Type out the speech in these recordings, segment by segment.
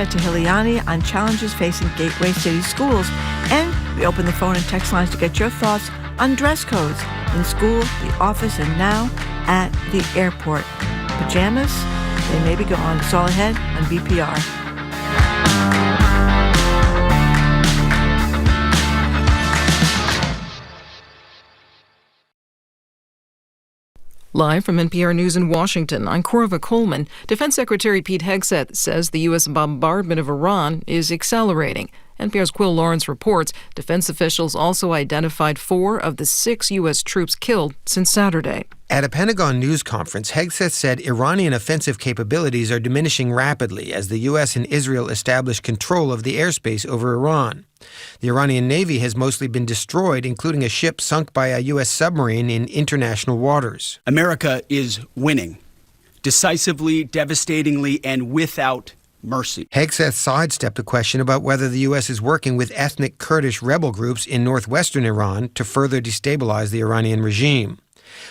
Tahiliani on challenges facing gateway city schools. And we open the phone and text lines to get your thoughts on dress codes in school, the office, and now at the airport. Pajamas? They may be gone. It's all ahead on BPR. Live from NPR News in Washington, I'm Corva Coleman. Defense Secretary Pete Hegseth says the U.S. bombardment of Iran is accelerating. NPR's Quill Lawrence reports defense officials also identified 4 of the 6 U.S. troops killed since Saturday. At a Pentagon news conference, Hegseth said Iranian offensive capabilities are diminishing rapidly as the U.S. and Israel establish control of the airspace over Iran. The Iranian Navy has mostly been destroyed, including a ship sunk by a U.S. submarine in international waters. America is winning, decisively, devastatingly, and without mercy. Hegseth sidestepped a question about whether the U.S. is working with ethnic Kurdish rebel groups in northwestern Iran to further destabilize the Iranian regime.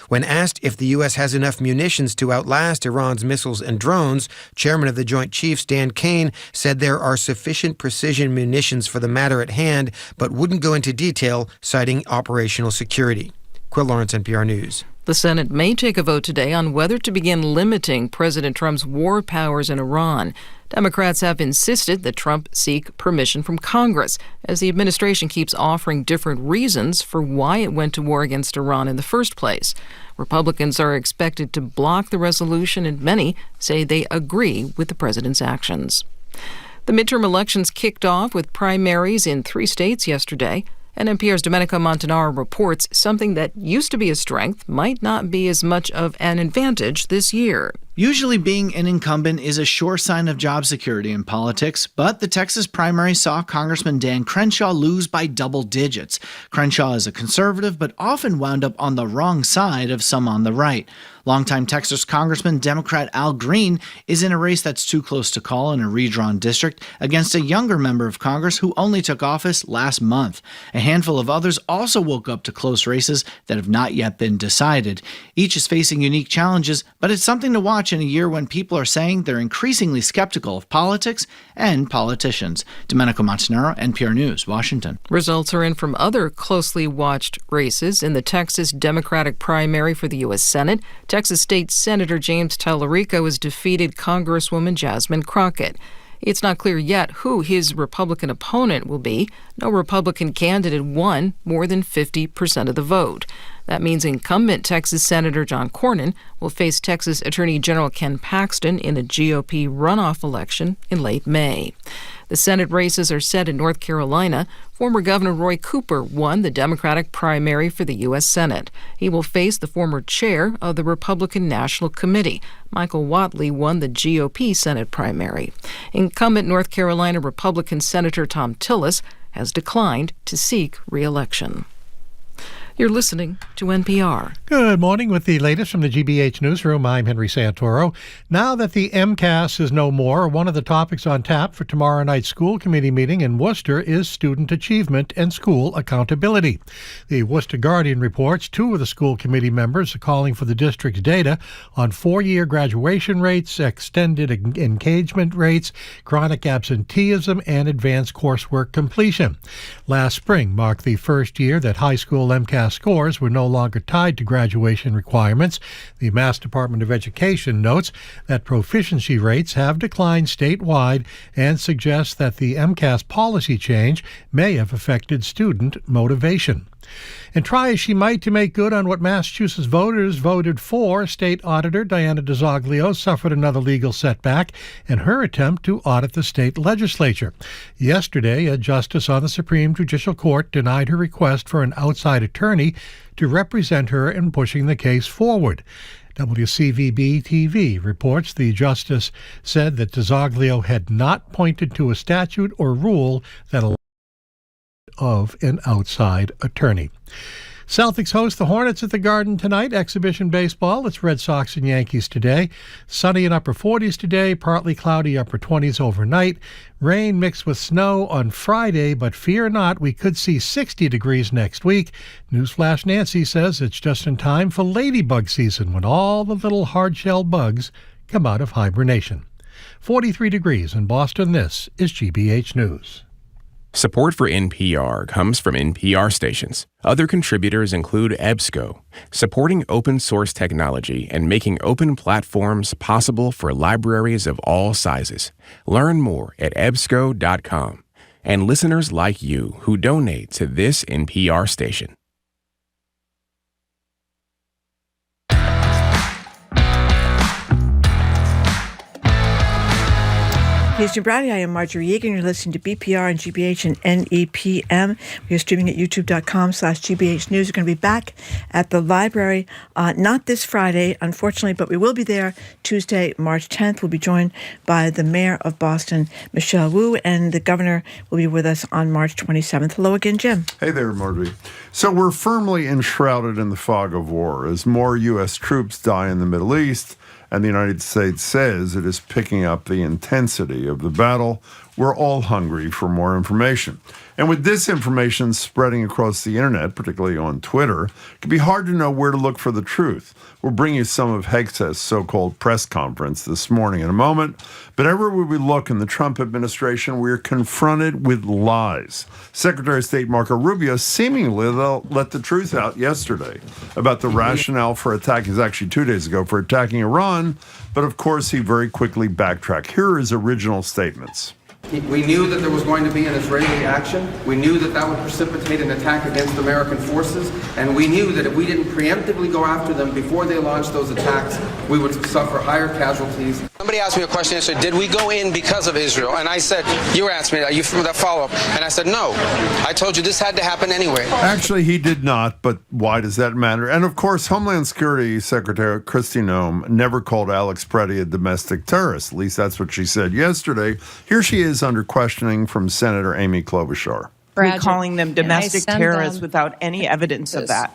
When asked if the U.S. has enough munitions to outlast Iran's missiles and drones, Chairman of the Joint Chiefs Dan Kane said there are sufficient precision munitions for the matter at hand, but wouldn't go into detail, citing operational security. Quill Lawrence, NPR News. The Senate may take a vote today on whether to begin limiting President Trump's war powers in Iran. Democrats have insisted that Trump seek permission from Congress, as the administration keeps offering different reasons for why it went to war against Iran in the first place. Republicans are expected to block the resolution, and many say they agree with the president's actions. The midterm elections kicked off with primaries in 3 states yesterday. And NPR's Domenico Montanaro reports something that used to be a strength might not be as much of an advantage this year. Usually being an incumbent is a sure sign of job security in politics, but the Texas primary saw Congressman Dan Crenshaw lose by double digits. Crenshaw is a conservative, but often wound up on the wrong side of some on the right. Longtime Texas Congressman Democrat Al Green is in a race that's too close to call in a redrawn district against a younger member of Congress who only took office last month. A handful of others also woke up to close races that have not yet been decided. Each is facing unique challenges, but it's something to watch in a year when people are saying they're increasingly skeptical of politics and politicians. Domenico Montanaro, NPR News, Washington. Results are in from other closely watched races in the Texas Democratic primary for the U.S. Senate. Texas State Senator James Tallarico has defeated Congresswoman Jasmine Crockett. It's not clear yet who his Republican opponent will be. No Republican candidate won more than 50% of the vote. That means incumbent Texas Senator John Cornyn will face Texas Attorney General Ken Paxton in a GOP runoff election in late May. The Senate races are set in North Carolina. Former Governor Roy Cooper won the Democratic primary for the U.S. Senate. He will face the former chair of the Republican National Committee. Michael Whatley won the GOP Senate primary. Incumbent North Carolina Republican Senator Tom Tillis has declined to seek re-election. You're listening to NPR. Good morning with the latest from the GBH Newsroom. I'm Henry Santoro. Now that the MCAS is no more, one of the topics on tap for tomorrow night's school committee meeting in Worcester is student achievement and school accountability. The Worcester Guardian reports 2 of the school committee members are calling for the district's data on 4-year graduation rates, extended engagement rates, chronic absenteeism, and advanced coursework completion. Last spring marked the first year that high school MCAS scores were no longer tied to graduation requirements. The Mass Department of Education notes that proficiency rates have declined statewide and suggests that the MCAS policy change may have affected student motivation. And try as she might to make good on what Massachusetts voters voted for, State Auditor Diana DiZoglio suffered another legal setback in her attempt to audit the state legislature. Yesterday, a justice on the Supreme Judicial Court denied her request for an outside attorney to represent her in pushing the case forward. WCVB-TV reports the justice said that DiZoglio had not pointed to a statute or rule that allowed of an outside attorney. Celtics host the Hornets at the Garden tonight. Exhibition baseball. It's Red Sox and Yankees today. Sunny in upper 40s today, partly cloudy upper 20s overnight. Rain mixed with snow on Friday, but fear not, we could see 60 degrees next week. Newsflash Nancy says it's just in time for ladybug season when all the little hard-shell bugs come out of hibernation. 43 degrees in Boston. This is GBH News. Support for NPR comes from NPR stations. Other contributors include EBSCO, supporting open source technology and making open platforms possible for libraries of all sizes. Learn more at ebsco.com. And listeners like you who donate to this NPR station. Here's Jim Brady. I am Marjorie Yeagan. You're listening to BPR and GBH and NEPM. We are streaming at youtube.com/GBH News. We're going to be back at the library, not this Friday, unfortunately, but we will be there Tuesday, March 10th. We'll be joined by the mayor of Boston, Michelle Wu, and the governor will be with us on March 27th. Hello again, Jim. Hey there, Marjorie. So we're firmly enshrouded in the fog of war as more U.S. troops die in the Middle East, and the United States says it is picking up the intensity of the battle. We're all hungry for more information. And with disinformation spreading across the internet, particularly on Twitter, it can be hard to know where to look for the truth. We'll bring you some of Hegseth's so-called press conference this morning in a moment. But everywhere we look in the Trump administration, we're confronted with lies. Secretary of State Marco Rubio seemingly let the truth out yesterday about the rationale for attacking, it was actually 2 days ago, for attacking Iran. But of course, he very quickly backtracked. Here are his original statements. We knew that there was going to be an Israeli action. We knew that that would precipitate an attack against American forces. And we knew that if we didn't preemptively go after them before they launched those attacks, we would suffer higher casualties. Somebody asked me a question yesterday, did we go in because of Israel? And I said, you were asking me that, you from that follow-up. And I said, no. I told you this had to happen anyway. Actually, he did not, but why does that matter? And of course, Homeland Security Secretary Kristi Noem never called Alex Preddy a domestic terrorist. At least that's what she said yesterday. Here she is under questioning from Senator Amy Klobuchar. We're calling them domestic terrorists without any evidence of that.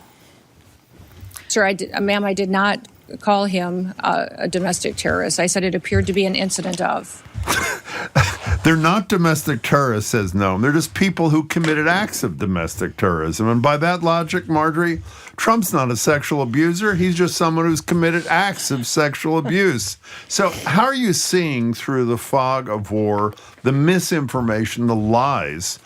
Sir, ma'am, I did not call him a domestic terrorist. I said it appeared to be an incident of. They're not domestic terrorists, says Noem. They're just people who committed acts of domestic terrorism. And by that logic, Marjorie, Trump's not a sexual abuser. He's just someone who's committed acts of sexual abuse. So how are you seeing through the fog of war, the misinformation, the lies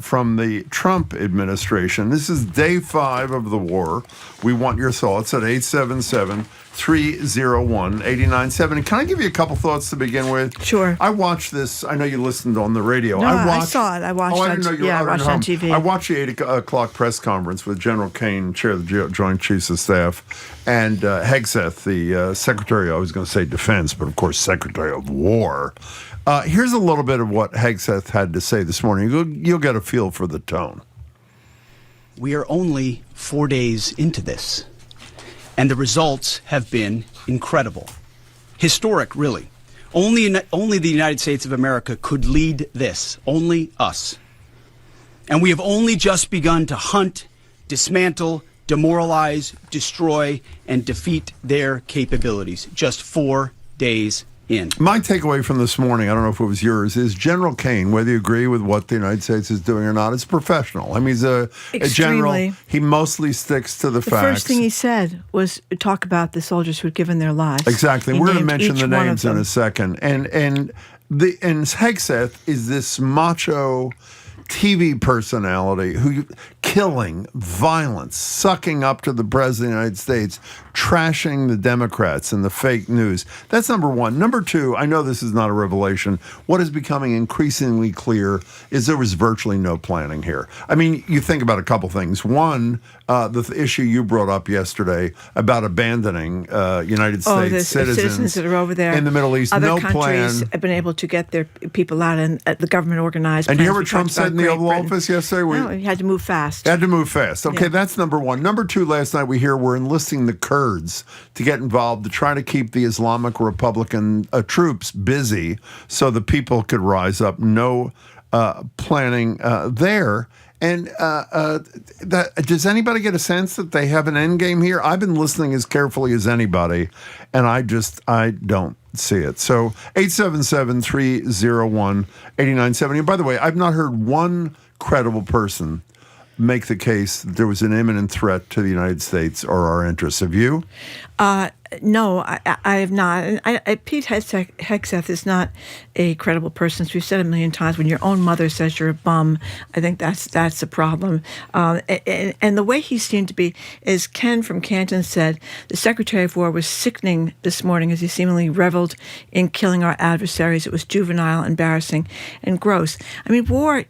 from the Trump administration? This is day 5 of the war. We want your thoughts at 877-301-8970. Can I give you a couple thoughts to begin with? Sure. I watched this. I know you listened on the radio. No, I saw it. I watched it. I didn't know you were out I watched at home. on TV. I watched the 8 o'clock press conference with General Kane, chair of the Joint Chiefs of Staff, and Hegseth, the Secretary, I was going to say Defense, but of course Secretary of War. Here's a little bit of what Hegseth had to say this morning. You'll get a feel for the tone. We are only 4 days into this, and the results have been incredible. Historic, really. Only the United States of America could lead this. Only us. And we have only just begun to hunt, dismantle, demoralize, destroy, and defeat their capabilities. Just 4 days in. My takeaway from this morning, I don't know if it was yours, is General Kane, whether you agree with what the United States is doing or not, is professional. I mean, he's a general. He mostly sticks to the facts. The first thing he said was talk about the soldiers who had given their lives. Exactly. We're going to mention the names in a second. And Hegseth is this macho TV personality who killing, violence, sucking up to the President of the United States, trashing the Democrats and the fake news. That's number one. Number two, I know this is not a revelation. What is becoming increasingly clear is there was virtually no planning here. I mean, you think about a couple things. One, the issue you brought up yesterday about abandoning United States citizens that are over there in the Middle East. Other no countries plan. have been able to get their people out, and the government organized. And you hear what Trump said in the Oval Office yesterday? No, he had to move fast. Had to move fast. Okay, Yeah. That's number one. Number two, last night we hear we're enlisting the Kurds to get involved to try to keep the Islamic Republican troops busy so the people could rise up. No planning there. And does anybody get a sense that they have an end game here? I've been listening as carefully as anybody, and I don't see it. So 877-301-8970. And by the way, I've not heard one credible person make the case that there was an imminent threat to the United States or our interests. Have you? No, I have not. And Pete Hegseth is not a credible person. As we've said a million times, when your own mother says you're a bum, I think that's a problem. And the way he seemed to be, as Ken from Canton said, the Secretary of War was sickening this morning as he seemingly reveled in killing our adversaries. It was juvenile, embarrassing, and gross. I mean, war,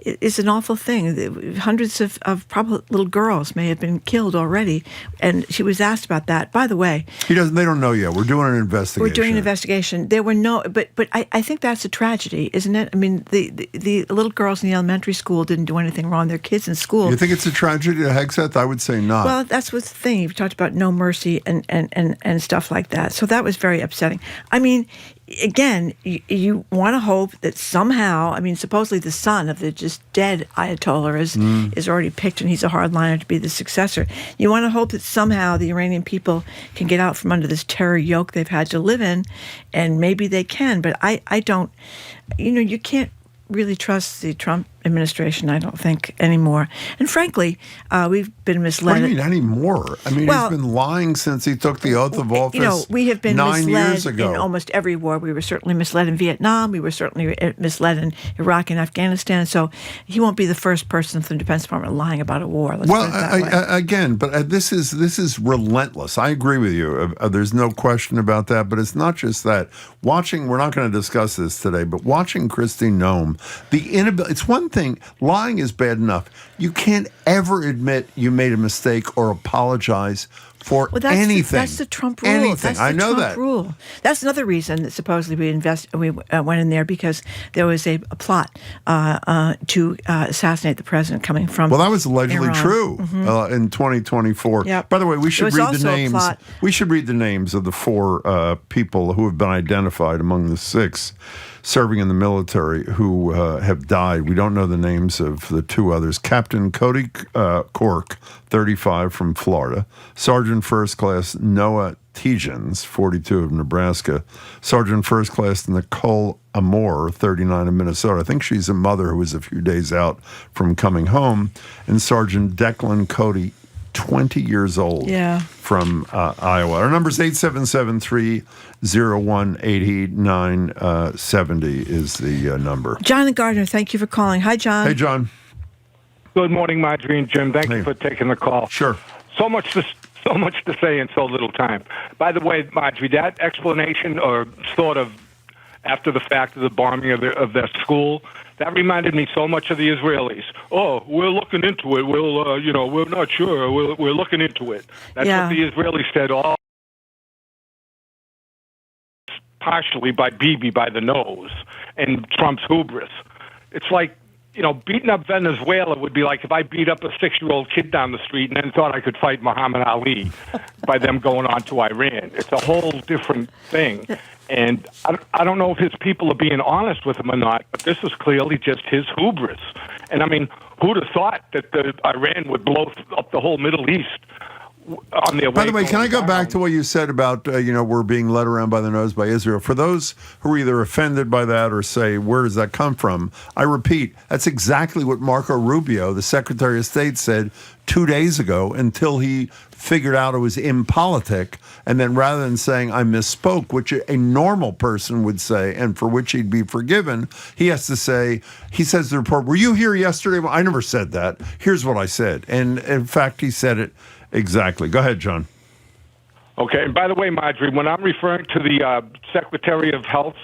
is an awful thing. Hundreds of probably little girls may have been killed already, and she was asked about that. By the way, they don't know yet. We're doing an investigation. We're doing an investigation. There were no, but I think that's a tragedy, isn't it? I mean, the little girls in the elementary school didn't do anything wrong. They're kids in school. You think it's a tragedy to Hegseth? I would say not. Well, that's what's the thing. You've talked about no mercy and stuff like that. So that was very upsetting. I mean, again, you want to hope that somehow, I mean, supposedly the son of the just dead Ayatollah is already picked, and he's a hardliner to be the successor. You want to hope that somehow the Iranian people can get out from under this terror yoke they've had to live in, and maybe they can. But I don't, you can't really trust the Trump administration, I don't think, anymore. And frankly, we've been misled. What do you mean anymore? I mean, he's been lying since he took the oath of office we have been 9 years misled ago. in almost every war. We were certainly misled in Vietnam. We were certainly misled in Iraq and Afghanistan. So he won't be the first person from the Defense Department lying about a war. Let's put it that way. Again, but this is relentless. I agree with you. There's no question about that. But it's not just that. We're not going to discuss this today, but watching Kristi Noem, it's one thing. Lying is bad enough. You can't ever admit you made a mistake or apologize for anything. That's the Trump rule. Anything. I know that. Rule. That's another reason that supposedly we went in there, because there was a plot to assassinate the president coming from Well, that was allegedly Iran. true in 2024. Yep. By the way, we should read the names. Plot. We should read the names of the 4 people who have been identified among the 6 serving in the military who have died. We don't know the names of the 2 others. Captain Cody Cork, 35, from Florida. Sergeant First Class Noah Tejans, 42, of Nebraska. Sergeant First Class Nicole Amore, 39, of Minnesota. I think she's a mother who was a few days out from coming home. And Sergeant Declan Cody, 20 years old, from Iowa. Our number is 877-301-8970 is the number. John and Gardner, thank you for calling. Hi, John. Hey, John. Good morning, Marjorie and Jim. Thank you for taking the call. Sure. So much to say in so little time. By the way, Marjorie, that explanation, or sort of after the fact of the bombing of their school, that reminded me so much of the Israelis. Oh, we're looking into it. We'll, we're not sure. We're looking into it. That's what the Israelis said, all partially by Bibi, by the nose, and Trump's hubris. It's like, beating up Venezuela would be like if I beat up a 6-year-old kid down the street and then thought I could fight Muhammad Ali by them going on to Iran. It's a whole different thing. And I don't know if his people are being honest with him or not, but this is clearly just his hubris. And I mean, who'd have thought that Iran would blow up the whole Middle East on their way? By the way, can I go back to what you said about, we're being led around by the nose by Israel? For those who are either offended by that or say, where does that come from? I repeat, that's exactly what Marco Rubio, the Secretary of State, said 2 days ago, until he figured out it was impolitic. And then rather than saying, I misspoke, which a normal person would say, and for which he'd be forgiven, he has to say, he says to the report, were you here yesterday? Well, I never said that. Here's what I said. And in fact, he said it exactly. Go ahead, John. Okay, and by the way, Marjorie, when I'm referring to the Secretary of Health,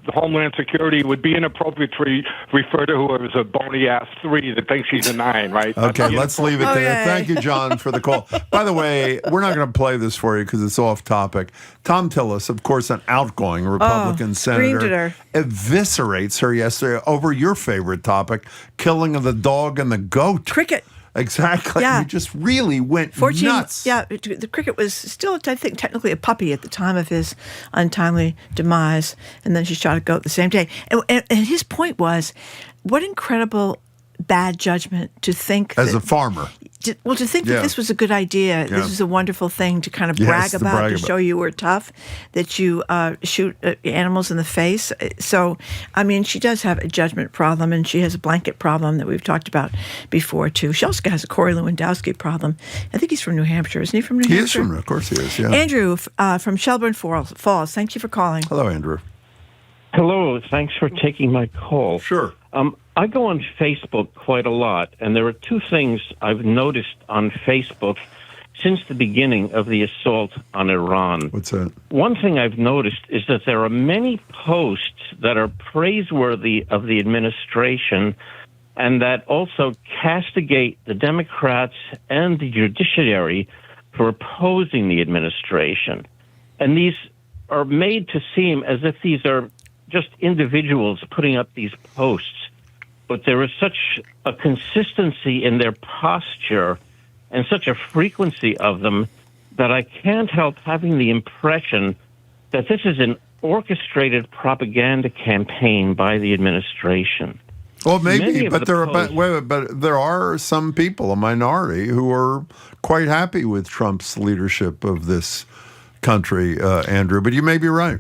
Homeland Security, it would be inappropriate to refer to her as a bony-ass 3 that thinks she's a 9, right? Okay, let's leave it there. Okay. Thank you, John, for the call. By the way, we're not going to play this for you because it's off topic. Tom Tillis, of course, an outgoing Republican screamed senator, at her. eviscerates her yesterday over your favorite topic, killing of the dog and the goat. Cricket. Exactly. Yeah. He just really went 14, nuts. Yeah, the cricket was still, I think, technically a puppy at the time of his untimely demise, and then she shot a goat the same day. And his point was, what incredible bad judgment to think As a farmer. to think that this was a good idea, this was a wonderful thing to kind of brag about, to show you were tough, that you shoot animals in the face. So, I mean, she does have a judgment problem, and she has a blanket problem that we've talked about before, too. She also has a Corey Lewandowski problem. I think he's from New Hampshire. Isn't he from New Hampshire? He is from, of course he is, yeah. Andrew from Shelburne Falls, thank you for calling. Hello, Andrew. Hello, thanks for taking my call. Sure. I go on Facebook quite a lot, and there are two things I've noticed on Facebook since the beginning of the assault on Iran. What's that? One thing I've noticed is that there are many posts that are praiseworthy of the administration and that also castigate the Democrats and the judiciary for opposing the administration. And these are made to seem as if these are just individuals putting up these posts. But there is such a consistency in their posture and such a frequency of them that I can't help having the impression that this is an orchestrated propaganda campaign by the administration. Well, maybe, but there are some people, a minority, who are quite happy with Trump's leadership of this country, Andrew. But you may be right.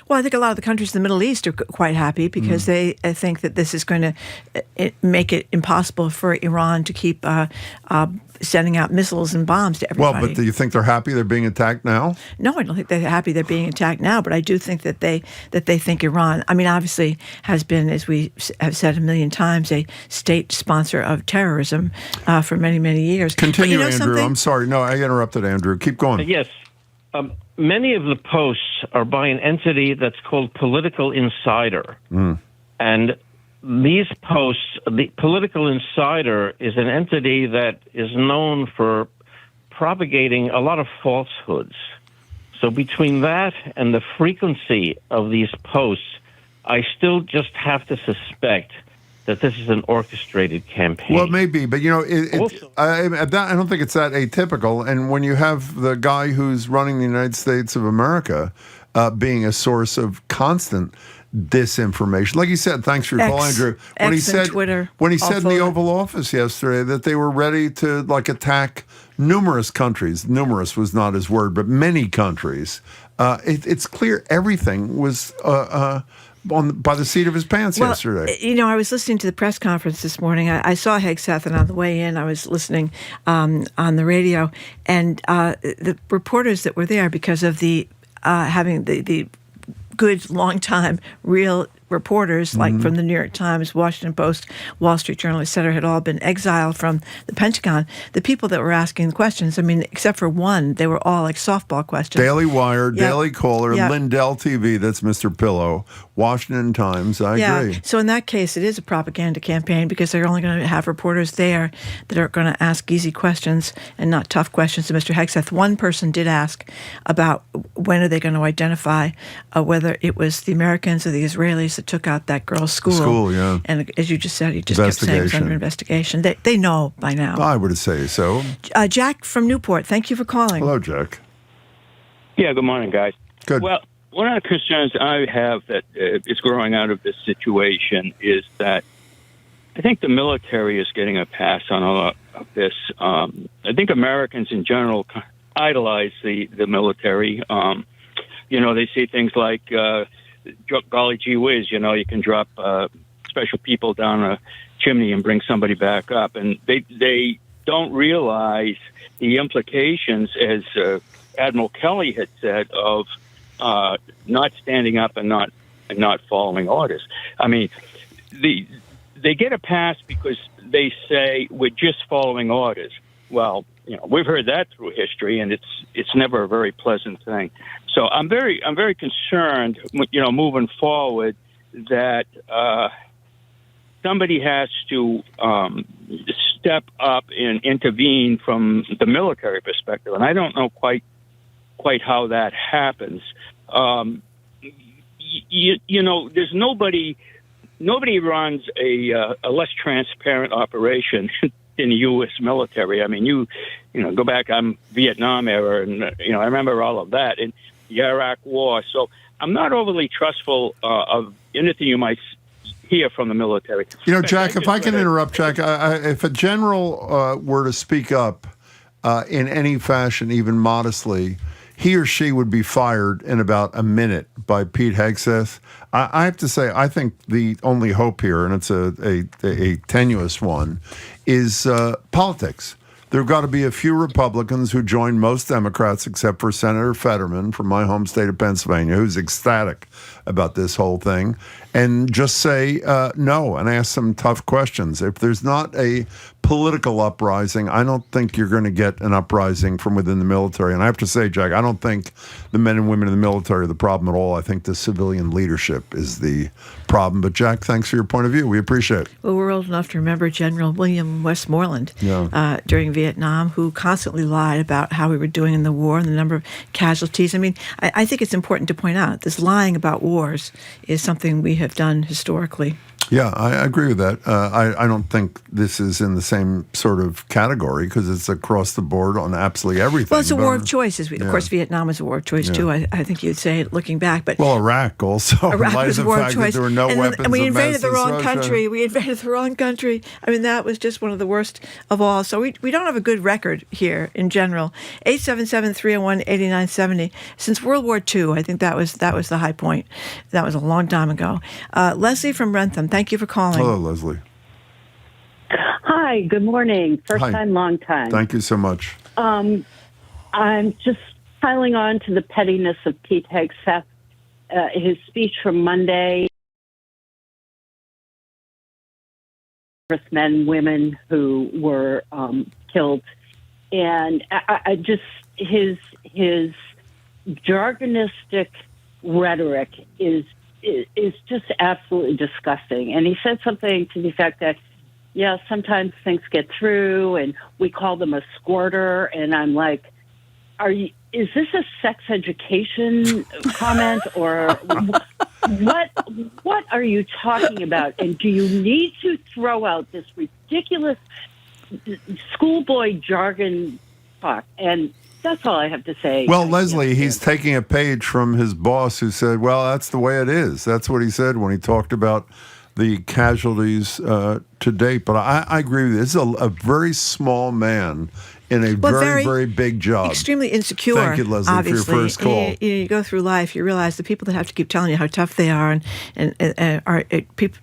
Well, I think a lot of the countries in the Middle East are quite happy because they think that this is going to make it impossible for Iran to keep sending out missiles and bombs to everybody. Well, but do you think they're happy they're being attacked now? No, I don't think they're happy they're being attacked now, but I do think that they think Iran, I mean, obviously has been, as we have said a million times, a state sponsor of terrorism for many, many years. Continue, Andrew. Something? I'm sorry. No, I interrupted, Andrew. Keep going. Yes. Many of the posts are by an entity that's called Political Insider. And these posts, the Political Insider is an entity that is known for propagating a lot of falsehoods. So between that and the frequency of these posts, I still just have to suspect that this is an orchestrated campaign. Well, it may be, but, you know, I don't think it's that atypical. And when you have the guy who's running the United States of America being a source of constant disinformation, like you said, thanks for your call, Andrew. When he said in the Oval Office yesterday that they were ready to, like, attack numerous countries. Numerous was not his word, but many countries. It's clear everything was by the seat of his pants yesterday. You know, I was listening to the press conference this morning. I saw Hegseth, and on the way in, I was listening on the radio, and the reporters that were there, because of the having the good, long-time, real reporters, like from the New York Times, Washington Post, Wall Street Journal, et cetera, had all been exiled from the Pentagon. The people that were asking the questions, I mean, except for one, they were all like softball questions. Daily Wire, Daily Caller, Lindell TV, that's Mr. Pillow, Washington Times, I agree. So in that case, it is a propaganda campaign because they're only going to have reporters there that are going to ask easy questions and not tough questions to Mr. Hegseth. One person did ask about when are they going to identify whether it was the Americans or the Israelis that took out that girl's school. And as you just said, he just kept saying it's under investigation. They know by now. I would say so. Jack from Newport, thank you for calling. Hello, Jack. Yeah, good morning, guys. Good. Well, one of the concerns I have that is growing out of this situation is that I think the military is getting a pass on a lot of this. I think Americans in general idolize the military. You know, they say things like, golly gee whiz, you know, you can drop special people down a chimney and bring somebody back up. And they don't realize the implications, as Admiral Kelly had said, of not standing up and not following orders. I mean, they get a pass because they say we're just following orders. Well, you know, we've heard that through history, and it's never a very pleasant thing. So I'm very concerned, you know, moving forward, that somebody has to step up and intervene from the military perspective, and I don't know quite how that happens. You know, there's nobody runs a less transparent operation in the U.S. military. I mean, you know, go back, I'm Vietnam era, and, you know, I remember all of that, and the Iraq War. So I'm not overly trustful of anything you might hear from the military. You know, Jack, if I can interrupt, Jack, if a general were to speak up in any fashion, even modestly, he or she would be fired in about a minute by Pete Hegseth. I have to say, I think the only hope here, and it's a tenuous one, is politics. There have got to be a few Republicans who join most Democrats, except for Senator Fetterman from my home state of Pennsylvania, who's ecstatic about this whole thing, and just say no and ask some tough questions. If there's not a political uprising, I don't think you're going to get an uprising from within the military. And I have to say, Jack, I don't think the men and women in the military are the problem at all. I think the civilian leadership is the problem. But Jack, thanks for your point of view. We appreciate it. Well, we're old enough to remember General William Westmoreland during Vietnam, who constantly lied about how we were doing in the war and the number of casualties. I mean, I think it's important to point out this lying about wars is something we have done historically. Yeah, I agree with that. I don't think this is in the same sort of category because it's across the board on absolutely everything. Well, it's a war of choices. Of course, Vietnam was a war of choice, too. I think you'd say, looking back. But Iraq also. Iraq was a war of choice. There were no weapons and we invaded the wrong Russia. country. We invaded the wrong country. I mean, that was just one of the worst of all. So we don't have a good record here in general. 877-301-8970. Since World War II, I think that was the high point. That was a long time ago. Leslie from Rentham, thank you for calling. Hello, Leslie. Hi, good morning. First time, long time. Thank you so much. I'm just piling on to the pettiness of Pete Hegseth. His speech from Monday, men, women who were killed, and I just his jargonistic rhetoric is just absolutely disgusting. And he said something to the effect that, yeah, sometimes things get through, and we call them a squirter. And I'm like, is this a sex education comment, or what are you talking about? And do you need to throw out this ridiculous schoolboy jargon talk? And that's all I have to say. Well, Leslie, he's taking a page from his boss who said, well, that's the way it is. That's what he said when he talked about the casualties to date. But I agree with you. This is a very small man in a very, very big job. Extremely insecure. Thank you, Leslie, obviously. for your first call. You go through life, you realize the people that have to keep telling you how tough they are and are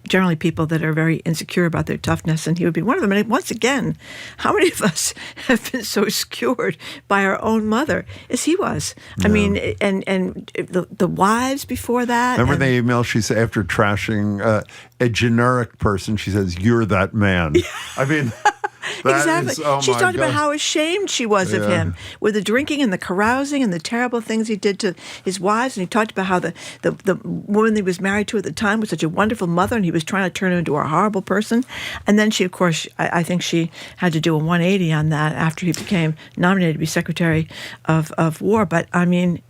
generally people that are very insecure about their toughness, and he would be one of them. And once again, how many of us have been so skewered by our own mother as he was? I mean, and the wives before that. Remember the email she said after trashing a generic person, she says, "You're that man." I mean... Exactly. She talked about how ashamed she was of him with the drinking and the carousing and the terrible things he did to his wives. And he talked about how the woman that he was married to at the time was such a wonderful mother, and he was trying to turn her into a horrible person. And then she, of course, I think she had to do a 180 on that after he became nominated to be Secretary of War. But I mean,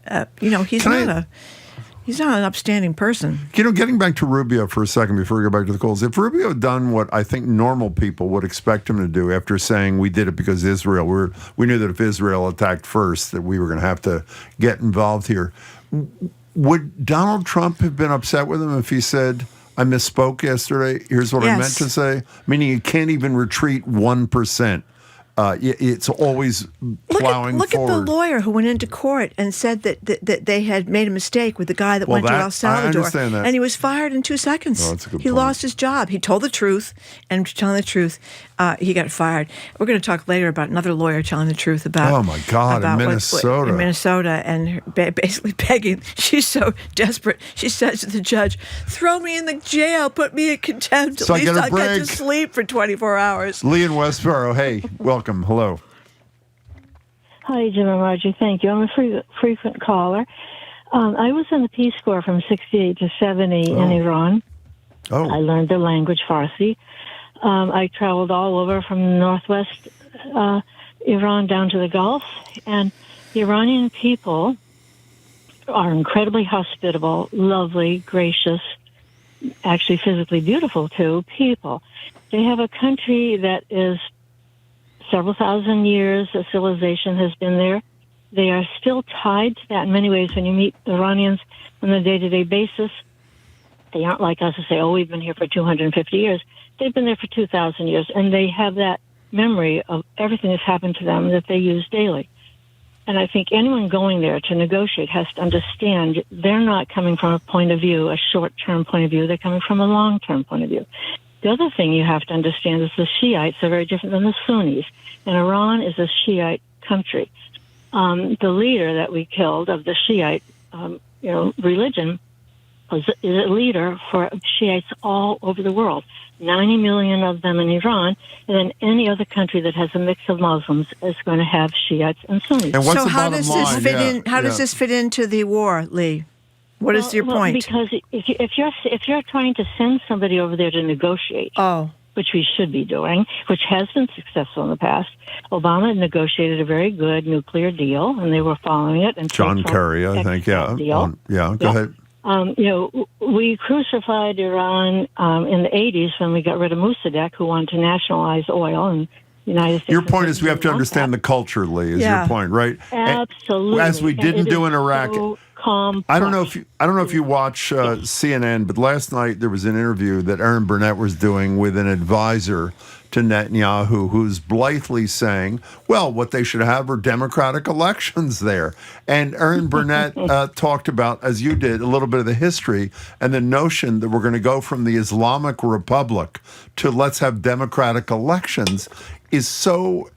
he's not an upstanding person. You know, getting back to Rubio for a second before we go back to the calls, if Rubio had done what I think normal people would expect him to do after saying we did it because Israel, we knew that if Israel attacked first that we were going to have to get involved here, would Donald Trump have been upset with him if he said, I misspoke yesterday, here's what I meant to say? Meaning you can't even retreat 1%. It's always plowing look forward. Look at the lawyer who went into court and said that they had made a mistake with the guy that went to El Salvador. I understand that. And he was fired in 2 seconds. Oh, that's a good he point. lost his job. He told the truth, and telling the truth, he got fired. We're going to talk later about another lawyer telling the truth about... Oh, my God, in Minnesota. In Minnesota, and basically begging. She's so desperate. She says to the judge, throw me in the jail, put me in contempt. So At least I'll break. get to sleep for 24 hours. Lee in Westboro, hey, welcome. Hello. Hi, Jim and Roger. Thank you. I'm a frequent caller. I was in the Peace Corps from 68 to 70 in Iran. I learned the language Farsi. I traveled all over from northwest Iran down to the Gulf. And the Iranian people are incredibly hospitable, lovely, gracious, actually physically beautiful, too, people. They have a country that is several thousand years of civilization has been there. They are still tied to that in many ways when you meet Iranians on a day-to-day basis. They aren't like us to say, oh, we've been here for 250 years. They've been there for 2,000 years, and they have that memory of everything that's happened to them that they use daily. And I think anyone going there to negotiate has to understand they're not coming from a point of view, a short-term point of view. They're coming from a long-term point of view. The other thing you have to understand is the Shiites are very different than the Sunnis. And Iran is a Shiite country. The leader that we killed of the Shiite religion is a leader for Shiites all over the world. 90 million of them in Iran, and then any other country that has a mix of Muslims is going to have Shiites and Sunnis. And what's so the how bottom does line? this fit in? How does this fit into the war, Lee? What is your point? Because if you're trying to send somebody over there to negotiate, which we should be doing, which has been successful in the past, Obama negotiated a very good nuclear deal, and they were following it. And John Kerry, I think, go ahead. We crucified Iran in the 80s when we got rid of Mossadegh, who wanted to nationalize oil, and the United States. Your point is we have to understand the culture, Lee, is your point, right? Absolutely. As we didn't do in Iraq. So I don't know if you watch CNN, but last night there was an interview that Erin Burnett was doing with an advisor to Netanyahu, who's blithely saying, well, what they should have are democratic elections there. And Erin Burnett talked about, as you did, a little bit of the history and the notion that we're going to go from the Islamic Republic to let's have democratic elections is so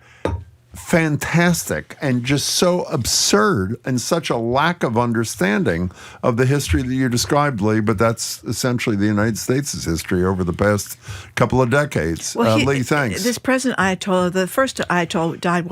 fantastic and just so absurd and such a lack of understanding of the history that you described, Lee, but that's essentially the United States' history over the past couple of decades. Lee, thanks. This present Ayatollah, the first Ayatollah died,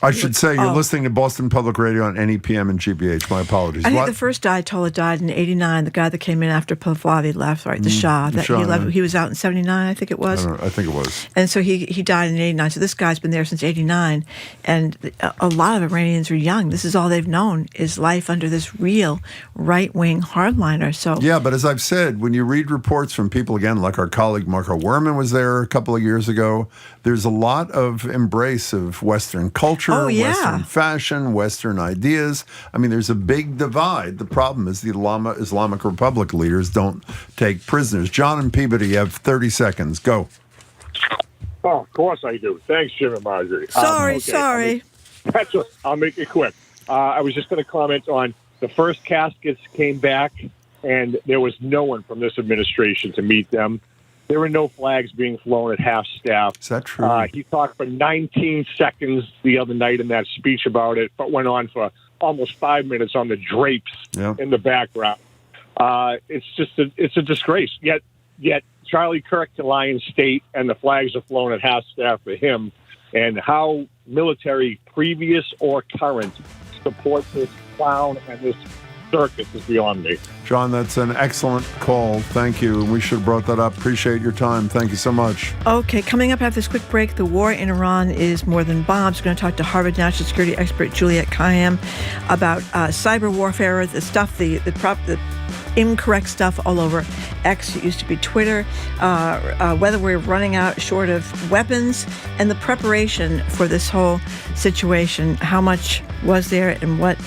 I should say you're listening to Boston Public Radio on NEPM and GBH. My apologies. I think the first Ayatollah died in 89, the guy that came in after Pahlavi left, right? The Shah. He was out in 79, I think it was. I think it was. And so he died in 89. So this guy's been there since 89. And a lot of Iranians are young. This is all they've known is life under this real right-wing hardliner. So yeah, but as I've said, when you read reports from people, again, like our colleague Marco Werman was there a couple of years ago, there's a lot of embrace of Western culture, Western fashion, Western ideas. I mean, there's a big divide. The problem is the Islamic Republic leaders don't take prisoners. John and Peabody have 30 seconds. Go. Oh, of course I do. Thanks, Jim and Marjorie. Sorry. I'll make it quick. I was just going to comment on the first caskets came back, and there was no one from this administration to meet them. There were no flags being flown at half staff. Is that true? He talked for 19 seconds the other night in that speech about it, but went on for almost 5 minutes on the drapes in the background. It's a disgrace. Yet Charlie Kirk to Lion State, and the flags are flown at half staff for him. And how military, previous or current, support this clown and this circus is beyond me. John, that's an excellent call. Thank you. We should have brought that up. Appreciate your time. Thank you so much. Okay, coming up after this quick break, the war in Iran is more than bombs. We're going to talk to Harvard national security expert Juliette Kayyem about cyber warfare, the stuff, the incorrect stuff all over X. It used to be Twitter, whether we're running out short of weapons, and the preparation for this whole situation. How much was there, and what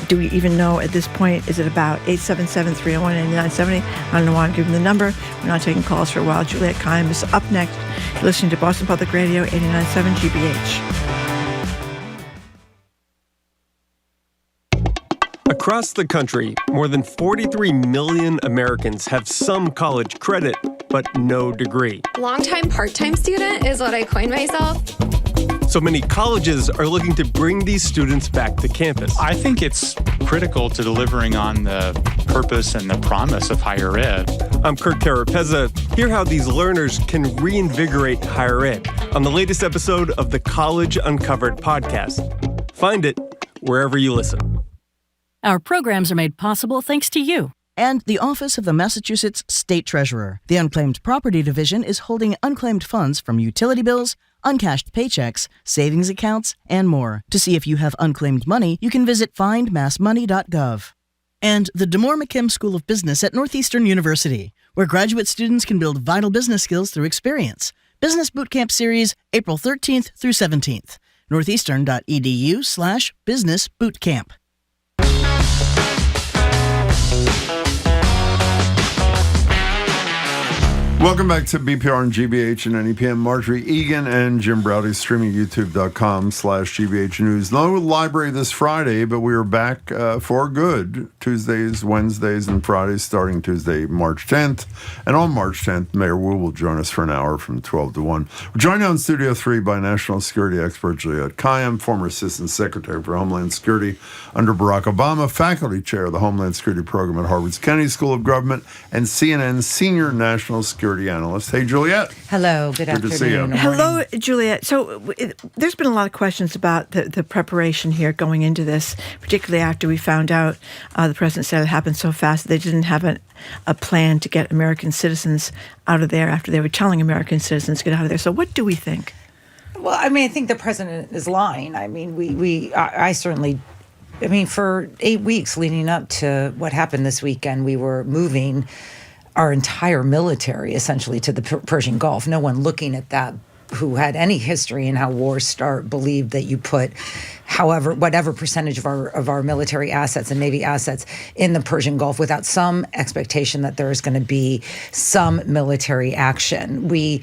do we even know at this point? Is it about 877-301-8970? I don't know why I'm giving the number. We're not taking calls for a while. Juliette Kayyem is up next. You're listening to Boston Public Radio, 89.7 GBH. Across the country, more than 43 million Americans have some college credit, but no degree. Longtime part-time student is what I coined myself. So many colleges are looking to bring these students back to campus. I think it's critical to delivering on the purpose and the promise of higher ed. I'm Kurt Carapezza. Hear how these learners can reinvigorate higher ed on the latest episode of the College Uncovered podcast. Find it wherever you listen. Our programs are made possible thanks to you. And the Office of the Massachusetts State Treasurer. The Unclaimed Property Division is holding unclaimed funds from utility bills, uncashed paychecks, savings accounts, and more. To see if you have unclaimed money, you can visit findmassmoney.gov. And the DeMoore McKim School of Business at Northeastern University, where graduate students can build vital business skills through experience. Business Bootcamp Series, April 13th through 17th. northeastern.edu/businessbootcamp. Welcome back to BPR and GBH and NEPM. Marjorie Egan and Jim Browdy streaming youtube.com/GBH News. No library this Friday, but we are back for good. Tuesdays, Wednesdays, and Fridays starting Tuesday, March 10th. And on March 10th, Mayor Wu will join us for an hour from 12 to 1. We're joined now in Studio 3 by national security expert Juliette Kayyem, former Assistant Secretary for Homeland Security under Barack Obama, faculty chair of the Homeland Security Program at Harvard's Kennedy School of Government, and CNN's senior national security analyst. Hey, Juliette. Hello. Good afternoon. To see you. Hello, Juliette. So there's been a lot of questions about the preparation here going into this, particularly after we found out the president said it happened so fast that they didn't have a plan to get American citizens out of there after they were telling American citizens to get out of there. So what do we think? Well, I mean, I think the president is lying. I mean, I certainly... I mean, for 8 weeks leading up to what happened this weekend, we were moving our entire military essentially to the Persian Gulf. No one looking at that who had any history in how wars start believed that you put whatever percentage of our military assets and Navy assets in the Persian Gulf without some expectation that there is going to be some military action. The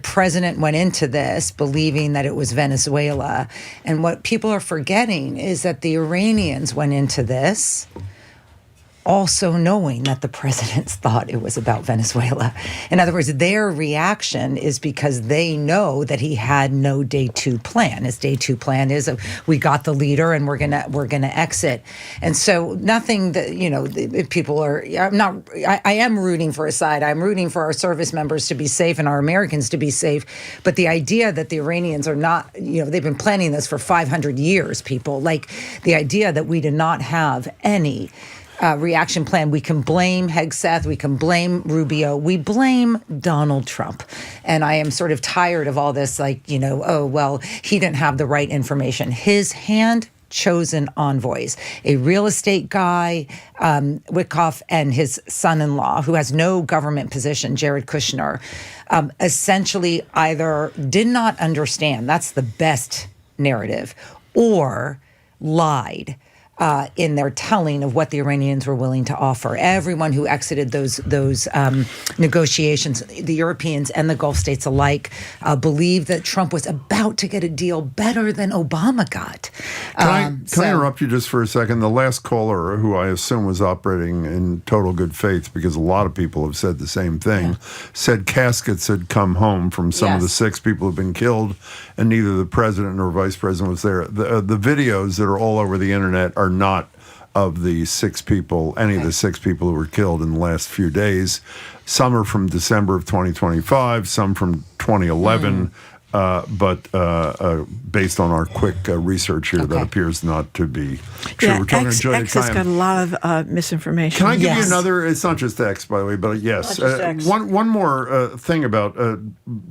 president went into this believing that it was Venezuela. And what people are forgetting is that the Iranians went into this also knowing that the presidents thought it was about Venezuela. In other words, their reaction is because they know that he had no day two plan. His day two plan is we got the leader and we're gonna exit. And so nothing that people are. I am rooting for a side. I'm rooting for our service members to be safe and our Americans to be safe. But the idea that the Iranians are not, they've been planning this for 500 years. People like the idea that we did not have any reaction plan. We can blame Hegseth. We can blame Rubio. We blame Donald Trump. And I am sort of tired of all this, he didn't have the right information. His hand-chosen envoys, a real estate guy, Witkoff, and his son-in-law, who has no government position, Jared Kushner, essentially either did not understand, that's the best narrative, or lied in their telling of what the Iranians were willing to offer. Everyone who exited those negotiations, the Europeans and the Gulf states alike, believed that Trump was about to get a deal better than Obama got. Can I interrupt you just for a second? The last caller, who I assume was operating in total good faith, because a lot of people have said the same thing, said caskets had come home from some of the 6 people who've been killed, and neither the president nor vice president was there. The videos that are all over the internet are not of the 6 people, any of the 6 people who were killed in the last few days. Some are from December of 2025, some from 2011, but based on our quick research here, that appears not to be true. Yeah, We're talking X has got a lot of misinformation. Can I give you another? It's not just X, by the way, but yes. One more thing about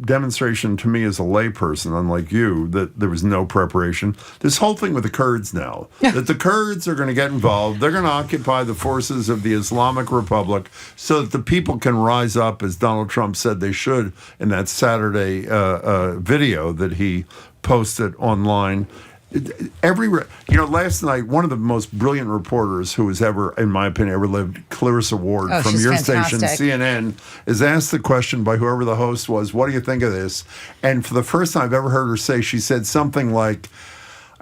demonstration to me as a layperson, unlike you, that there was no preparation. This whole thing with the Kurds now, that the Kurds are going to get involved. They're going to occupy the forces of the Islamic Republic so that the people can rise up, as Donald Trump said they should in that Saturday video that he posted online. Last night, one of the most brilliant reporters who has ever, in my opinion, ever lived, Clarissa Ward from your station, CNN, is asked the question by whoever the host was, what do you think of this? And for the first time I've ever heard her say, she said something like,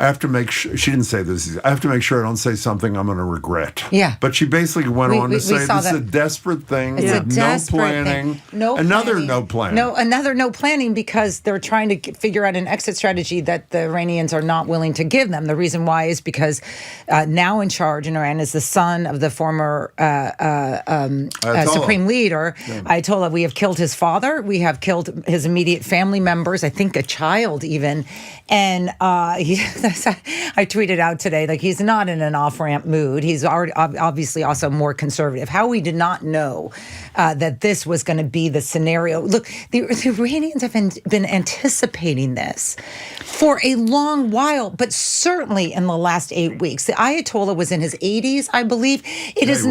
I have to make sure, she didn't say this, I have to make sure I don't say something I'm going to regret. Yeah. But she basically went on to say this is a desperate thing. It's a desperate planning. Thing. Another no planning. Another no planning, because they're trying to figure out an exit strategy that the Iranians are not willing to give them. The reason why is because now in charge in Iran is the son of the former supreme leader, Ayatollah. We have killed his father. We have killed his immediate family members, I think a child even. And I tweeted out today, he's not in an off-ramp mood. He's already obviously also more conservative. How we did not know that this was going to be the scenario. Look, the Iranians have been anticipating this for a long while, but certainly in the last 8 weeks. The Ayatollah was in his 80s, I believe. It's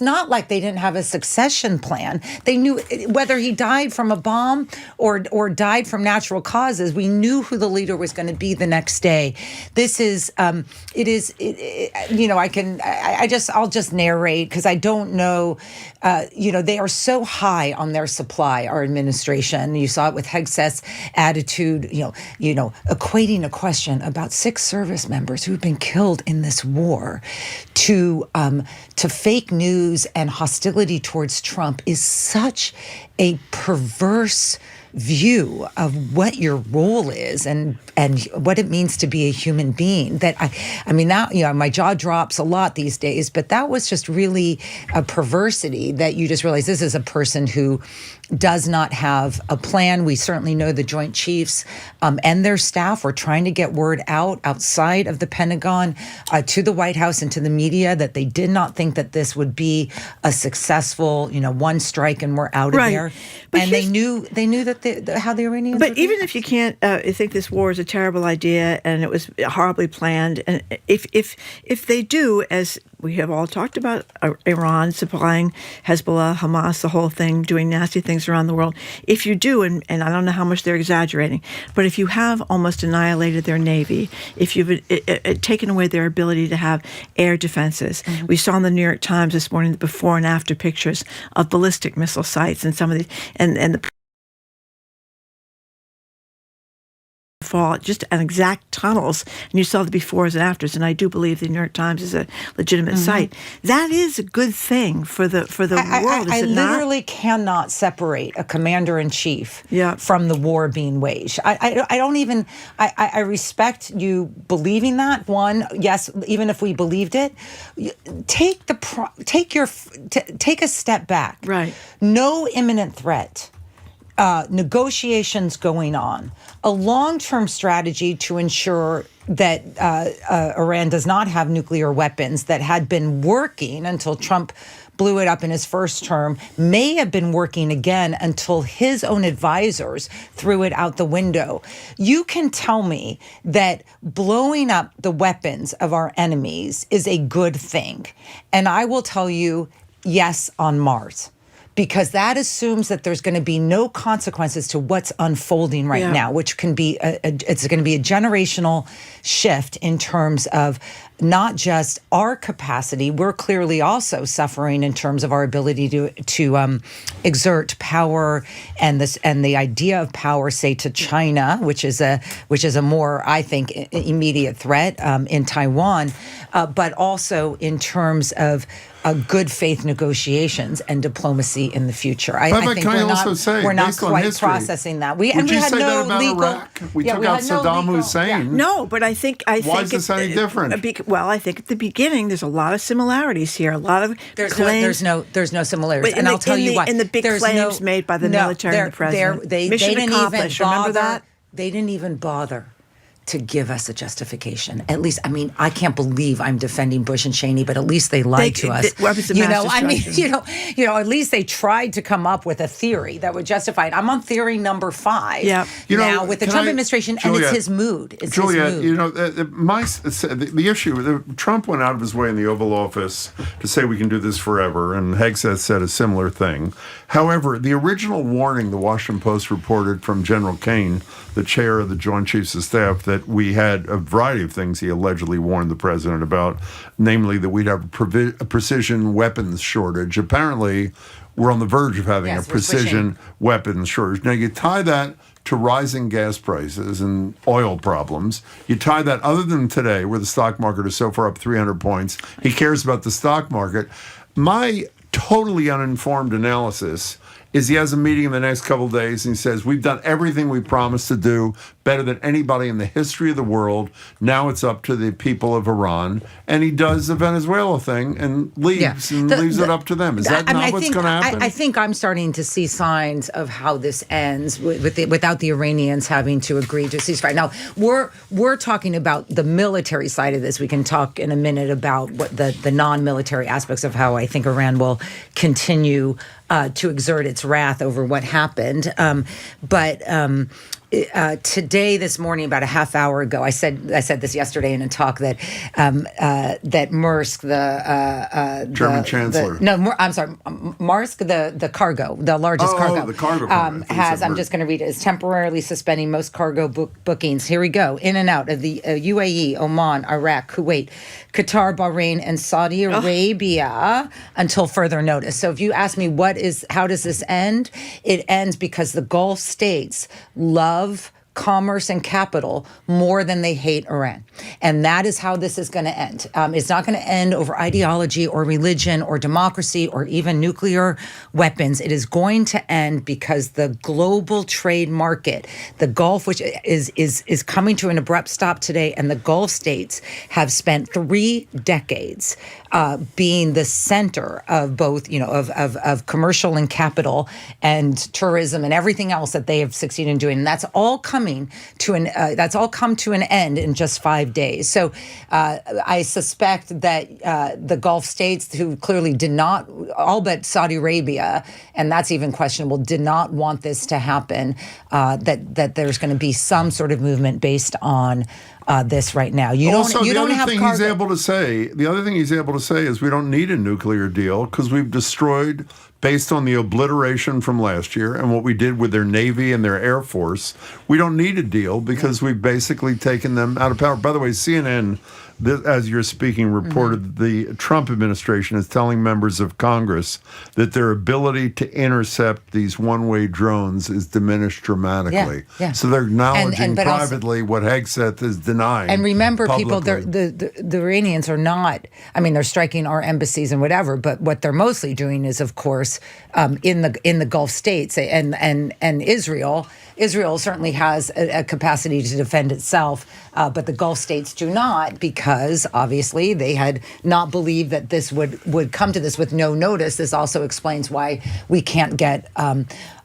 not like they didn't have a succession plan. They knew whether he died from a bomb or died from natural causes. We knew who the leader was going to be the next day. This is, I'll just narrate because I don't know, they are so high on their supply, our administration. You saw it with Hegseth's attitude, equating a question about 6 service members who've been killed in this war to fake news and hostility towards Trump is such a perverse view of what your role is and what it means to be a human being that my jaw drops a lot these days, but that was just really a perversity that you just realize this is a person who does not have a plan. We certainly know the Joint Chiefs and their staff were trying to get word outside of the Pentagon to the White House and to the media that they did not think that this would be a successful, one strike and we're out of there. But and they knew that how the Iranians. But even if you can't think this war is a terrible idea and it was horribly planned, and if they do, as we have all talked about, Iran supplying Hezbollah, Hamas, the whole thing, doing nasty things around the world. If you do, and I don't know how much they're exaggerating, but if you have almost annihilated their Navy, if you've taken away their ability to have air defenses. Mm-hmm. We saw in the New York Times this morning the before and after pictures of ballistic missile sites and some of these, and the fall, just an exact tunnels, and you saw the befores and afters, and I do believe the New York Times is a legitimate site. That is a good thing for the world, I is it not? literally cannot separate a commander-in-chief from the war being waged. I respect you believing that. One, yes, even if we believed it, take a step back. Right. No imminent threat. Negotiations going on, a long-term strategy to ensure that Iran does not have nuclear weapons that had been working until Trump blew it up in his first term, may have been working again until his own advisors threw it out the window. You can tell me that blowing up the weapons of our enemies is a good thing. And I will tell you, yes, on Mars. Because that assumes that there's going to be no consequences to what's unfolding right now, which can be it's going to be a generational shift in terms of not just our capacity. We're clearly also suffering in terms of our ability to exert power and the idea of power, say to China, which is a more, I think, immediate threat in Taiwan, but also in terms of good faith negotiations and diplomacy in the future. I think we're not quite processing that. We had no legal. Iraq? We took out Saddam Hussein. No, but I think why is this any different? Well, I think at the beginning there's a lot of similarities here. A lot of claims. There's no similarities, and I'll tell you why. And the big claims made by the military and the president. They Mission didn't accomplished. even Remember that? They didn't even bother to give us a justification. At least, I can't believe I'm defending Bush and Cheney, but at least they lied to us. At least they tried to come up with a theory that would justify it. I'm on theory number 5 now with the Trump administration, and it's his mood. Juliette, the issue, Trump went out of his way in the Oval Office to say we can do this forever, and Hegseth said a similar thing. However, the original warning the Washington Post reported from General Kane, the chair of the Joint Chiefs of Staff, that we had a variety of things he allegedly warned the president about, namely that we'd have a precision weapons shortage. Apparently, we're on the verge of having a precision weapons shortage. Now, you tie that to rising gas prices and oil problems. You tie that, other than today, where the stock market is so far up 300 points, he cares about the stock market. My totally uninformed analysis is he has a meeting in the next couple of days and he says, we've done everything we promised to do, better than anybody in the history of the world. Now it's up to the people of Iran. And he does the Venezuela thing and leaves it up to them. Is that not what's going to happen? I think I'm starting to see signs of how this ends without the Iranians having to agree to a ceasefire. Now, we're talking about the military side of this. We can talk in a minute about what the non-military aspects of how I think Iran will continue to exert its wrath over what happened. But today, this morning, about a half hour ago, I said this yesterday in a talk that that Maersk, the German chancellor. Maersk, the cargo, the largest cargo. The cargo has. I'm just going to read it. Is temporarily suspending most cargo bookings. Here we go. In and out of the UAE, Oman, Iraq, Kuwait, Qatar, Bahrain, and Saudi Arabia until further notice. So if you ask me how does this end? It ends because the Gulf states love commerce and capital more than they hate Iran. And that is how this is going to end. It's not going to end over ideology or religion or democracy or even nuclear weapons. It is going to end because the global trade market, the Gulf, which is coming to an abrupt stop today, and the Gulf states have spent 3 decades being the center of both, of commercial and capital and tourism and everything else that they have succeeded in doing. And that's all come to an end in just 5 days. So I suspect that the Gulf states, who clearly did not, all but Saudi Arabia, and that's even questionable, did not want this to happen, that there's going to be some sort of movement based on this right now. The other thing he's able to say is we don't need a nuclear deal because we've destroyed, based on the obliteration from last year and what we did with their Navy and their Air Force, we don't need a deal because we've basically taken them out of power. By the way, CNN, as you're speaking, reported the Trump administration is telling members of Congress that their ability to intercept these one-way drones is diminished dramatically. Yeah. So they're acknowledging privately what Hegseth is denying. And remember, publicly. people, the Iranians are not, they're striking our embassies and whatever, but what they're mostly doing is, of course, in the Gulf states and Israel. Israel certainly has a capacity to defend itself, but the Gulf states do not, because obviously they had not believed that this would come to this with no notice. This also explains why we can't get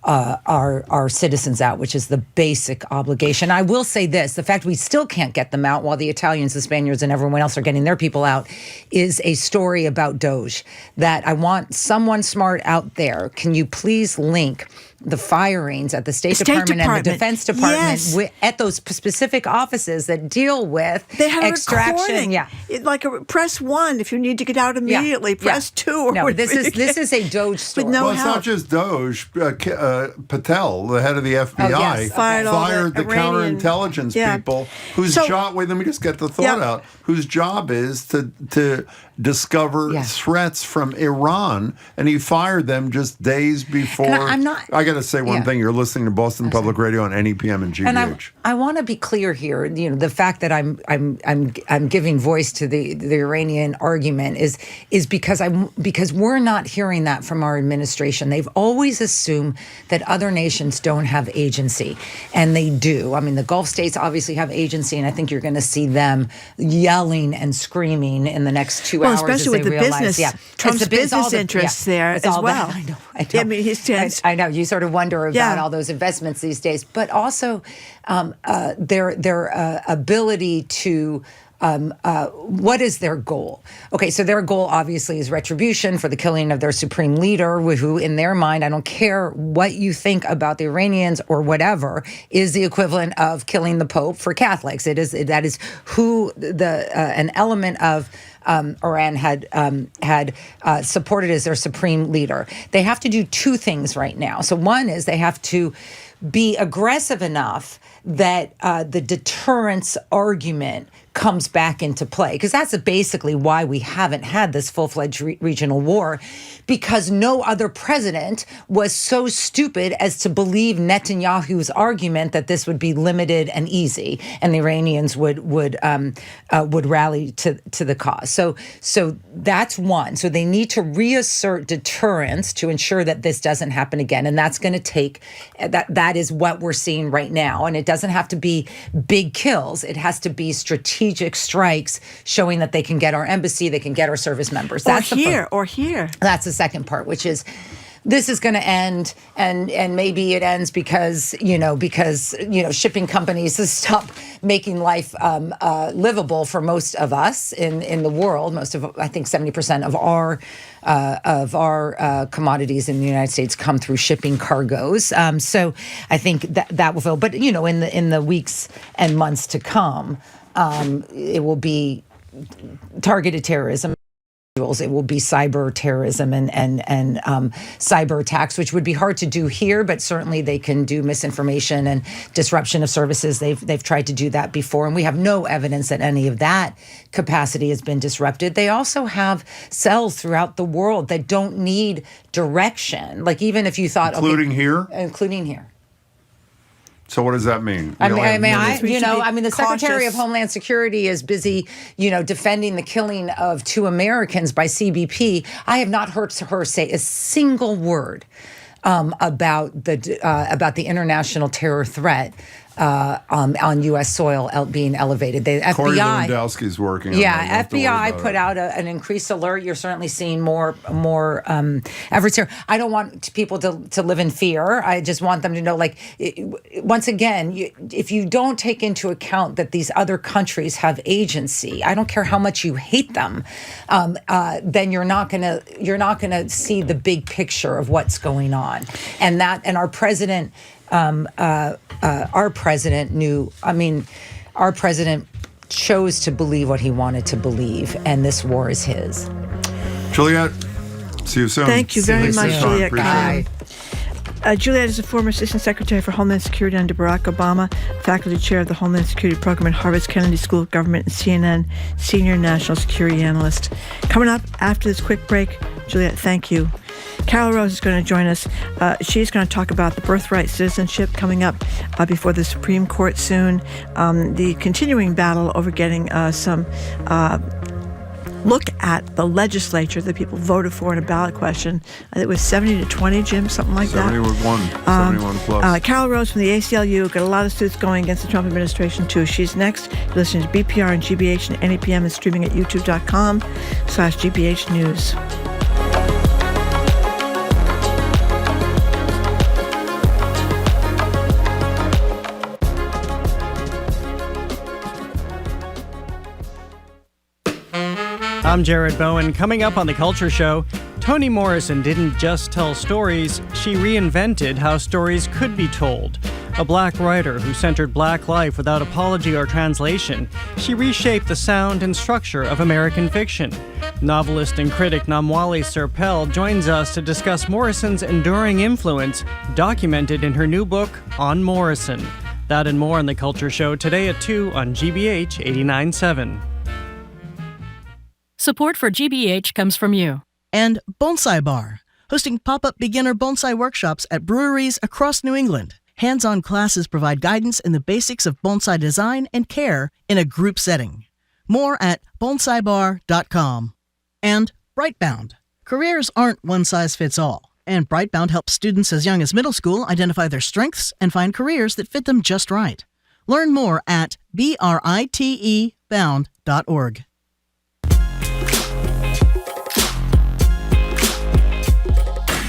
our citizens out, which is the basic obligation. I will say this, the fact we still can't get them out while the Italians, the Spaniards, and everyone else are getting their people out is a story about Doge that I want someone smart out there. Can you please link the firings at the State Department and the Defense Department at those specific offices that deal with extraction? Yeah, like press 1 if you need to get out immediately. Press 2. No, this is a Doge story. Well, it's not just Doge. Patel, the head of the FBI, fired the counterintelligence people whose job. Wait, let me just get the thought out. Whose job is to discover threats from Iran, and he fired them just days before. I got to say one thing. You're listening to Boston Public Radio on NEPM and GBH. And I want to be clear here. The fact that I'm giving voice to the Iranian argument is because we're not hearing that from our administration. They've always assumed that other nations don't have agency, and they do. The Gulf states obviously have agency, and I think you're going to see them yelling and screaming in the next 2 hours. Especially with the business, Trump's business interests there as well. I know. I know. You sort of wonder about all those investments these days, but also their ability to. What is their goal? Okay, so their goal obviously is retribution for the killing of their supreme leader, who in their mind, I don't care what you think about the Iranians or whatever, is the equivalent of killing the Pope for Catholics. That is who an element of Iran had supported as their supreme leader. They have to do 2 things right now. So one is they have to be aggressive enough that the deterrence argument comes back into play, because that's basically why we haven't had this full-fledged regional war, because no other president was so stupid as to believe Netanyahu's argument that this would be limited and easy, and the Iranians would rally to the cause. So that's one. So they need to reassert deterrence to ensure that this doesn't happen again, and that's going to take that is what we're seeing right now. And it doesn't have to be big kills; it has to be strategic strikes showing that they can get our embassy, they can get our service members. That's or here. That's the second part, which is this is going to end, and maybe it ends because shipping companies stop making life livable for most of us in the world. Most of, I think, 70% of our commodities in the United States come through shipping cargoes. So I think that will fill. But in the weeks and months to come, it will be targeted terrorism. It will be cyber terrorism and cyber attacks, which would be hard to do here, but certainly they can do misinformation and disruption of services. They've tried to do that before, and we have no evidence that any of that capacity has been disrupted. They also have cells throughout the world that don't need direction. Like, even if you thought, including here. So what does that mean? The Secretary of Homeland Security is busy, defending the killing of 2 Americans by CBP. I have not heard her say a single word about the international terror threat on U.S. soil being elevated. The FBI, Corey Lewandowski's working on that. FBI put out an increased alert. You're certainly seeing more efforts here. I don't want people to live in fear. I just want them to know, once again, if you don't take into account that these other countries have agency, I don't care how much you hate them, then you're not gonna see the big picture of what's going on, and our president. Our president chose to believe what he wanted to believe, and this war is his. Juliette, see you soon. Thank you very much, Juliette. Bye. Juliette is a former Assistant Secretary for Homeland Security under Barack Obama, Faculty Chair of the Homeland Security Program at Harvard's Kennedy School of Government, and CNN Senior National Security Analyst. Coming up after this quick break, Juliette, thank you. Carol Rose is going to join us. She's going to talk about the birthright citizenship coming up before the Supreme Court soon. The continuing battle over getting some look at the legislature that people voted for in a ballot question. I think it was 70-20, Jim, something like that. 71 plus. Carol Rose from the ACLU got a lot of suits going against the Trump administration, too. She's next. You're listening to BPR and GBH and NEPM and streaming at youtube.com/GBH News. I'm Jared Bowen. Coming up on The Culture Show, Toni Morrison didn't just tell stories, she reinvented how stories could be told. A black writer who centered black life without apology or translation, she reshaped the sound and structure of American fiction. Novelist and critic Namwali Serpell joins us to discuss Morrison's enduring influence, documented in her new book, On Morrison. That and more on The Culture Show today at 2 on GBH 89.7. Support for GBH comes from you. And Bonsai Bar, hosting pop-up beginner bonsai workshops at breweries across New England. Hands-on classes provide guidance in the basics of bonsai design and care in a group setting. More at bonsaibar.com. And Brightbound. Careers aren't one size fits all, and Brightbound helps students as young as middle school identify their strengths and find careers that fit them just right. Learn more at BRITEbound.org.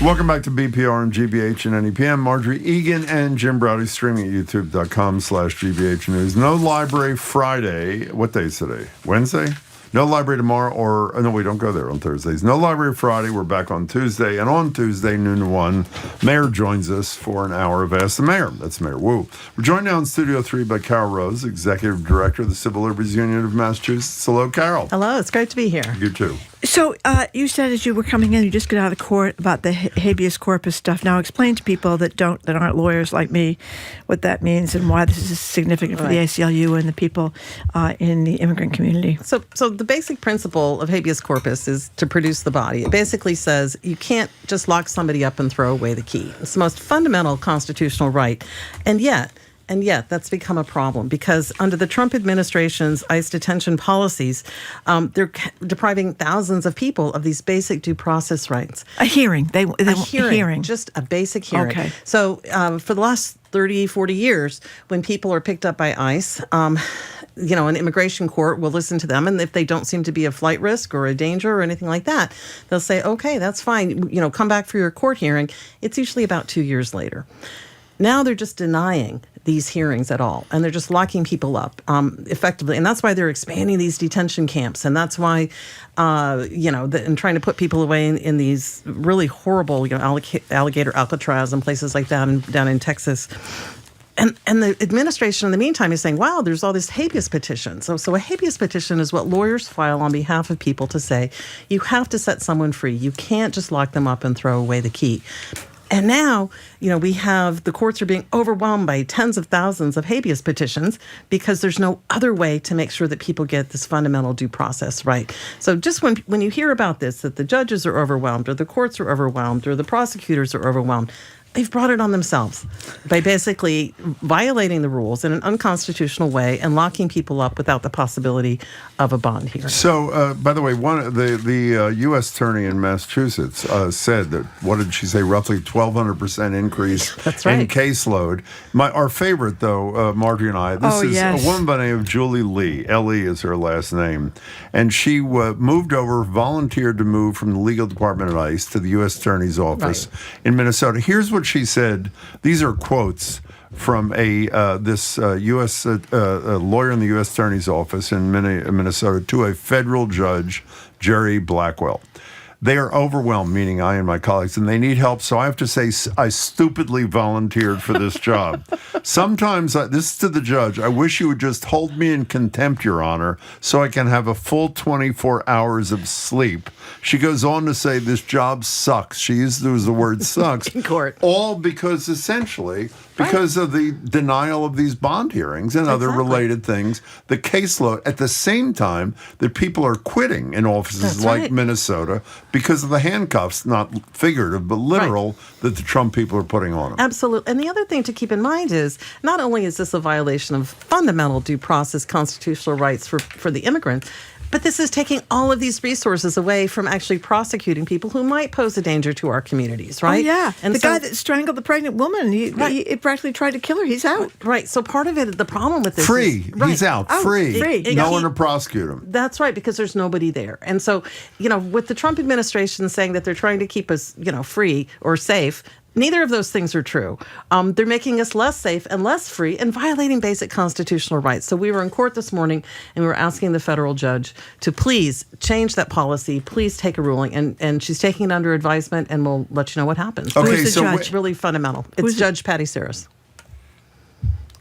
Welcome back to BPR and GBH and NEPM. Marjorie Egan and Jim Browdy streaming at youtube.com/GBH News. No library Friday. What day is today? Wednesday? No library tomorrow, no, we don't go there on Thursdays. No library Friday. We're back on Tuesday. And on Tuesday, noon to 1, Mayor joins us for an hour of Ask the Mayor. That's Mayor Wu. We're joined now in Studio 3 by Carol Rose, Executive Director of the Civil Liberties Union of Massachusetts. Hello, Carol. Hello, it's great to be here. You too. So you said as you were coming in, you just got out of court about the habeas corpus stuff. Now explain to people that aren't lawyers like me what that means and why this is significant for the ACLU and the people in the immigrant community. So the basic principle of habeas corpus is to produce the body. It basically says you can't just lock somebody up and throw away the key. It's the most fundamental constitutional right. And yet, that's become a problem because under the Trump administration's ICE detention policies, they're depriving thousands of people of these basic due process rights. A hearing. They want a hearing. Just a basic hearing. Okay. So for the last 30, 40 years, when people are picked up by ICE, an immigration court will listen to them, and if they don't seem to be a flight risk or a danger or anything like that, they'll say, okay, that's fine, come back for your court hearing. It's usually about 2 years later. Now they're just denying these hearings at all, and they're just locking people up effectively, and that's why they're expanding these detention camps, and that's why, and trying to put people away in these really horrible, alligator Alcatraz and places like that, and down in Texas. And the administration in the meantime is saying, wow, there's all this habeas petition. So a habeas petition is what lawyers file on behalf of people to say, you have to set someone free. You can't just lock them up and throw away the key. And now, we have the courts are being overwhelmed by tens of thousands of habeas petitions because there's no other way to make sure that people get this fundamental due process right. So just when you hear about this, that the judges are overwhelmed or the courts are overwhelmed or the prosecutors are overwhelmed, they've brought it on themselves by basically violating the rules in an unconstitutional way and locking people up without the possibility of a bond hearing. So, by the way, the U.S. attorney in Massachusetts said that, what did she say, roughly 1,200% increase That's right. in caseload. Our favorite, though, Marjorie and I, this is a woman by the name of Julie Lee. L.E. is her last name. And she volunteered to move from the legal department at ICE to the U.S. attorney's office in Minnesota. Here's what she said. These are quotes from this U.S. lawyer in the U.S. attorney's office in Minnesota to a federal judge, Jerry Blackwell. They are overwhelmed, meaning I and my colleagues, and they need help. So I have to say I stupidly volunteered for this job. Sometimes, this is to the judge, I wish you would just hold me in contempt, Your Honor, so I can have a full 24 hours of sleep. She goes on to say this job sucks. She used the word sucks. In court. All because essentially, because of the denial of these bond hearings and other related things, the caseload, at the same time that people are quitting in offices like Minnesota because of the handcuffs, not figurative, but literal, that the Trump people are putting on them. Absolutely. And the other thing to keep in mind is, not only is this a violation of fundamental due process constitutional rights for the immigrant, but this is taking all of these resources away from actually prosecuting people who might pose a danger to our communities, right? Oh, yeah. And the guy that strangled the pregnant woman, he practically tried to kill her. He's out. Right. So part of it, the problem with this Free. is... He's out. Free. No one to prosecute him. That's right, because there's nobody there. And so, with the Trump administration saying that they're trying to keep us, free or safe, neither of those things are true. They're making us less safe and less free and violating basic constitutional rights. So we were in court this morning and we were asking the federal judge to please change that policy, please take a ruling. And she's taking it under advisement, and we'll let you know what happens. Okay, Who's the so judge? It's really fundamental. It's Judge Patty Saris.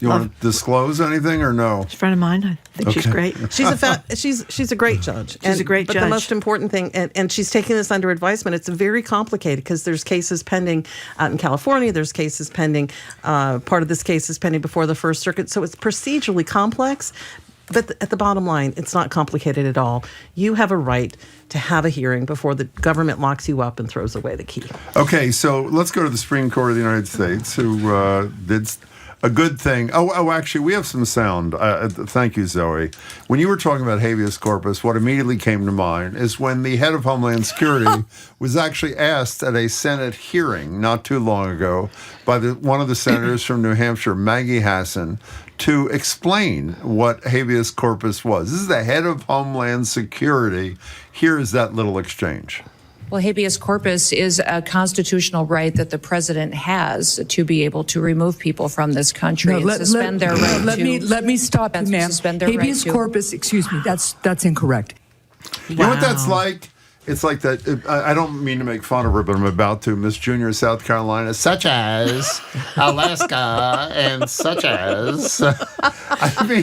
You want to disclose anything or no? She's a friend of mine. I think she's great. She's a great judge. She's a great judge. But the most important thing, and she's taking this under advisement, it's very complicated because there's cases pending out in California. There's cases pending. Part of this case is pending before the First Circuit. So it's procedurally complex. But at the bottom line, it's not complicated at all. You have a right to have a hearing before the government locks you up and throws away the key. Okay, so let's go to the Supreme Court of the United States, who did a good thing. Actually, we have some sound. Thank you, Zoe. When you were talking about habeas corpus, what immediately came to mind is when the head of Homeland Security was actually asked at a Senate hearing not too long ago by one of the senators from New Hampshire, Maggie Hassan, to explain what habeas corpus was. This is the head of Homeland Security. Here is that little exchange. Well, habeas corpus is a constitutional right that the president has to be able to remove people from this country and suspend their right Let me stop you, ma'am. Habeas corpus, excuse me, that's incorrect. You know what that's like? It's like that. I don't mean to make fun of her, but I'm about to. Miss Junior South Carolina, such as Alaska, and such as. I mean,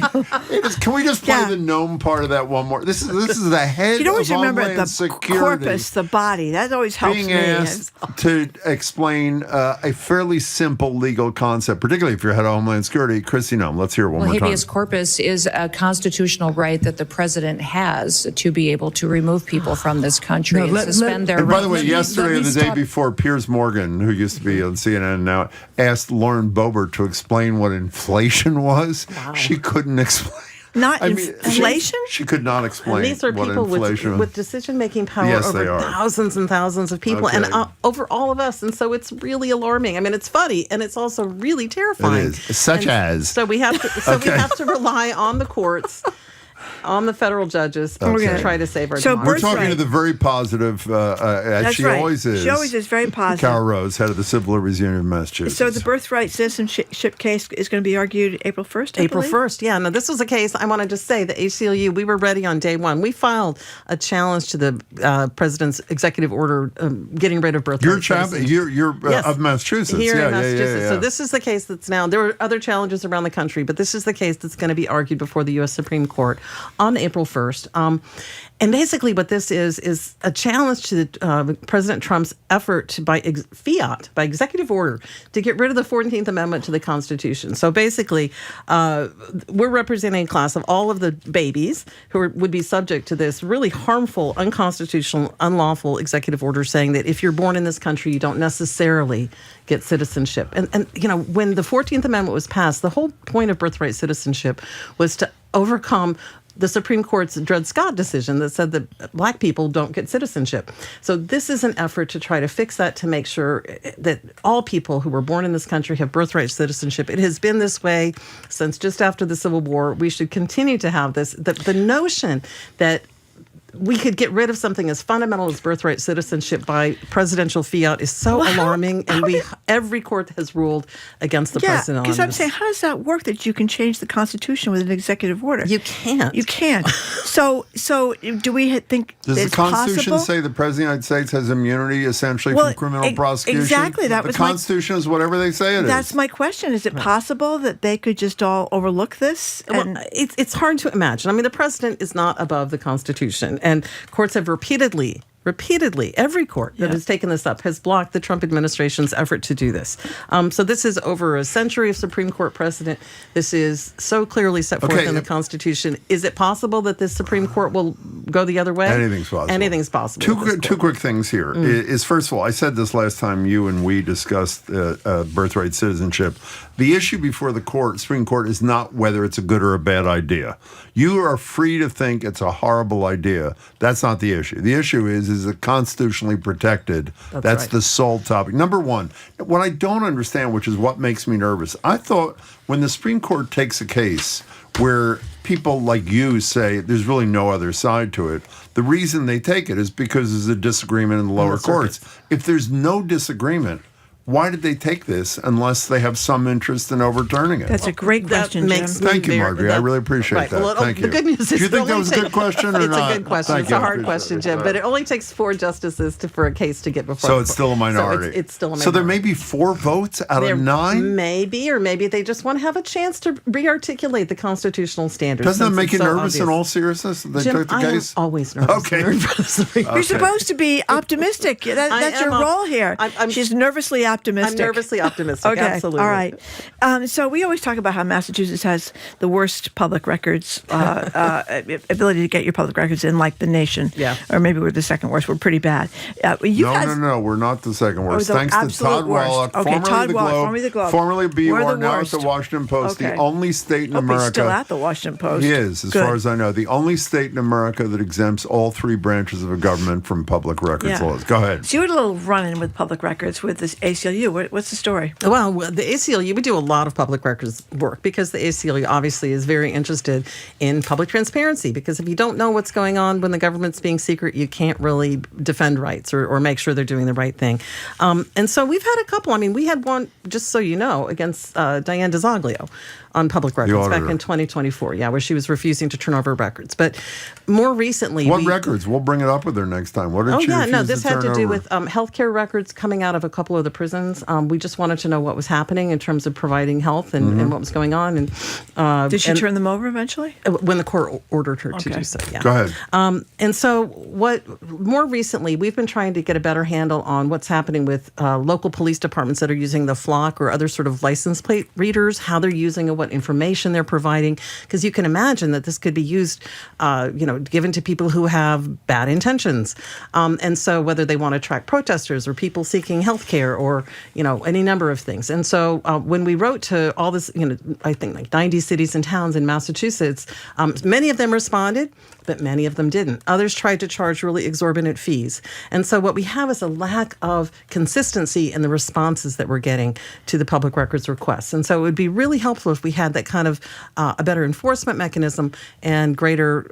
can we just play the gnome part of that one more? This is the head you always of remember Homeland the Security. Corpus, the body. That always helps being me. asked to explain a fairly simple legal concept, particularly if you're head of Homeland Security. Chrissy Gnome, let's hear it one more time. Habeas corpus is a constitutional right that the president has to be able to remove people from this country and suspend their right. And by the way, yesterday or the day before, Piers Morgan, who used to be on CNN now, asked Lauren Boebert to explain what inflation was. Wow. She couldn't explain. Not inflation? She could not explain and these are what people inflation with decision-making power Yes, over they are. thousands and thousands of people and over all of us. And so it's really alarming. I mean, it's funny and it's also really terrifying. It is. Such as. So we have to, we have to rely on the courts, on the federal judges to try to save our democracy. We're talking to the very positive, as she always is. She always is very positive. Carol Rose, head of the Civil Liberties Union of Massachusetts. So the birthright citizenship case is going to be argued April 1st, April 1st, yeah. Now, this was a case, I want to just say, the ACLU, we were ready on day one. We filed a challenge to the president's executive order getting rid of birthright citizenship. You're of Massachusetts. Here in Massachusetts. Yeah. So this is the case that's now, there were other challenges around the country, but this is the case that's going to be argued before the U.S. Supreme Court on April 1st. And basically what this is a challenge to President Trump's effort by executive order, to get rid of the 14th Amendment to the Constitution. So basically, we're representing a class of all of the babies who would be subject to this really harmful, unconstitutional, unlawful executive order saying that if you're born in this country, you don't necessarily get citizenship. And you know, when the 14th Amendment was passed, the whole point of birthright citizenship was to overcome the Supreme Court's Dred Scott decision that said that black people don't get citizenship. So this is an effort to try to fix that, to make sure that all people who were born in this country have birthright citizenship. It has been this way since just after the Civil War. We should continue to have this. The notion that we could get rid of something as fundamental as birthright citizenship by presidential fiat is so alarming, and every court has ruled against the president on this. Because I'm saying, how does that work that you can change the Constitution with an executive order? You can't. You can't. So do we think Does it's the Constitution possible? say the President of the United States has immunity essentially from criminal prosecution? Exactly. That the was Constitution is whatever they say it is. That's my question. Is it possible that they could just all overlook this? Well, it's hard to imagine. I mean, the president is not above the Constitution. And courts have repeatedly, every court that has taken this up has blocked the Trump administration's effort to do this. So this is over a century of Supreme Court precedent. This is so clearly set forth in the Constitution. Is it possible that the Supreme Court will go the other way? Anything's possible. Anything's possible. Two quick things here. Is first of all, I said this last time you and we discussed birthright citizenship. The issue before the Supreme Court is not whether it's a good or a bad idea. You are free to think it's a horrible idea. That's not the issue. The issue is it constitutionally protected? That's the sole topic. Number one, what I don't understand, which is what makes me nervous, I thought when the Supreme Court takes a case where people like you say there's really no other side to it, the reason they take it is because there's a disagreement in the lower courts. If there's no disagreement, why did they take this unless they have some interest in overturning it? That's a great question, Jim. Thank you, Marjorie. I really appreciate that. Well, Thank you. The good news is do you think that was a good question or it's not? It's a good question. It's a hard question, Jim. But it only takes 4 justices for a case to get before. So it's still a minority. So it's still a minority. So there may be 4 votes out of 9? Maybe, or maybe they just want to have a chance to re-articulate the constitutional standards. Doesn't that make you nervous in all seriousness that they Jim, took the case? I'm always nervous. Okay. You're supposed to be optimistic. That's your role here. She's nervously optimistic. I'm nervously optimistic. Okay. Absolutely. All right. So we always talk about how Massachusetts has the worst public records ability to get your public records in, like the nation. Yeah. Or maybe we're the second worst. We're pretty bad. No. We're not the second worst. Thanks to Todd Wallach, formerly the Globe, formerly BUR, now at the Washington Post, the only state in America. He's still at the Washington Post. He is, as far as I know, the only state in America that exempts all 3 branches of a government from public records laws. Go ahead. So you had a little run-in with public records with this ACLU. What's the story? Well, the ACLU, we do a lot of public records work because the ACLU obviously is very interested in public transparency, because if you don't know what's going on when the government's being secret, you can't really defend rights or make sure they're doing the right thing. And so we've had a couple. I mean, we had one, just so you know, against Diane DiZoglio on public records back in 2024, where she was refusing to turn over records. But more recently... What records? We'll bring it up with her next time. What did she refuse to turn over? This had to do with healthcare records coming out of a couple of the prisons. We just wanted to know what was happening in terms of providing health and what was going on. And did she turn them over eventually? When the court ordered her to do so, Go ahead. And so more recently, we've been trying to get a better handle on what's happening with local police departments that are using the flock or other sort of license plate readers, how they're using what information they're providing, because you can imagine that this could be used, given to people who have bad intentions. And so whether they want to attract protesters or people seeking health care or, any number of things. And so when we wrote to all this, I think like 90 cities and towns in Massachusetts, many of them responded, but many of them didn't. Others tried to charge really exorbitant fees. And so what we have is a lack of consistency in the responses that we're getting to the public records requests. And so it would be really helpful if we had that kind of a better enforcement mechanism and greater,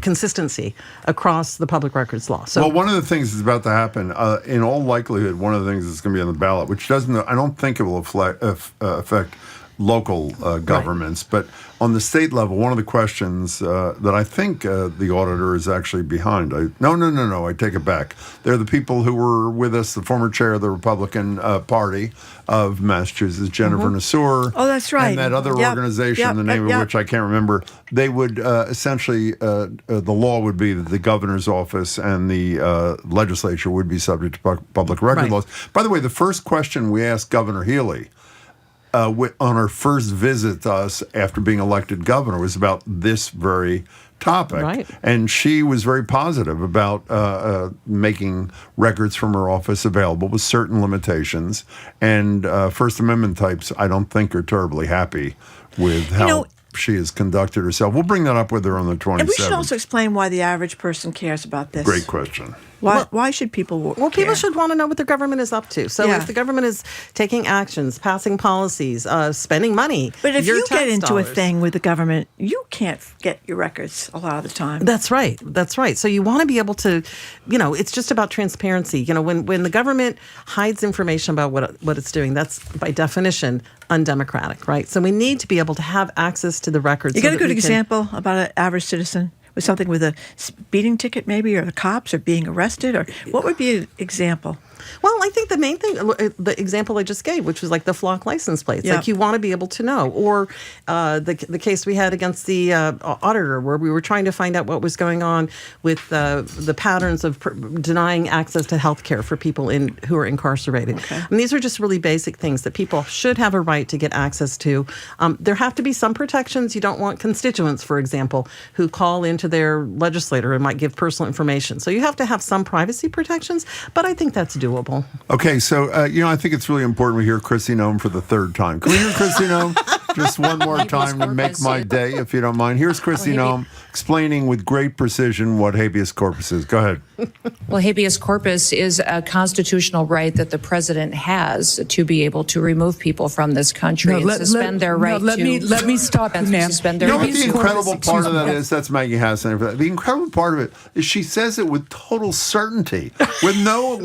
consistency across the public records law. So, well, one of the things that's about to happen, in all likelihood, one of the things that's going to be on the ballot, which I don't think it will affect local governments, but on the state level, one of the questions that I think the auditor is actually behind. No, I take it back. They're the people who were with us, the former chair of the Republican Party of Massachusetts, Jennifer Nassour. Oh, that's right. And that other organization, the name of which I can't remember. They would essentially, the law would be that the governor's office and the legislature would be subject to public record laws. By the way, the first question we asked Governor Healy on her first visit to us after being elected governor was about this very topic. Right. And she was very positive about making records from her office available with certain limitations. And First Amendment types, I don't think, are terribly happy with how she has conducted herself. We'll bring that up with her on the 27th. And we should also explain why the average person cares about this. Great question. Why should people care? People should want to know what their government is up to. So if the government is taking actions, passing policies, spending money, but if you get into dollars, a thing with the government, you can't get your records a lot of the time. That's right. So you want to be able to, it's just about transparency. When the government hides information about what it's doing, that's by definition undemocratic, right? So we need to be able to have access to the records. You got a good example about an average citizen? With something with a speeding ticket maybe, or the cops, or being arrested, or what would be an example? Well, I think the main thing, the example I just gave, which was like the flock license plates, like you want to be able to know, or the case we had against the auditor, where we were trying to find out what was going on with the patterns of denying access to health care for people who are incarcerated. Okay. And these are just really basic things that people should have a right to get access to. There have to be some protections. You don't want constituents, for example, who call into their legislator and might give personal information. So you have to have some privacy protections, but I think that's doable. Okay, so, I think it's really important we hear Kristi Noem for the third time. Can we hear Kristi Noem just one more time to make my day, if you don't mind? Here's Kristi Noem explaining with great precision what habeas corpus is. Go ahead. Well, habeas corpus is a constitutional right that the president has to be able to remove people from this country and suspend their right let me stop you, ma'am. Suspend their You know what right the to incredible part of that is? That's Maggie Hassan. The incredible part of it is she says it with total certainty, with no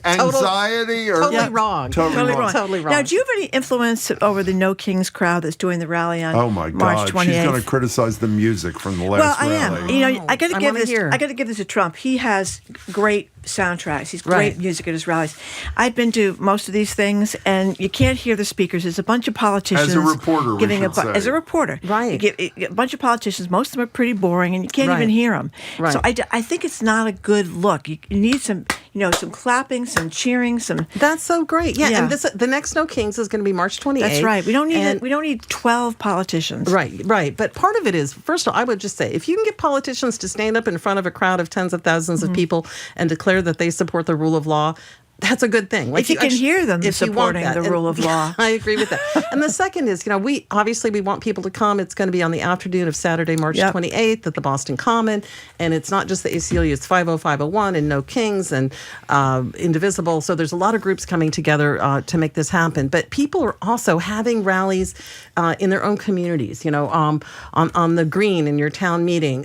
anxiety or totally wrong. Totally wrong. Now, do you have any influence over the No Kings crowd that's doing the rally on March 28th? She's going to criticize the music from the last rally. I am. I got to give this to Trump. He has great soundtracks. He's great music at his rallies. I've been to most of these things, and you can't hear the speakers. There's a bunch of politicians. As a reporter, as a reporter, right? A bunch of politicians. Most of them are pretty boring, and you can't even hear them. Right. So I think it's not a good look. You need some clapping, some cheering, some. That's so great. Yeah. And the next No Kings is going to be March 28th. That's right. We don't need 12 politicians. Right. But part of it is, first of all, I would just say, if you can get politicians to stand up in front of a crowd of tens of thousands of people and declare that they support the rule of law, that's a good thing. If you can hear them supporting the rule of law. I agree with that. And the second is, we want people to come. It's going to be on the afternoon of Saturday, March 28th at the Boston Common. And it's not just the ACLU, it's 50501 and No Kings and Indivisible. So there's a lot of groups coming together to make this happen. But people are also having rallies in their own communities, on the green in your town meeting,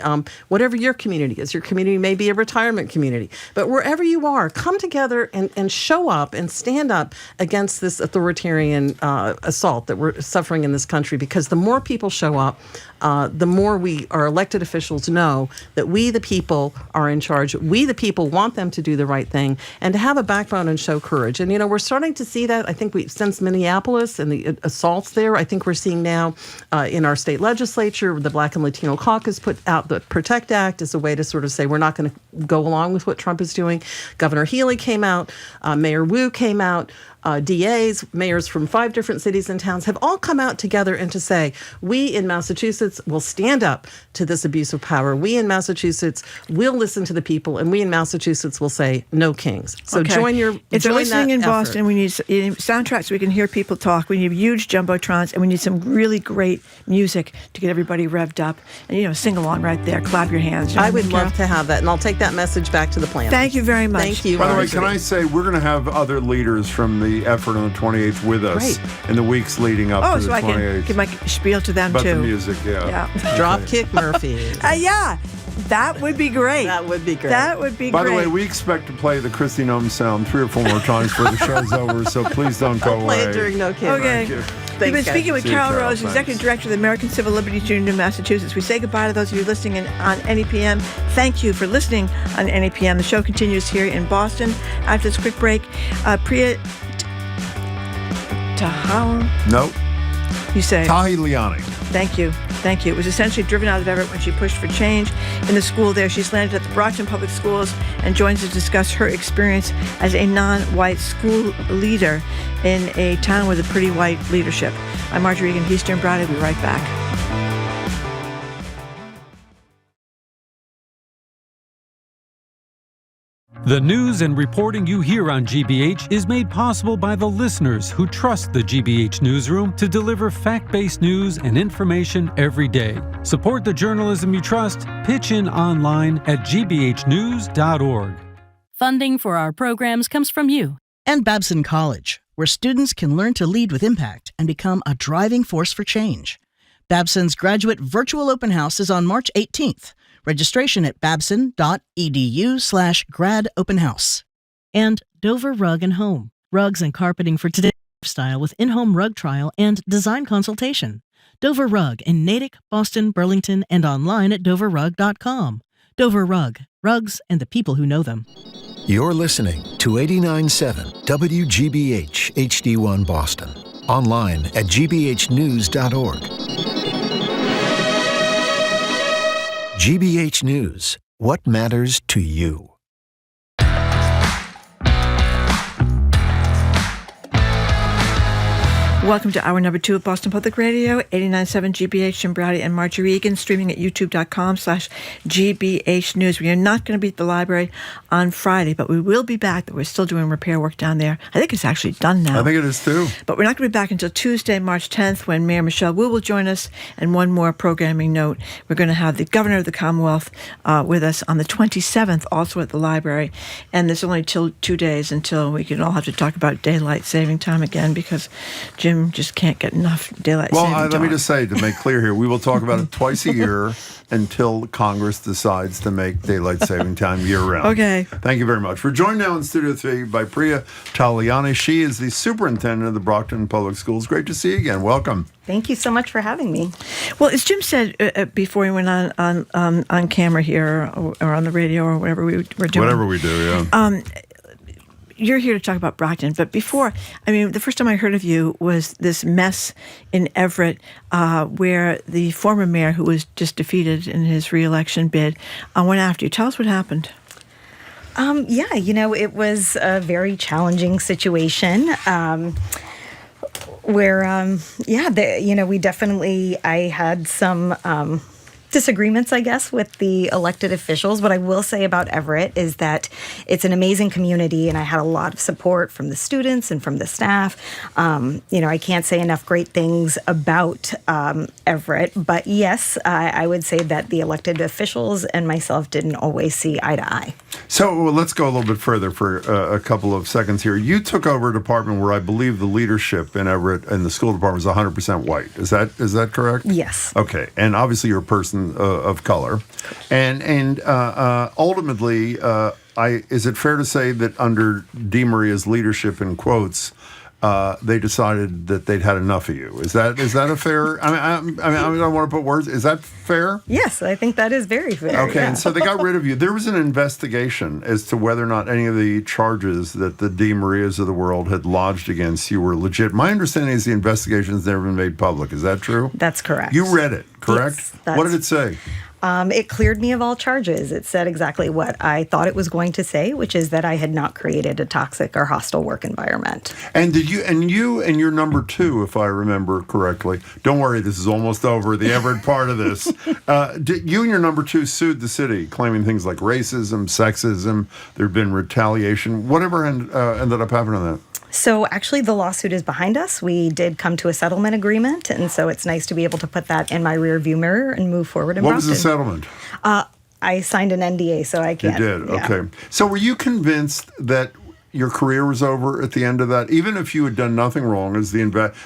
whatever your community is. Your community may be a retirement community. But wherever you are, come together and show up and stand up against this authoritarian assault that we're suffering in this country, because the more people show up, the more our elected officials know that we, the people, are in charge. We, the people, want them to do the right thing and to have a backbone and show courage. And, we're starting to see that. I think since Minneapolis and the assaults there, I think we're seeing now in our state legislature, the Black and Latino Caucus put out the PROTECT Act as a way to sort of say we're not going to go along with what Trump is doing. Governor Healy came out. Mayor Wu came out. DAs, mayors from 5 different cities and towns have all come out together and to say, we in Massachusetts will stand up to this abuse of power. We in Massachusetts will listen to the people, and we in Massachusetts will say no kings. So join If they're listening in effort. Boston, we need soundtracks so we can hear people talk. We need huge jumbotrons, and we need some really great music to get everybody revved up. And, sing along right there. Clap your hands. I would love to have that, and I'll take that message back to the planners. Thank you very much. Thank you. By the way, can I say we're going to have other leaders from the effort on the 28th with us in the weeks leading up to the 28th. I can give my spiel to them, about too. the music, yeah. Dropkick Murphy. Yeah. That would be great. That would be great. That would be By great. the way, we expect to play the Christy Nome sound 3 or 4 more times before the show's over, so please don't go away. Play it during No Kids. Okay. Thank you. We've been speaking with See you, Carol Carol. Rose, Thanks. Executive Director of the American Civil Liberties Union of Massachusetts. We say goodbye to those of you listening on NEPM. Thank you for listening on NEPM. The show continues here in Boston. After this quick break, Priya Tahiliani. No. You say? Tahiliani. Thank you. Thank you. It was essentially driven out of Everett when she pushed for change in the school there. She's landed at the Brockton Public Schools and joins us to discuss her experience as a non-white school leader in a town with a pretty white leadership. I'm Marjorie Egan. He's Jim Browdy. We'll be right back. The news and reporting you hear on GBH is made possible by the listeners who trust the GBH newsroom to deliver fact-based news and information every day. Support the journalism you trust. Pitch in online at gbhnews.org. Funding for our programs comes from you. And Babson College, where students can learn to lead with impact and become a driving force for change. Babson's graduate virtual open house is on March 18th. Registration at babson.edu/gradopenhouse. And Dover Rug and Home. Rugs and carpeting for today's lifestyle with in-home rug trial and design consultation. Dover Rug in Natick, Boston, Burlington, and online at doverrug.com. Dover Rug. Rugs and the people who know them. You're listening to 89.7 WGBH HD1 Boston. Online at gbhnews.org. GBH News. What matters to you? Welcome to hour number 2 of Boston Public Radio, 89.7 GBH, Jim Browdy and Marjorie Egan, streaming at youtube.com/GBH News. We are not going to be at the library on Friday, but we will be back. We're still doing repair work down there. I think it's actually done now. I think it is too. But we're not going to be back until Tuesday, March 10th, when Mayor Michelle Wu will join us. And one more programming note, we're going to have the Governor of the Commonwealth with us on the 27th, also at the library. And there's only 2 days until we can all have to talk about daylight saving time again, because Jim just can't get enough daylight saving time. Well, let me just say, to make clear here, we will talk about it twice a year until Congress decides to make daylight saving time year-round. Okay. Thank you very much. We're joined now in Studio 3 by Priya Tahiliani. She is the superintendent of the Brockton Public Schools. Great to see you again. Welcome. Thank you so much for having me. Well, as Jim said before we went on camera here or on the radio or whatever we were doing. Whatever we do, yeah. You're here to talk about Brockton, but before, the first time I heard of you was this mess in Everett where the former mayor, who was just defeated in his re-election bid, went after you. Tell us what happened. It was a very challenging situation where, I had some disagreements, I guess, with the elected officials. What I will say about Everett is that it's an amazing community, and I had a lot of support from the students and from the staff. I can't say enough great things about Everett, but yes, I would say that the elected officials and myself didn't always see eye to eye. So let's go a little bit further for a couple of seconds here. You took over a department where I believe the leadership in Everett and the school department is 100% white. Is that correct? Yes. Okay, and obviously you're a person of color, and ultimately, is it fair to say that under DeMaria's leadership, in quotes, they decided that they'd had enough of you? Is that a fair? I don't want to put words. Is that fair? Yes, I think that is very fair. Okay, and so they got rid of you. There was an investigation as to whether or not any of the charges that the DeMarias of the world had lodged against you were legit. My understanding is the investigation has never been made public. Is that true? That's correct. You read it, correct? Yes, what did it say? It cleared me of all charges. It said exactly what I thought it was going to say, which is that I had not created a toxic or hostile work environment. And you and your number two, if I remember correctly, don't worry, this is almost over, the Everett part of this. You and your number two sued the city, claiming things like racism, sexism, there'd been retaliation. Whatever ended up happening on that? So actually, the lawsuit is behind us. We did come to a settlement agreement, and so it's nice to be able to put that in my rearview mirror and move forward in What Brockton. was the settlement? I signed an NDA, so I can't. You did? Yeah. Okay. So were you convinced that your career was over at the end of that, even if you had done nothing wrong as the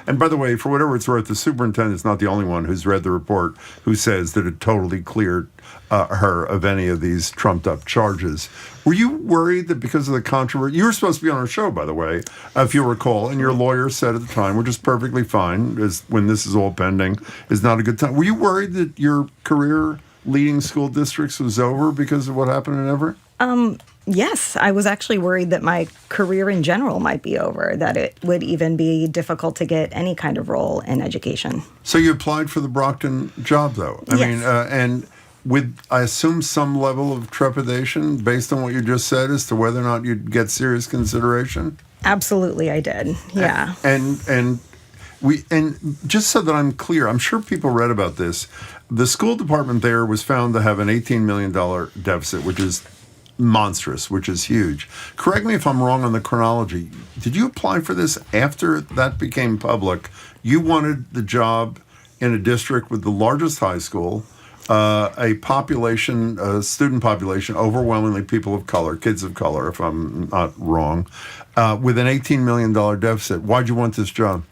and by the way, for whatever it's worth, the superintendent's not the only one who's read the report who says that it totally cleared her of any of these trumped up charges. Were you worried that because of the controversy, you were supposed to be on our show, by the way, if you recall, and your lawyer said at the time, which is perfectly fine, is when this is all pending, is not a good time. Were you worried that your career leading school districts was over because of what happened in Everett? Yes, I was actually worried that my career in general might be over, that it would even be difficult to get any kind of role in education. So you applied for the Brockton job, though. I mean, and with, I assume, some level of trepidation based on what you just said as to whether or not you'd get serious consideration? Absolutely, I did. Yeah. And just so that I'm clear, I'm sure people read about this. The school department there was found to have an $18 million deficit, which is monstrous, which is huge. Correct me if I'm wrong on the chronology. Did you apply for this after that became public? You wanted the job in a district with the largest high school, a student population, overwhelmingly people of color, kids of color, if I'm not wrong, with an $18 million deficit. Why'd you want this job?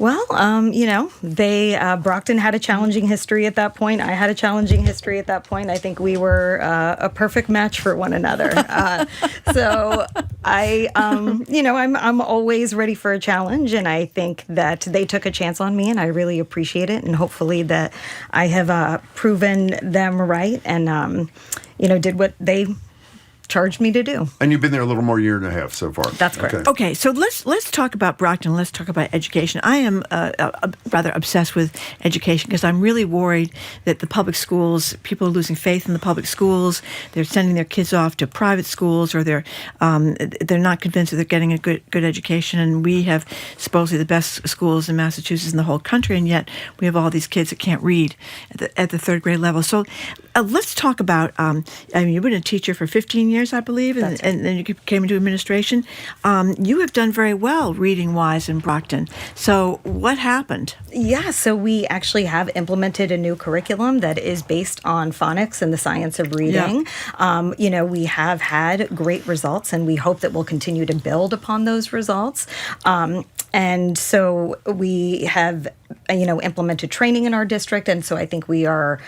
Well, Brockton had a challenging history at that point. I had a challenging history at that point. I think we were a perfect match for one another. So I'm always ready for a challenge, and I think that they took a chance on me, and I really appreciate it. And hopefully that I have proven them right, and did what they charged me to do. And you've been there a little more year and a half so far. That's correct. Okay, so let's talk about Brockton. Let's talk about education. I am rather obsessed with education because I'm really worried that the public schools, people are losing faith in the public schools. They're sending their kids off to private schools, or they're not convinced that they're getting a good education. And we have supposedly the best schools in Massachusetts and the whole country, and yet we have all these kids that can't read at the third grade level. So let's talk about. You've been a teacher for 15 years, I believe, and then you came into administration. You have done very well reading-wise in Brockton. So what happened? Yeah, so we actually have implemented a new curriculum that is based on phonics and the science of reading. Yeah. We have had great results, and we hope that we'll continue to build upon those results. And so we have, implemented training in our district, and so I think we are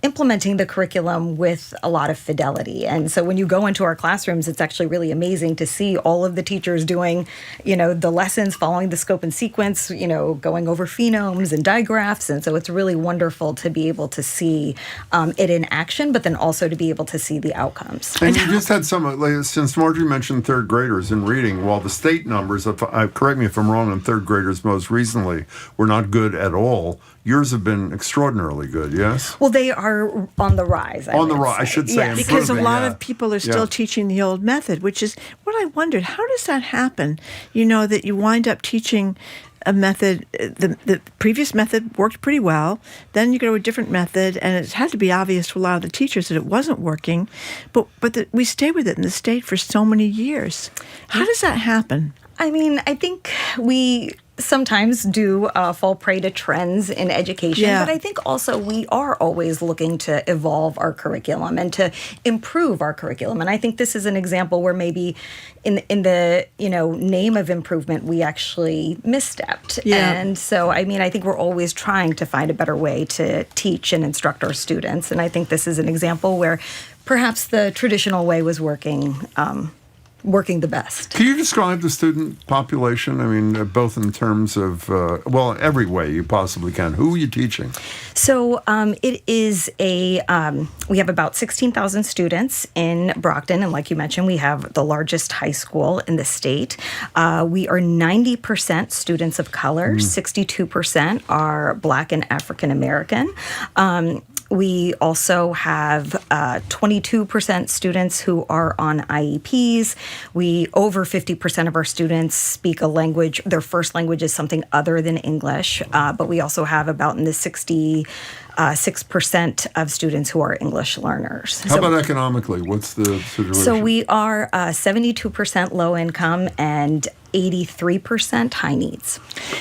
implementing the curriculum with a lot of fidelity. And so when you go into our classrooms, it's actually really amazing to see all of the teachers doing, the lessons, following the scope and sequence, going over phenomes and digraphs. And so it's really wonderful to be able to see it in action, but then also to be able to see the outcomes. And you just had some, since Marjorie mentioned third graders in reading, while the state numbers, correct me if I'm wrong, on third graders most recently were not good at all, yours have been extraordinarily good, yes? Well, they are on the rise. I should say. Yes. Because a lot of people are still teaching the old method, which is what I wondered. How does that happen? That you wind up teaching a method, the previous method worked pretty well, then you go to a different method, and it had to be obvious to a lot of the teachers that it wasn't working, but we stay with it in the state for so many years. How does that happen? I think we sometimes do fall prey to trends in education, but I think also we are always looking to evolve our curriculum and to improve our curriculum. And I think this is an example where maybe in the name of improvement, we actually misstepped. Yeah. And so, I think we're always trying to find a better way to teach and instruct our students. And I think this is an example where perhaps the traditional way was working the best. Can you describe the student population? Both in terms of, every way you possibly can. Who are you teaching? So it is we have about 16,000 students in Brockton. And like you mentioned, we have the largest high school in the state. We are 90% students of color. 62% are Black and African American. We also have 22% students who are on IEPs. Over 50% of our students speak a language, their first language is something other than English, but we also have about in the 6% of students who are English learners. How about economically? What's the situation? So we are 72% low income and 83% high needs.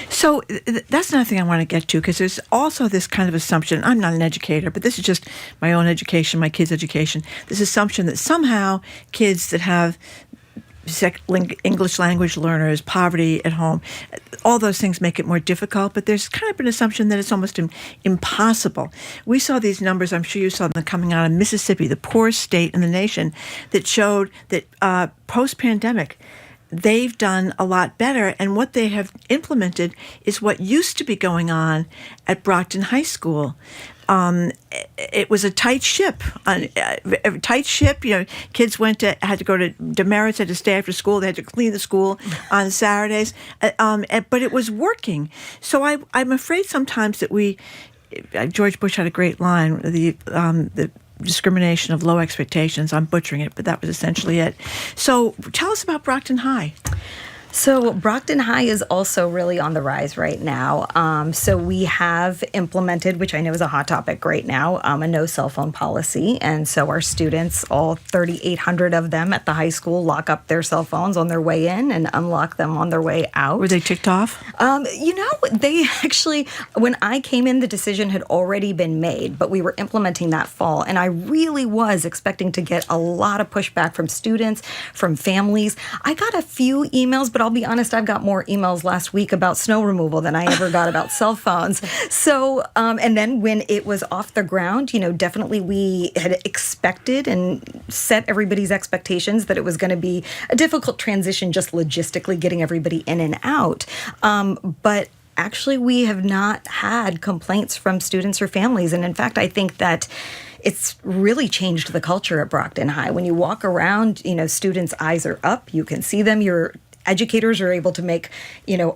So that's another thing I want to get to, because there's also this kind of assumption. I'm not an educator, but this is just my own education, my kids' education. This assumption that somehow kids that have English language learners, poverty at home, all those things make it more difficult, but there's kind of an assumption that it's almost impossible. We saw these numbers, I'm sure you saw them coming out of Mississippi, the poorest state in the nation, that showed that post-pandemic, they've done a lot better, and what they have implemented is what used to be going on at Brockton High School. It was a tight ship. Kids had to go to demerits, had to stay after school. They had to clean the school on Saturdays, but it was working. So I'm afraid sometimes that George Bush had a great line, the discrimination of low expectations. I'm butchering it, but that was essentially it. So tell us about Brockton High. So Brockton High is also really on the rise right now. So we have implemented, which I know is a hot topic right now, a no cell phone policy. And so our students, all 3,800 of them at the high school, lock up their cell phones on their way in and unlock them on their way out. Were they ticked off? They actually, when I came in, the decision had already been made, but we were implementing that fall. And I really was expecting to get a lot of pushback from students, from families. I got a few emails, but I'll be honest, I've got more emails last week about snow removal than I ever got about cell phones. So, and then when it was off the ground, definitely we had expected and set everybody's expectations that it was going to be a difficult transition just logistically getting everybody in and out. But actually, we have not had complaints from students or families. And in fact, I think that it's really changed the culture at Brockton High. When you walk around, students' eyes are up. You can see them. Your educators are able to make,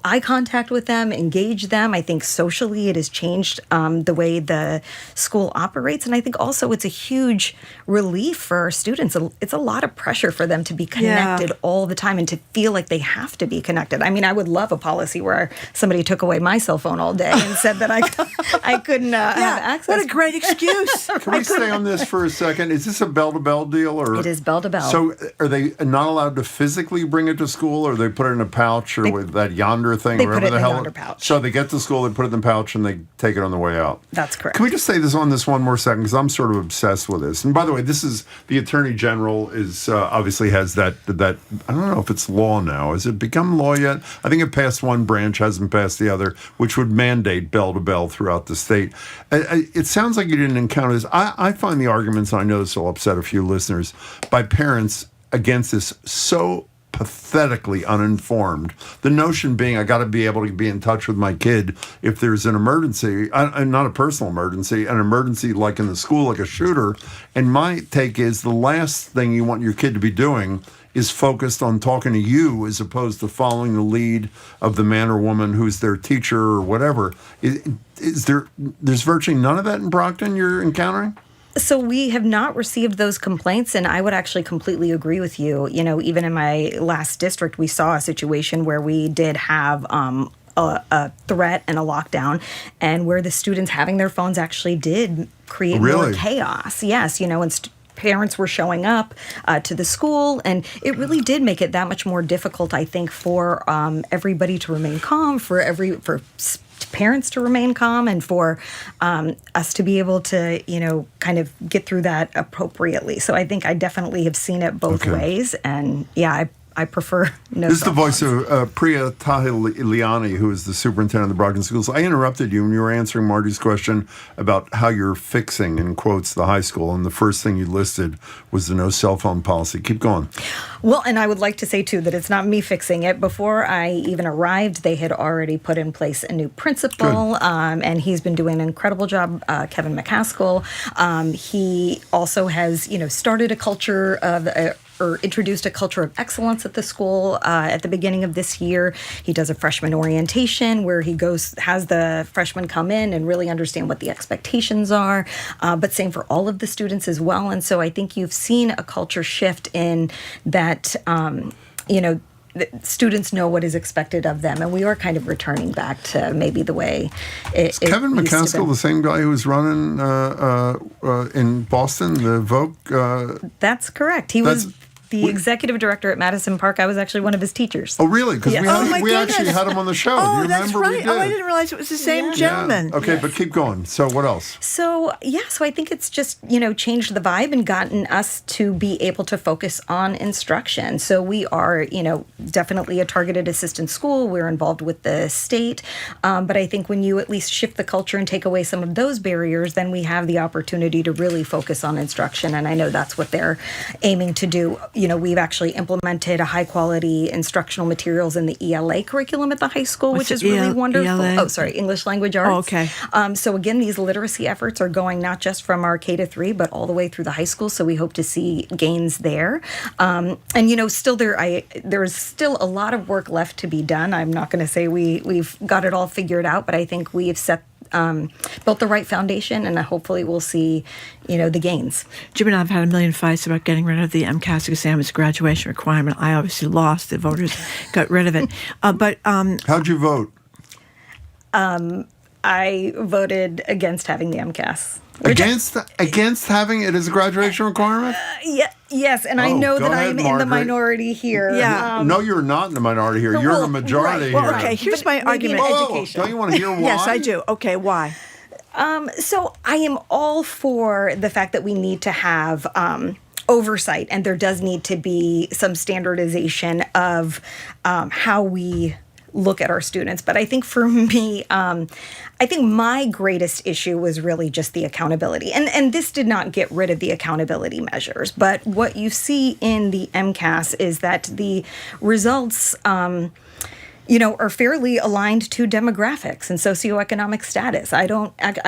eye contact with them, engage them. I think socially it has changed the way the school operates. And I think also it's a huge relief for our students. It's a lot of pressure for them to be connected all the time and to feel like they have to be connected. I mean, I would love a policy where somebody took away my cell phone all day and said that I couldn't have access. What a great excuse. Can we stay on this for a second? Is this a bell-to-bell deal? Or it is bell-to-bell. So are they not allowed to physically bring it to school, or they put it in a pouch, or with that yonder thing? They or put it in the a hell yonder pouch. So they get to school, they put it in the pouch, and they take it on the way out. That's correct. Can we just say this on this one more second, because I'm sort of obsessed with this. And by the way, this is the Attorney General is obviously has that I don't know if it's law now. Has it become law yet? I think it passed one branch, hasn't passed the other, which would mandate bell-to-bell throughout the state. It sounds like you didn't encounter this. I find the arguments, and I know this will upset a few listeners, by parents against this so pathetically uninformed. The notion being, I got to be able to be in touch with my kid if there's an emergency, not a personal emergency, an emergency like in the school, like a shooter. And my take is the last thing you want your kid to be doing is focused on talking to you as opposed to following the lead of the man or woman who's their teacher or whatever. There's virtually none of that in Brockton you're encountering? So we have not received those complaints, and I would actually completely agree with you. Even in my last district, we saw a situation where we did have a threat and a lockdown, and where the students having their phones actually did create more chaos. Yes, and parents were showing up to the school, and it really did make it that much more difficult, I think, for everybody to remain calm, for parents to remain calm, and for us to be able to, kind of get through that appropriately. So I think I definitely have seen it both ways, and I prefer no. This is the voice of Priya Tahiliani, who is the superintendent of the Brockton Schools. I interrupted you when you were answering Marty's question about how you're fixing, in quotes, the high school, and the first thing you listed was the no cell phone policy. Keep going. Well, and I would like to say, too, that it's not me fixing it. Before I even arrived, they had already put in place a new principal, and he's been doing an incredible job, Kevin McCaskill. He also has, started a culture of introduced a culture of excellence at the school at the beginning of this year. He does a freshman orientation where he has the freshmen come in and really understand what the expectations are, but same for all of the students as well. And so I think you've seen a culture shift in that, students know what is expected of them, and we are kind of returning back to maybe the way Is Kevin McCaskill the same guy who was running in Boston, the Vogue? That's correct. He was the executive director at Madison Park. I was actually one of his teachers. Oh, really? Because Yes. we actually had him on the show. Oh, Do you that's remember? right. We did. Oh, I didn't realize it was the same gentleman. Okay, but keep going. So what else? So I think it's just, changed the vibe and gotten us to be able to focus on instruction. So we are, definitely a targeted assistance school. We're involved with the state. But I think when you at least shift the culture and take away some of those barriers, then we have the opportunity to really focus on instruction. And I know that's what they're aiming to do. We've actually implemented a high quality instructional materials in the ELA curriculum at the high school, which is really wonderful. ELA? Oh, sorry, English Language Arts. Oh, okay. So again, these literacy efforts are going not just from our K to 3, but all the way through the high school. So we hope to see gains there. Still there's still a lot of work left to be done. I'm not going to say we've got it all figured out, but I think we have built the right foundation, and hopefully we'll see, the gains. Jim and I have had a million fights about getting rid of the MCAS exam as a graduation requirement. I obviously lost. The voters got rid of it. How'd you vote? I voted against having the MCAS. Against having it as a graduation requirement? Yes, and I know that I'm in the minority here. Yeah. No, you're not in the minority here. You're in the majority right. here. Okay, here's my argument. Education. Don't you want to hear why? Yes, I do. Okay, why? So I am all for the fact that we need to have oversight, and there does need to be some standardization of how we look at our students. But I think for me, I think my greatest issue was really just the accountability. And this did not get rid of the accountability measures. But what you see in the MCAS is that the results are fairly aligned to demographics and socioeconomic status. I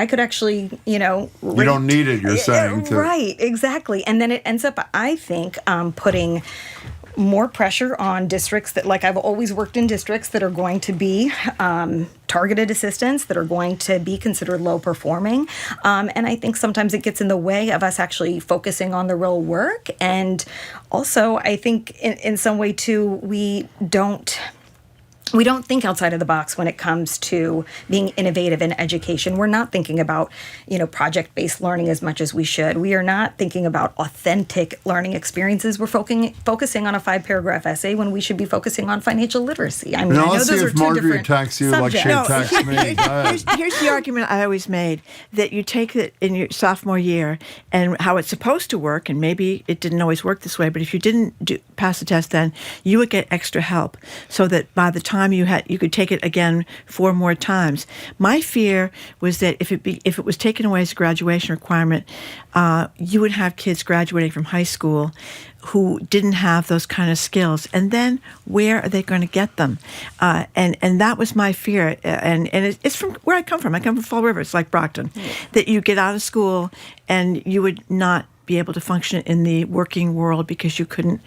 could actually, You don't need it, you're saying. Right, exactly. And then it ends up, I think, putting more pressure on districts that, like, I've always worked in districts that are going to be targeted assistance, that are going to be considered low performing. And I think sometimes it gets in the way of us actually focusing on the real work. And also, I think in some way, too, we don't think outside of the box when it comes to being innovative in education. We're not thinking about, project-based learning as much as we should. We are not thinking about authentic learning experiences. We're focusing on a 5-paragraph essay when we should be focusing on financial literacy. I mean, I know let's those see are if two Marjorie different attacks you subjects. like she attacks me. Here's the argument I always made, that you take it in your sophomore year and how it's supposed to work, and maybe it didn't always work this way, but if you didn't pass the test then, you would get extra help so that by the time you could take it again 4 more times. My fear was that if it was taken away as a graduation requirement, you would have kids graduating from high school who didn't have those kind of skills, and then where are they going to get them? And that was my fear. And it's from where I come from. I come from Fall River. It's like Brockton, that you get out of school and you would not be able to function in the working world because you couldn't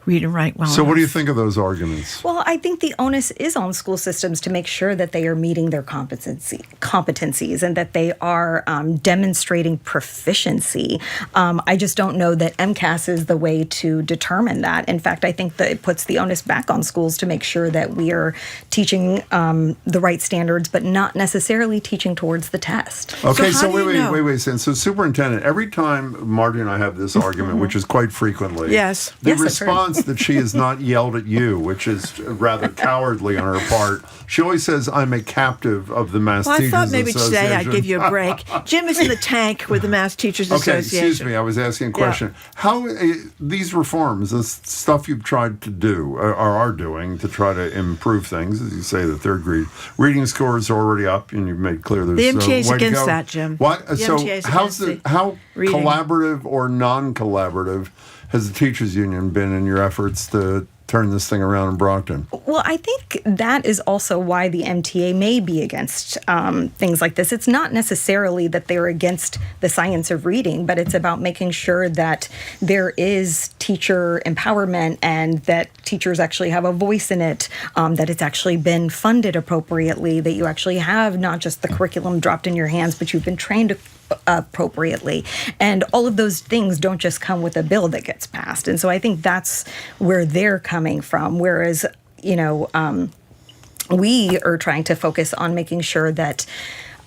read and write well So enough. what do you think of those arguments? Well, I think the onus is on school systems to make sure that they are meeting their competencies and that they are demonstrating proficiency. I just don't know that MCAS is the way to determine that. In fact, I think that it puts the onus back on schools to make sure that we are teaching the right standards, but not necessarily teaching towards the test. Okay, so wait. So superintendent, every time Marjorie and I have this argument, which is quite frequently, the response that she has not yelled at you, which is rather cowardly on her part, she always says, I'm a captive of the Mass Teachers Association. I thought maybe today I'd give you a break. Jim is in the tank with the Mass Teachers Association. Okay, excuse me, I was asking a question. Yeah. How these reforms, the stuff you've tried to do, or are doing to try to improve things, as you say, the third grade reading scores are already up, and you've made clear there's the MTA is way to against go. that, Jim. What? The So MTA is how reading. collaborative or non-collaborative has the teachers union been in your efforts to turn this thing around in Brockton? Well, I think that is also why the MTA may be against things like this. It's not necessarily that they're against the science of reading, but it's about making sure that there is teacher empowerment and that teachers actually have a voice in it, that it's actually been funded appropriately, that you actually have not just the curriculum dropped in your hands, but you've been trained appropriately. And all of those things don't just come with a bill that gets passed. And so I think that's where they're coming from. Whereas, we are trying to focus on making sure that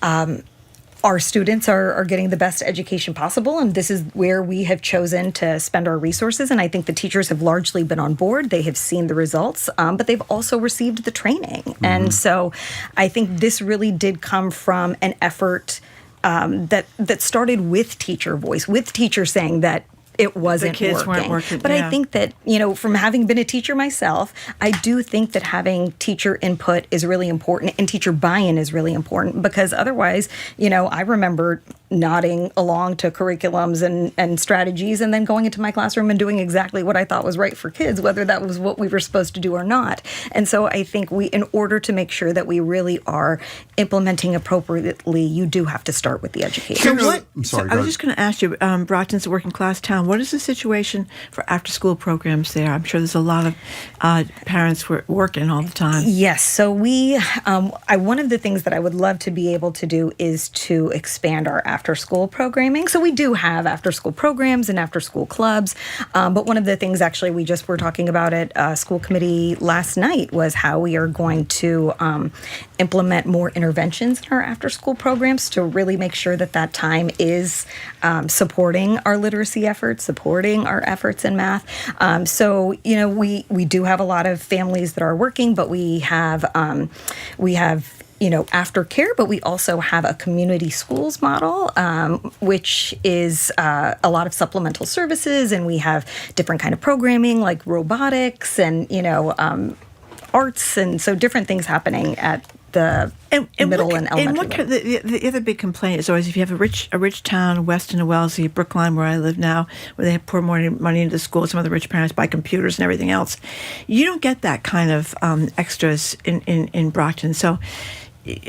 our students are getting the best education possible. And this is where we have chosen to spend our resources. And I think the teachers have largely been on board. They have seen the results, but they've also received the training. Mm-hmm. And so I think this really did come from an effort that started with teacher voice, with teachers saying that it wasn't the kids weren't working. But I think that, from having been a teacher myself, I do think that having teacher input is really important and teacher buy-in is really important, because otherwise, I remember nodding along to curriculums and strategies and then going into my classroom and doing exactly what I thought was right for kids, whether that was what we were supposed to do or not. And so I think in order to make sure that we really are implementing appropriately, you do have to start with the education. So I was just going to ask you, Brockton's a working class town. What is the situation for after-school programs there? I'm sure there's a lot of parents working all the time. Yes. So one of the things that I would love to be able to do is to expand our after-school programming. So we do have after-school programs and after-school clubs. But one of the things actually we just were talking about at school committee last night was how we are going to implement more interventions in our after-school programs to really make sure that time is supporting our literacy efforts, supporting our efforts in math. So we do have a lot of families that are working, but we have aftercare, but we also have a community schools model, which is a lot of supplemental services, and we have different kind of programming like robotics and arts, and so different things happening at the middle and elementary. And the other big complaint is always if you have a rich town, Weston and Wellesley, Brookline, where I live now, where they pour more money into the school, some of the rich parents buy computers and everything else. You don't get that kind of extras in Brockton. So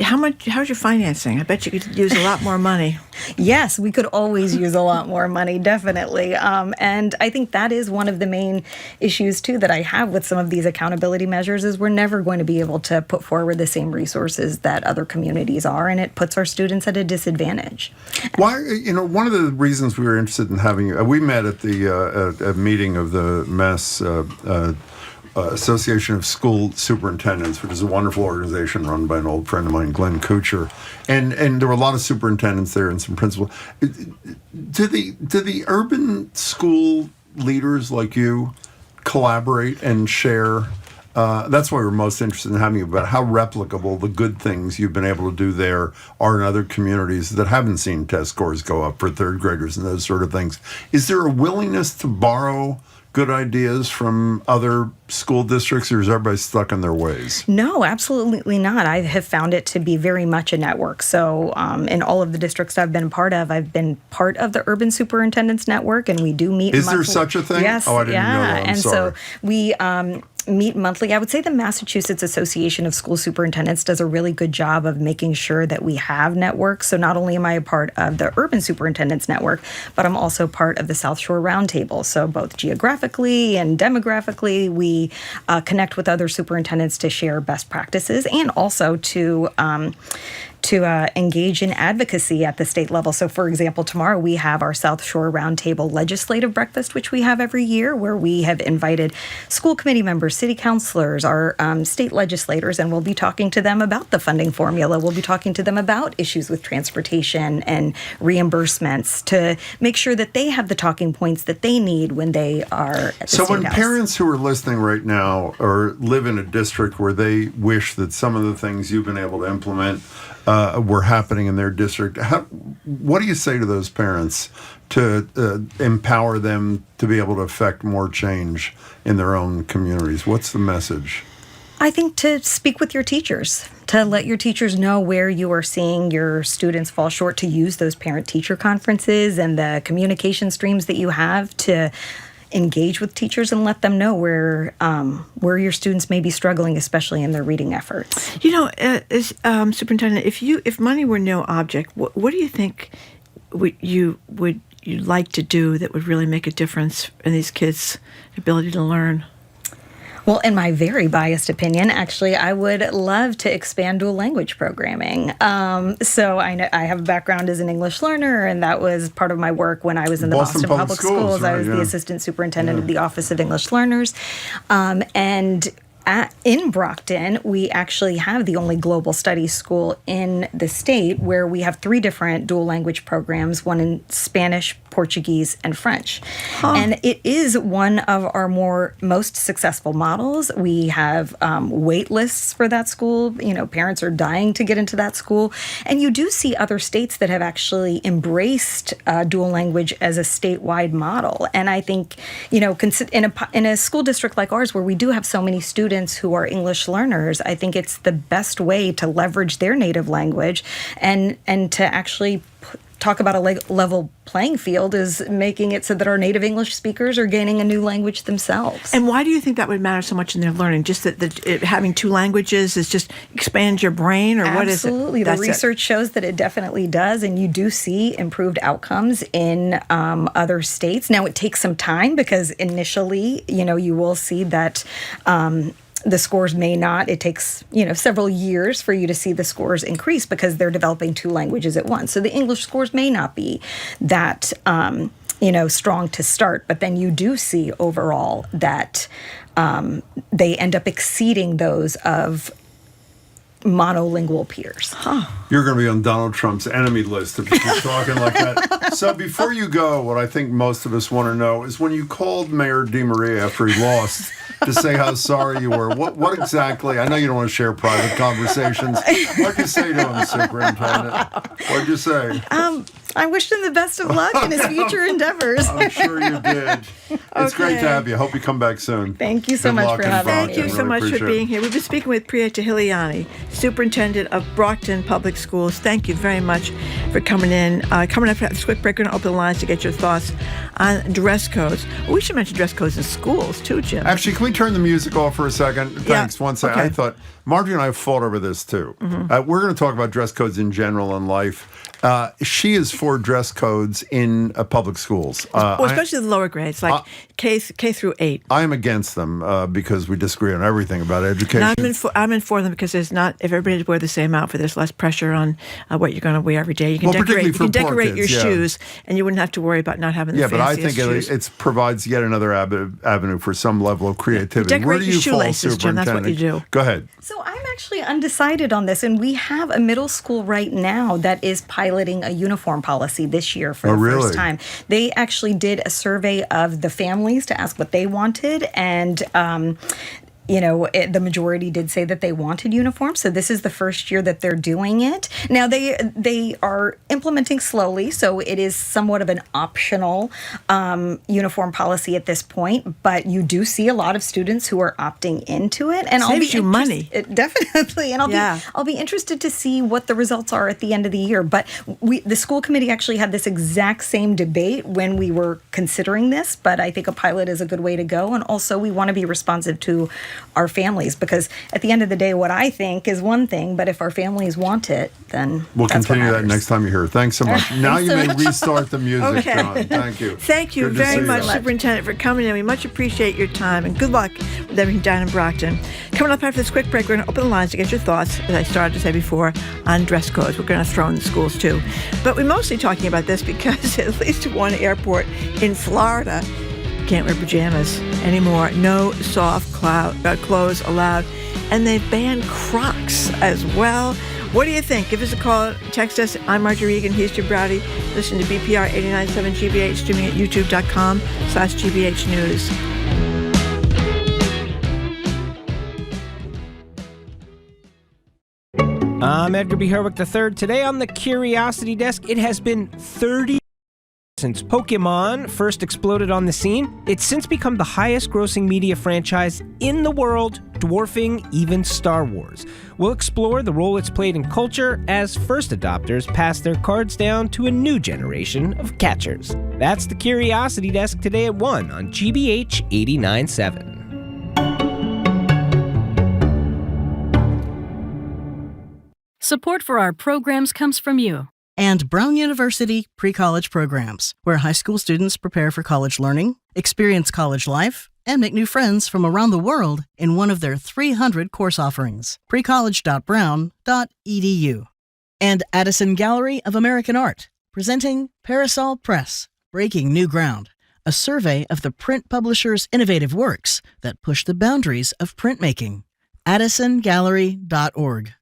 how's your financing? I bet you could use a lot more money. Yes, we could always use a lot more money, definitely. And I think that is one of the main issues, too, that I have with some of these accountability measures is we're never going to be able to put forward the same resources that other communities are, and it puts our students at a disadvantage. Why? One of the reasons we were interested in having you, we met at the meeting of the Mass Association of School Superintendents, which is a wonderful organization run by an old friend of mine, Glenn Kuchar, and there were a lot of superintendents there and some principals. Do the urban school leaders like you collaborate and share? That's why we're most interested in having you about how replicable the good things you've been able to do there are in other communities that haven't seen test scores go up for third graders and those sort of things. Is there a willingness to borrow good ideas from other school districts, or is everybody stuck in their ways? No, absolutely not. I have found it to be very much a network. So in all of the districts I've been part of, I've been part of the Urban Superintendents Network, and we do meet Is there such a thing? Yes. Oh, I didn't know that. I'm sorry. So we meet monthly. I would say the Massachusetts Association of School Superintendents does a really good job of making sure that we have networks. So not only am I a part of the Urban Superintendents Network, but I'm also part of the South Shore Roundtable. So both geographically and demographically, we connect with other superintendents to share best practices and also to engage in advocacy at the state level. So, for example, tomorrow we have our South Shore Roundtable Legislative Breakfast, which we have every year, where we have invited school committee members, city councilors, our state legislators, and we'll be talking to them about the funding formula. We'll be talking to them about issues with transportation and reimbursements to make sure that they have the talking points that they need when they are at the So when State House. parents who are listening right now or live in a district where they wish that some of the things you've been able to implement were happening in their district, what do you say to those parents to empower them to be able to affect more change in their own communities? What's the message? I think to speak with your teachers, to let your teachers know where you are seeing your students fall short, to use those parent-teacher conferences and the communication streams that you have to engage with teachers and let them know where your students may be struggling, especially in their reading efforts. Superintendent, if money were no object, what do you think you'd like to do that would really make a difference in these kids' ability to learn? Well, in my very biased opinion, actually, I would love to expand dual language programming. So I have a background as an English learner, and that was part of my work when I was in the Boston Public Schools. Right, I was the assistant superintendent of the Office of English Learners. In Brockton, we actually have the only global studies school in the state where we have 3 different dual language programs, one in Spanish, Portuguese, and French. And it is one of our most successful models. We have wait lists for that school. Parents are dying to get into that school. And you do see other states that have actually embraced dual language as a statewide model. And I think, in a school district like ours where we do have so many students who are English learners, I think it's the best way to leverage their native language and to actually talk about a level playing field is making it so that our native English speakers are gaining a new language themselves. And why do you think that would matter so much in their learning? Just that having 2 languages is just expand your brain, or what is it? Absolutely. The research shows that it definitely does, and you do see improved outcomes in other states. Now, it takes some time because initially, you will see that the scores may not. It takes, several years for you to see the scores increase because they're developing 2 languages at once. So the English scores may not be that, strong to start, but then you do see overall that they end up exceeding those of monolingual peers. You're going to be on Donald Trump's enemy list if you keep talking like that. So before you go, what I think most of us want to know is when you called Mayor DeMaria after he lost to say how sorry you were, what exactly, I know you don't want to share private conversations. What'd you say to him, Superintendent? What'd you say? I wished him the best of luck in his future endeavors. I'm sure you did. It's great to have you. Hope you come back soon. Thank you so much for having me. Thank you so much for being here. We've been speaking with Priya Tahiliani, Superintendent of Brockton Public Schools. Thank you very much for coming in. Coming up after this quick break, we're going to open the lines to get your thoughts on dress codes. We should mention dress codes in schools, too, Jim. Actually, can we turn the music off for a second? Thanks. Yeah. One second. Okay. I thought Marjorie and I have fought over this, too. Mm-hmm. We're going to talk about dress codes in general in life. She is for dress codes in public schools. Especially the lower grades, like K through 8. I'm against them because we disagree on everything about education. I'm in for them because if everybody wear the same outfit, there's less pressure on what you're going to wear every day. You can decorate your shoes, and you wouldn't have to worry about not having the fanciest shoes. Yeah, but I think it provides yet another avenue for some level of creativity. Decorate Where do your you fall, shoelaces, Jim. That's what you do. Go ahead. So I'm actually undecided on this, and we have a middle school right now that is piloting a uniform policy this year for the first time. They actually did a survey of the families to ask what they wanted, and the majority did say that they wanted uniforms. So this is the first year that they're doing it. Now they are implementing slowly, so it is somewhat of an optional uniform policy at this point. But you do see a lot of students who are opting into it, and saves you money. Definitely. And I'll be interested to see what the results are at the end of the year. But the school committee actually had this exact same debate when we were considering this. But I think a pilot is a good way to go, and also we want to be responsive to our families, because at the end of the day, what I think is one thing, but if our families want it, then we'll continue that next time you're here. Thanks so much. Now you may restart the music, okay. John. Thank you. Thank you very much, Superintendent, for coming in. We much appreciate your time, and good luck with everything down in Brockton. Coming up after this quick break, we're going to open the lines to get your thoughts, as I started to say before, on dress codes. We're going to throw in the schools, too. But we're mostly talking about this because at least one airport in Florida can't wear pajamas anymore. No soft clothes allowed. And they banned Crocs as well. What do you think? Give us a call. Text us. I'm Marjorie Egan. He's Jim Browdy. Listen to BPR 89.7 GBH, streaming at youtube.com/GBH News. I'm Edgar B. Herwick III. Today on the Curiosity Desk, it has been 30 Since Pokémon first exploded on the scene, it's since become the highest-grossing media franchise in the world, dwarfing even Star Wars. We'll explore the role it's played in culture as first adopters pass their cards down to a new generation of catchers. That's the Curiosity Desk today at 1 on GBH 89.7. Support for our programs comes from you. And Brown University Pre-College Programs, where high school students prepare for college learning, experience college life, and make new friends from around the world in one of their 300 course offerings. precollege.brown.edu. And Addison Gallery of American Art, presenting Parasol Press, Breaking New Ground, a survey of the print publisher's innovative works that push the boundaries of printmaking. addisongallery.org.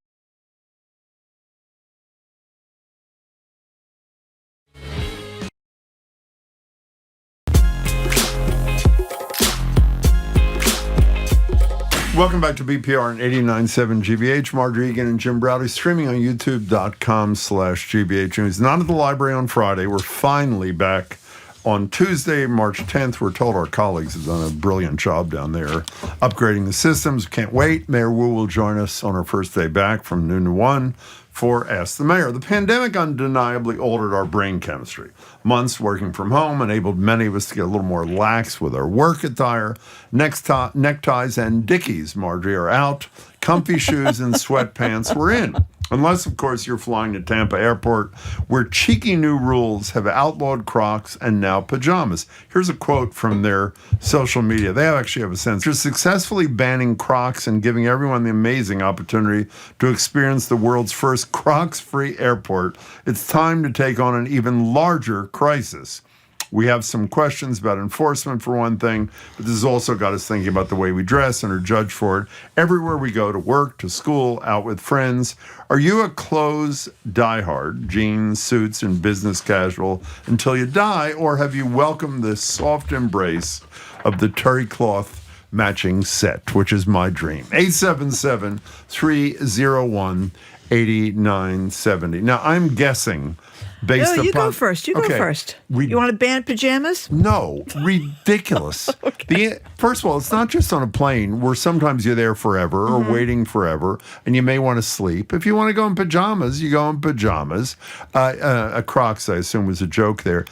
Welcome back to BPR and 89.7 GBH. Marjorie Egan and Jim Browdy streaming on youtube.com/GBH News. Not at the library on Friday. We're finally back on Tuesday, March 10th. We're told our colleagues have done a brilliant job down there upgrading the systems. Can't wait. Mayor Wu will join us on our first day back from noon to 1 for Ask the Mayor. The pandemic undeniably altered our brain chemistry. Months working from home enabled many of us to get a little more lax with our work attire. Neckties and dickies, Marjorie, are out. Comfy shoes and sweatpants were in. Unless, of course, you're flying to Tampa Airport, where cheeky new rules have outlawed Crocs and now pajamas. Here's a quote from their social media. They actually have a sense. They're successfully banning Crocs and giving everyone the amazing opportunity to experience the world's first Crocs-free airport. It's time to take on an even larger crisis. We have some questions about enforcement, for one thing, but this has also got us thinking about the way we dress and are judged for it. Everywhere we go, to work, to school, out with friends. Are you a clothes diehard, jeans, suits, and business casual until you die, or have you welcomed the soft embrace of the terry cloth matching set, which is my dream? 877-301-8970. Now, I'm guessing... No, you go first. You go first. You want to ban pajamas? No, ridiculous. Okay. First of all, it's not just on a plane where sometimes you're there forever or waiting forever, and you may want to sleep. If you want to go in pajamas, you go in pajamas. Crocs, I assume, was a joke there.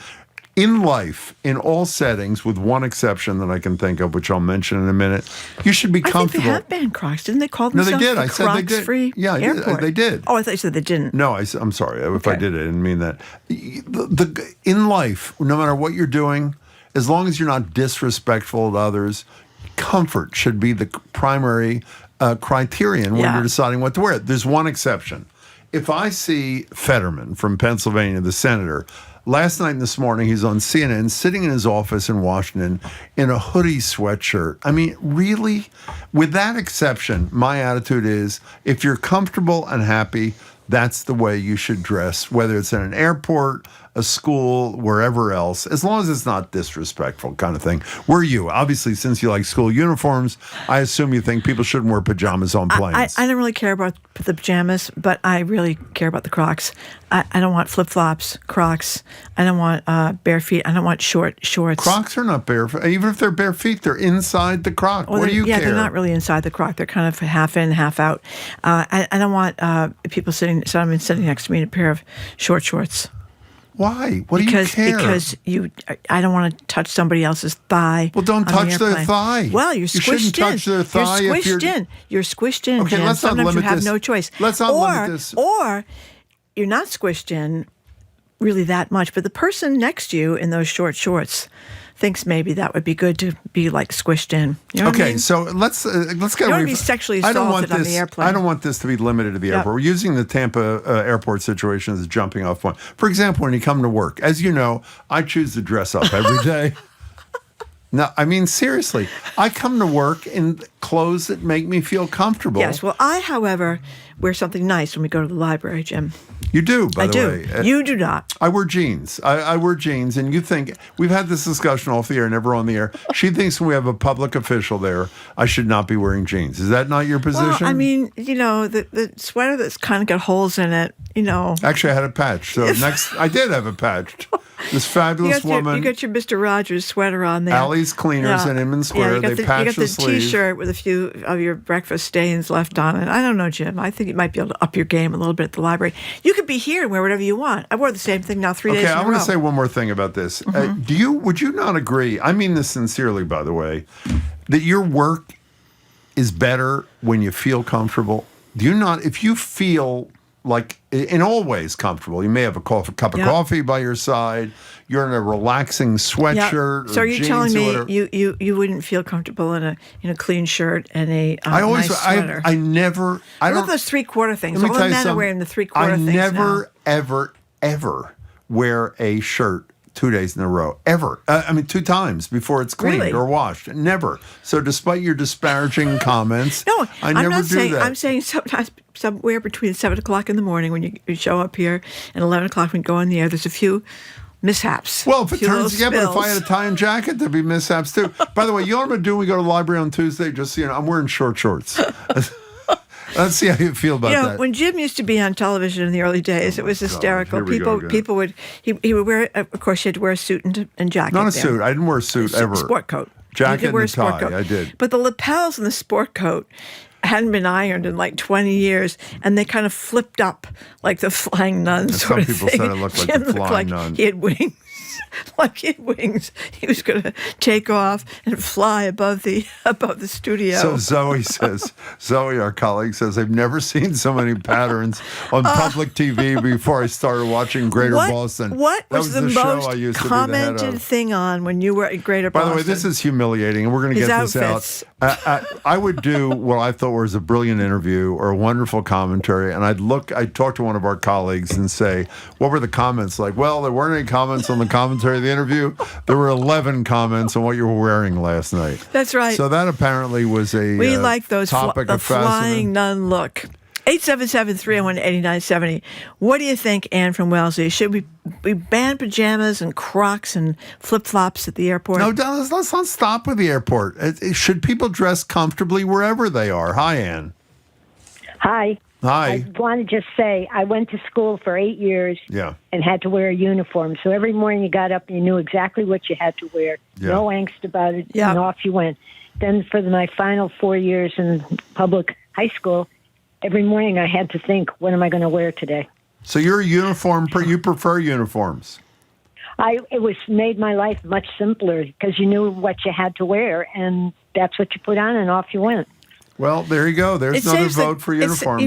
In life, in all settings, with one exception that I can think of, which I'll mention in a minute, you should be comfortable. I think they have banned Crocs. Didn't they call themselves No, they did. the I said they did. Crocs-free airport? They did. Oh, I thought you said they didn't. No, I'm sorry. If I did, I didn't mean that. In life, no matter what you're doing, as long as you're not disrespectful to others, comfort should be the primary criterion when you're deciding what to wear. There's one exception. If I see Fetterman from Pennsylvania, the senator, last night and this morning, he's on CNN, sitting in his office in Washington in a hoodie sweatshirt. I mean, really? With that exception, my attitude is, if you're comfortable and happy, that's the way you should dress, whether it's in an airport, a school, wherever else, as long as it's not disrespectful kind of thing. Where are you? Obviously, since you like school uniforms, I assume you think people shouldn't wear pajamas on planes. I don't really care about the pajamas, but I really care about the Crocs. I don't want flip-flops, Crocs. I don't want bare feet. I don't want shorts. Crocs are not bare feet. Even if they're bare feet, they're inside the Croc. What do you care? Yeah, they're not really inside the Croc. They're kind of half in, half out. I don't want people sitting next to me in a pair of shorts. Why? What do you care? Because I don't want to touch somebody else's thigh. Well, don't touch their thigh. Well, you're squished in. You shouldn't touch their thigh. You're squished in. You're squished in. Okay, Jim. let's not Sometimes limit you have this. no choice. Let's not limit this. Or you're not squished in really that much, but the person next to you in those short shorts thinks maybe that would be good to be like squished in. You know what I mean? So let's get. You don't want to be sexually assaulted on the airplane. I don't want this to be limited to the airport. We're using the Tampa airport situation as a jumping off point. For example, when you come to work, as you know, I choose to dress up every day. No, I mean, seriously, I come to work in clothes that make me feel comfortable. Yes, well, I, however, wear something nice when we go to the library, Jim. You do, by I the do. way. You do not. I wear jeans. I wear jeans, and you think we've had this discussion off the air, never on the air. She thinks when we have a public official there, I should not be wearing jeans. Is that not your position? Well, I mean, the sweater that's kind of got holes in it, Actually, I had a patch. So I did have a patch. This fabulous woman. You got your Mr. Rogers sweater on there. Allie's Cleaners in Inman Square. They patched the sleeve. You got the T-shirt with a few of your breakfast stains left on it. I don't know, Jim. I think you might be able to up your game a little bit at the library. You could be here and wear whatever you want. I wore the same thing now 3 days in a row. Okay, I want to say one more thing about this. Would you not agree? I mean this sincerely, by the way, that your work is better when you feel comfortable? Do you not? If you feel like in all ways comfortable, you may have a cup of coffee by your side. You're in a relaxing sweatshirt. So are you jeans telling me or you wouldn't feel comfortable in a clean shirt and a nice sweater? I never. I love don't. those 3/4 things. Let me All tell the you men are something. wearing the 3/4 things. I never, now. ever wear a shirt 2 days in a row. Ever. 2 times before it's cleaned Really? or washed. Never. So despite your disparaging comments, No, I never do that. I'm saying sometimes somewhere between 7 o'clock in the morning when you show up here and 11 o'clock when you go on the air, there's a few mishaps. Well, if it turns, but if I had a tie and jacket, there'd be mishaps too. By the way, you know what I'm going to do when we go to the library on Tuesday? Just so you know, I'm wearing short shorts. Let's see how you feel about that. When Jim used to be on television in the early days, it was hysterical. People would wear, of course, he had to wear a suit and jacket. Not a suit. I didn't wear a suit ever. Sport coat. Jacket and a sport tie. coat. I did. But the lapels in the sport coat hadn't been ironed in like 20 years, and they kind of flipped up like the flying nun sort of thing. Some people said it looked like Jim the flying looked like nun. He had wings. Like he had wings. He was going to take off and fly above the studio. So Zoe, our colleague, says, I've never seen so many patterns on public TV before I started watching Greater Boston. What that was the show most I used to be the head commented of. thing on when you were at Greater Boston? By the way, this is humiliating, and we're going to His get this outfits. out. I would do what I thought was a brilliant interview or a wonderful commentary, and I'd talk to one of our colleagues and say, what were the comments like? Well, there weren't any comments on the commentary of the interview. There were 11 comments on what you were wearing last night. That's right. So that apparently was we like those topic the of fascinating. flying nun look. 877-301-8970. What do you think, Anne from Wellesley? Should we ban pajamas and Crocs and flip-flops at the airport? No, let's not stop with the airport. Should people dress comfortably wherever they are? Hi, Anne. Hi. Hi. I want to just say I went to school for 8 years and had to wear a uniform. So every morning you got up and you knew exactly what you had to wear. Yeah. No angst about it, and off you went. Then for my final 4 years in public high school, every morning I had to think, what am I going to wear today? So you're a uniform, you prefer uniforms? It was made my life much simpler because you knew what you had to wear, and that's what you put on, and off you went. Well, there you go. There's another vote for uniforms.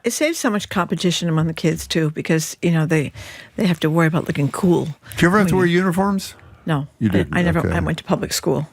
It saves so much competition among the kids, too, because, they have to worry about looking cool. Did you ever have to wear uniforms? No. You didn't? I never. Okay. I went to public school.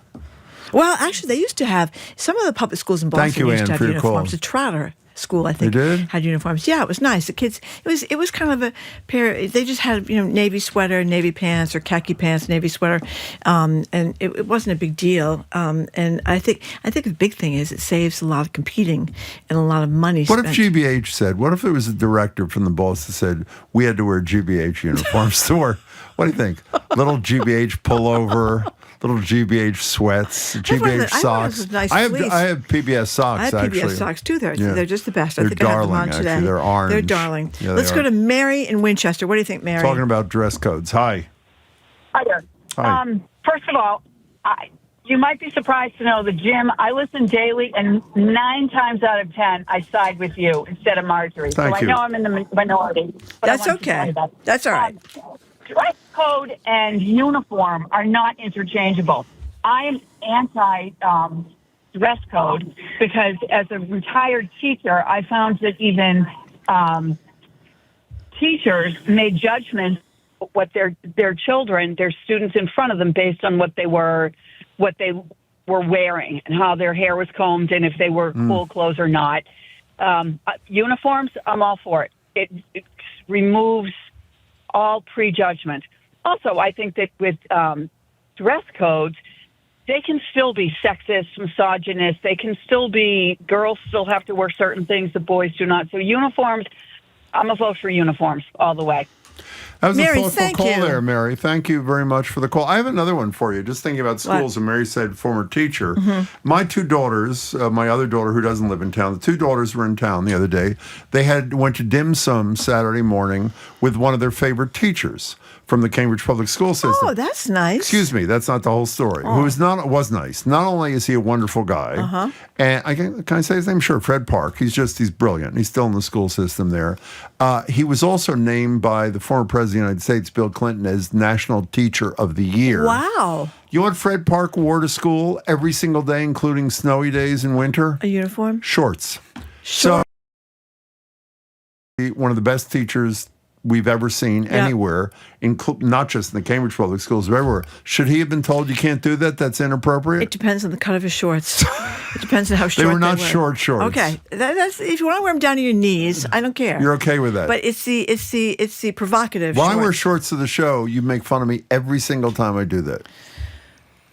Well, actually, they used to have, some of the public schools in Boston used to have uniforms. The Trotter School, I think, had uniforms. Yeah, it was nice. The kids, it was kind of a pair. They just had navy sweater, navy pants, or khaki pants, navy sweater, and it wasn't a big deal. And I think the big thing is it saves a lot of competing and a lot of money. What if GBH said? What if it was a director from the boss that said we had to wear GBH uniforms to work? What do you think? Little GBH pullover. Little GBH sweats, GBH socks. Nice I have PBS socks. I have actually. PBS socks too. They're just the best. I They're think I have them darling, on today. actually. They're orange. They're darling. Yeah, Let's go to Mary in Winchester. What do you think, Mary? Talking about dress codes. Hi. Hi there. Hi. First of all, you might be surprised to know that, Jim, I listen daily, and 9 times out of 10, I side with you instead of Marjorie. Thank you. I know I'm in the minority. But That's okay. That's all right. Dress code and uniform are not interchangeable. I am anti-dress code because as a retired teacher, I found that even teachers made judgments what their children, their students in front of them based on what they were wearing and how their hair was combed and if they were cool clothes or not. Uniforms, I'm all for it. It removes all prejudgment. Also, I think that with dress codes, they can still be sexist, misogynist. They can still be, girls still have to wear certain things that boys do not. So uniforms, I'm a vote for uniforms all the way. That was Mary, a thoughtful thank call you. there, Mary. Thank you very much for the call. I have another one for you. Just thinking about schools, and Mary said former teacher. My two daughters, my other daughter who doesn't live in town, the two daughters were in town the other day. They went to dim sum Saturday morning with one of their favorite teachers from the Cambridge Public School system. Oh, that's nice. Excuse me, that's not the whole story. Who was nice. Not only is he a wonderful guy, and can I say his name? Sure, Fred Park. He's brilliant. He's still in the school system there. He was also named by the former president of the United States, Bill Clinton, as National Teacher of the Year. Wow. You know what Fred Park wore to school every single day, including snowy days in winter? A uniform? Shorts. So, one of the best teachers we've ever seen anywhere, not just in the Cambridge Public Schools, but everywhere. Should he have been told you can't do that? That's inappropriate? It depends on the cut of his shorts. It depends on how short they were. Not short shorts. Okay, that's if you want to wear them down to your knees, I don't care. You're okay with that? But it's the provocative. When I wear shorts to the show, you make fun of me every single time I do that.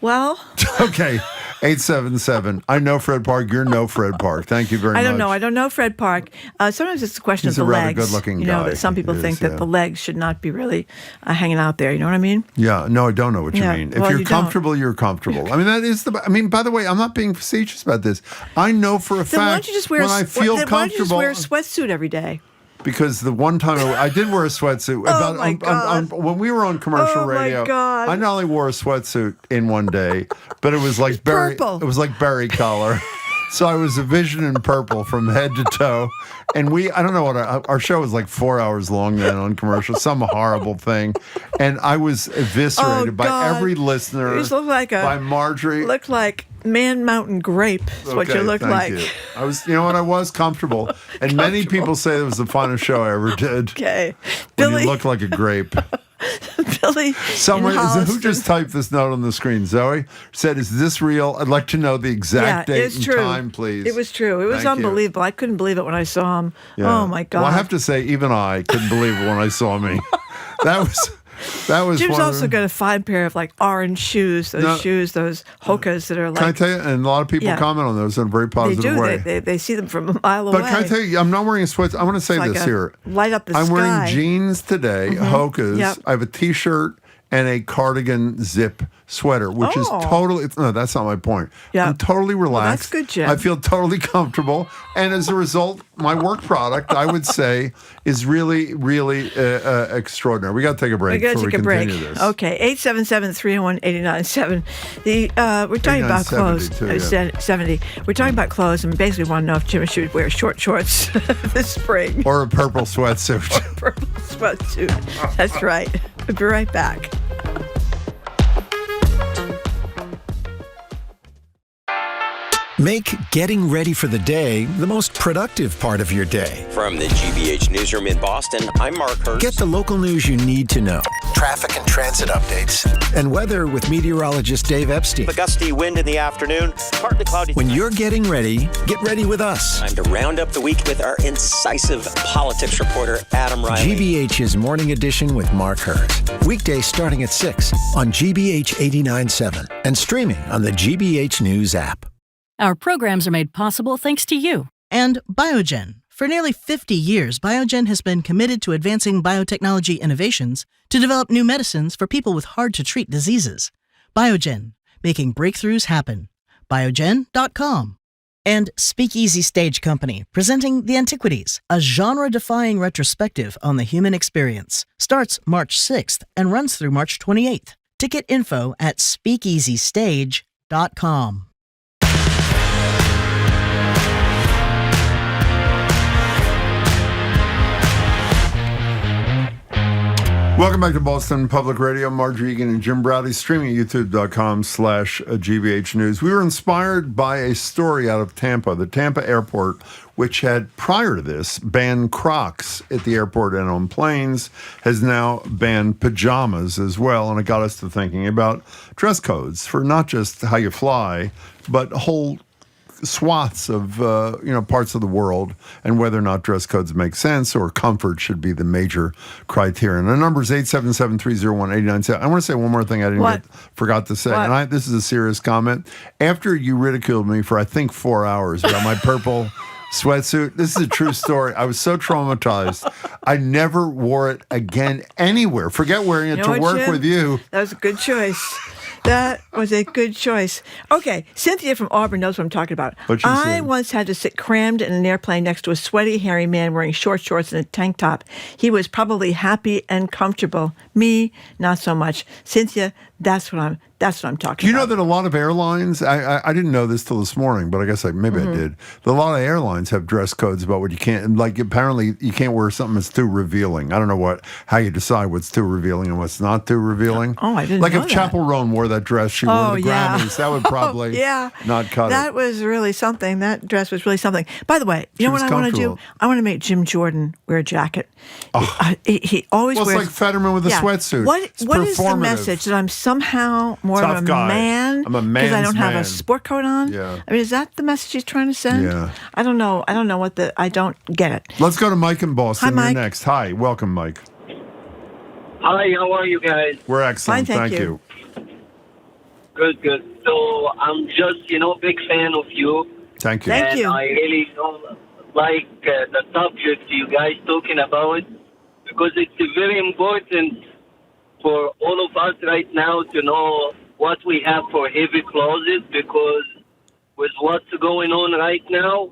Well, okay. 877. I know Fred Park. You're no Fred Park. Thank you very much. I don't know Fred Park. Sometimes it's a question He's of the a rather legs. good-looking you know, guy. that some people think that the legs should not be really hanging out there. You know what I mean? Yeah. No, I don't know what you mean. If you're comfortable, you're comfortable. I mean, that is by the way, I'm not being facetious about this. I know for a fact why don't you just wear when I feel comfortable. Why don't you just wear a sweatsuit every day? Because the one time I did wear a sweatsuit. When we were on commercial radio, I not only wore a sweatsuit in one day, but it was like purple. It was like berry collar. So I was a vision in purple from head to toe. And I don't know what our show was like 4 hours long then on commercial, some horrible thing. And I was eviscerated by every listener. You just looked like by Marjorie. Looked like Man Mountain Grape. That's what you looked like. You. I was comfortable. And many people say it was the finest show I ever did. Okay. When you looked like a grape. Billy. Who just typed this note on the screen? Zoe said, "Is this real? I'd like to know the exact date and time, please." It was true. It was unbelievable. I couldn't believe it when I saw him. Yeah. Oh my God! Well, I have to say, even I couldn't believe it when I saw me. That was. Jim's also got a fine pair of like orange shoes. Those Hokas that are like. Can I tell you? And a lot of people comment on those in a very positive way. They see them from a mile away. But can I tell you? I'm not wearing a sweatshirt. I want to say this here. Light up the sky. I'm wearing jeans today, Hokas. Yep. I have a T-shirt and a cardigan zip sweater, which is totally, no, that's not my point. Yeah. I'm totally relaxed. Well, that's good, Jim. I feel totally comfortable. And as a result, my work product, I would say, is really, really extraordinary. We got to take a break before we continue this. Okay, 877-301-897. We're talking about clothes. 70. We're talking about clothes, and basically want to know if Jim should wear short shorts this spring. Or a purple sweatsuit. Purple sweatsuit. That's right. We'll be right back. Make getting ready for the day the most productive part of your day. From the GBH Newsroom in Boston, I'm Mark Hurst. Get the local news you need to know. Traffic and transit updates. And weather with meteorologist Dave Epstein. A gusty wind in the afternoon, partly cloudy. When you're getting ready, get ready with us. Time to round up the week with our incisive politics reporter, Adam Riley. GBH's Morning Edition with Mark Hurst. Weekdays starting at 6 on GBH 89.7 and streaming on the GBH News app. Our programs are made possible thanks to you. And Biogen. For nearly 50 years, Biogen has been committed to advancing biotechnology innovations to develop new medicines for people with hard-to-treat diseases. Biogen, making breakthroughs happen. Biogen.com. And Speakeasy Stage Company, presenting The Antiquities, a genre-defying retrospective on the human experience. Starts March 6th and runs through March 28th. Ticket info at speakeasystage.com. Welcome back to Boston Public Radio. Marjorie Egan and Jim Browdy, streaming at youtube.com/GBH News. We were inspired by a story out of Tampa. The Tampa airport, which had prior to this banned Crocs at the airport and on planes, has now banned pajamas as well. And it got us to thinking about dress codes for not just how you fly, but whole swaths of parts of the world, and whether or not dress codes make sense or comfort should be the major criterion. The number is 877-301-8997. I want to say one more thing I forgot to say. What? And this is a serious comment. After you ridiculed me for I think 4 hours about my purple sweatsuit. This is a true story. I was so traumatized. I never wore it again anywhere. Forget wearing it to work with you. That was a good choice. That was a good choice. Okay, Cynthia from Auburn knows what I'm talking about. I once had to sit crammed in an airplane next to a sweaty, hairy man wearing short shorts and a tank top. He was probably happy and comfortable. Me, not so much. Cynthia, that's what I'm talking about. Do you know that a lot of airlines, I didn't know this till this morning, but I guess maybe I did. A lot of airlines have dress codes about what you can't, like apparently you can't wear something that's too revealing. I don't know how you decide what's too revealing and what's not too revealing. Oh, I didn't know that. Like if Chappell Roan wore that dress she wore to the Grammys, that would probably not cut it. That was really something. That dress was really something. By the way, you know what I want to do? I want to make Jim Jordan wear a jacket. He always wears... It's like Fetterman with a sweatsuit. What is the message? That I'm somehow more tough of a guy. man I'm a man's because I don't have man. a sport coat on? Yeah. I mean, is that the message he's trying to send? Yeah. I don't know. I don't get it. Let's go to Mike in Boston. Hi, Mike. You're next. Hi. Welcome, Mike. Hi, how are you guys? We're excellent. Fine, thank you. Good. So I'm just, big fan of you. Thank you. And I really like the subject you guys talking about because it's very important for all of us right now to know what we have for heavy closets because with what's going on right now,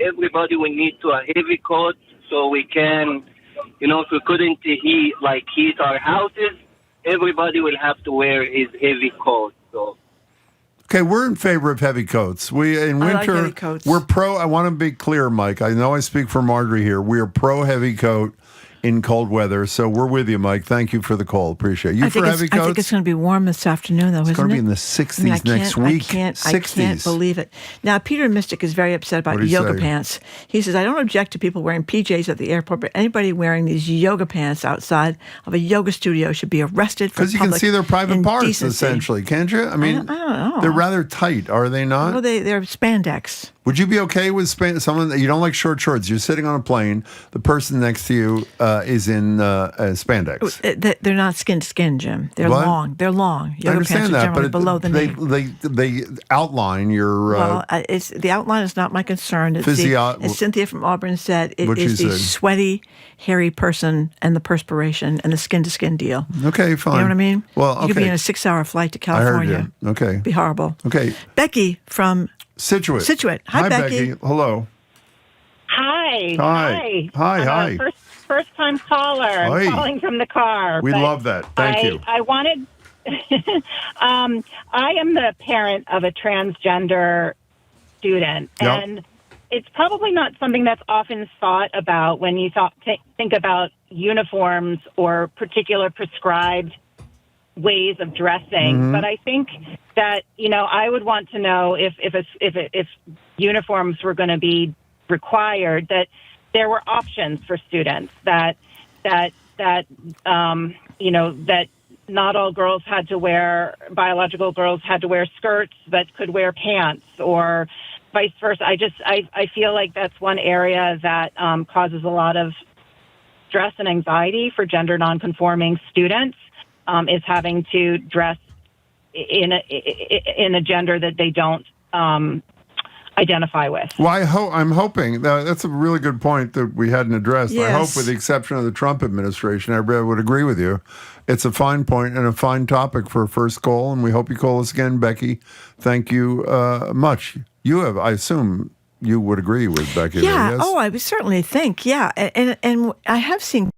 everybody will need to a heavy coat so we can, if we couldn't heat our houses, everybody will have to wear his heavy coat. So. Okay, we're in favor of heavy coats. In winter, like heavy coats. We're pro. I want to be clear, Mike. I know I speak for Marjorie here. We are pro heavy coat in cold weather. So we're with you, Mike. Thank you for the call. Appreciate it. You for heavy coats? I think it's going to be warm this afternoon, though, isn't it? It's going to be in the 60s next week. I can't believe it. Now, Peter Mystic is very upset about yoga pants. He says, I don't object to people wearing PJs at the airport, but anybody wearing these yoga pants outside of a yoga studio should be arrested for public indecency. Because you can see their private parts, essentially, can't you? I mean, I don't know. They're rather tight, are they not? Well, they're spandex. Would you be okay with someone that you don't like short shorts? You're sitting on a plane. The person next to you is in spandex. They're not skin to skin, Jim. They're long. They're long. Yoga I understand pants are that, generally but below the knee. They outline your. The outline is not my concern. As Cynthia from Auburn said, it is the sweaty, hairy person and the perspiration and the skin to skin deal. Okay, fine. You know what I mean? Well, you could be in a 6-hour flight to California. I heard you. Okay, be horrible. Okay, Becky from Scituate. Hi, Becky. Hello. Hi. First time caller. I'm calling from the car. We love that. Thank you. I wanted. I am the parent of a transgender student, and it's probably not something that's often thought about when you think about uniforms or particular prescribed ways of dressing. Mm-hmm. But I think that I would want to know if uniforms were going to be required, that there were options for students that not all girls had to wear, biological girls had to wear skirts but could wear pants, or vice versa. I feel like that's one area that causes a lot of stress and anxiety for gender nonconforming students, is having to dress in a gender that they don't identify with. Well, I'm hoping that's a really good point that we hadn't addressed. Yes. I hope, with the exception of the Trump administration, everybody would agree with you. It's a fine point and a fine topic for a first call, and we hope you call us again, Becky. Thank you much. I assume you would agree with Becky. Yeah. Yes? Oh, I would certainly think. Yeah, and I have seen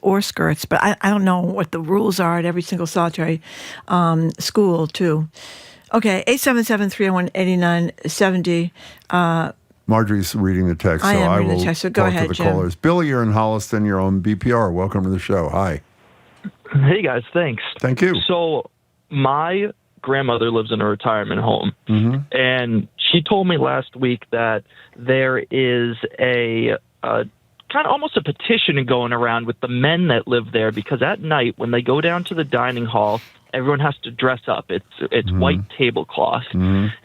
or skirts, but I don't know what the rules are at every single solitary school too. Okay, 877-301-8970. Marjorie's reading the text, I am reading will the text, so go talk ahead, to the Jim. callers. Billy, you're in Holliston. You're on BPR. Welcome to the show. Hi. Hey, guys. Thanks. Thank you. So my grandmother lives in a retirement home, and she told me last week that there is a kind of almost a petition going around with the men that live there, because at night when they go down to the dining hall, everyone has to dress up. It's white tablecloth.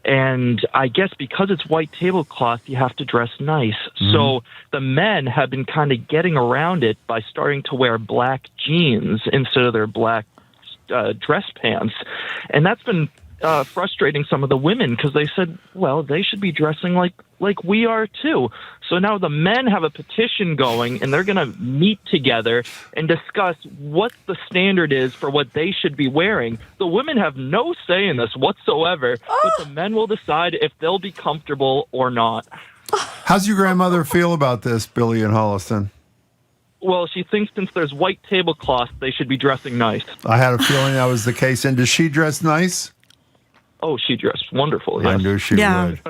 And I guess because it's white tablecloth, you have to dress nice. So the men have been kind of getting around it by starting to wear black jeans instead of their black dress pants. And that's been frustrating some of the women because they said, well, they should be dressing like we are too. So now the men have a petition going, and they're going to meet together and discuss what the standard is for what they should be wearing. The women have no say in this whatsoever, but the men will decide if they'll be comfortable or not. How's your grandmother feel about this, Billy and Holliston? Well, she thinks since there's white tablecloths, they should be dressing nice. I had a feeling that was the case. And does she dress nice? Oh, she dressed wonderful, yes. I knew she would.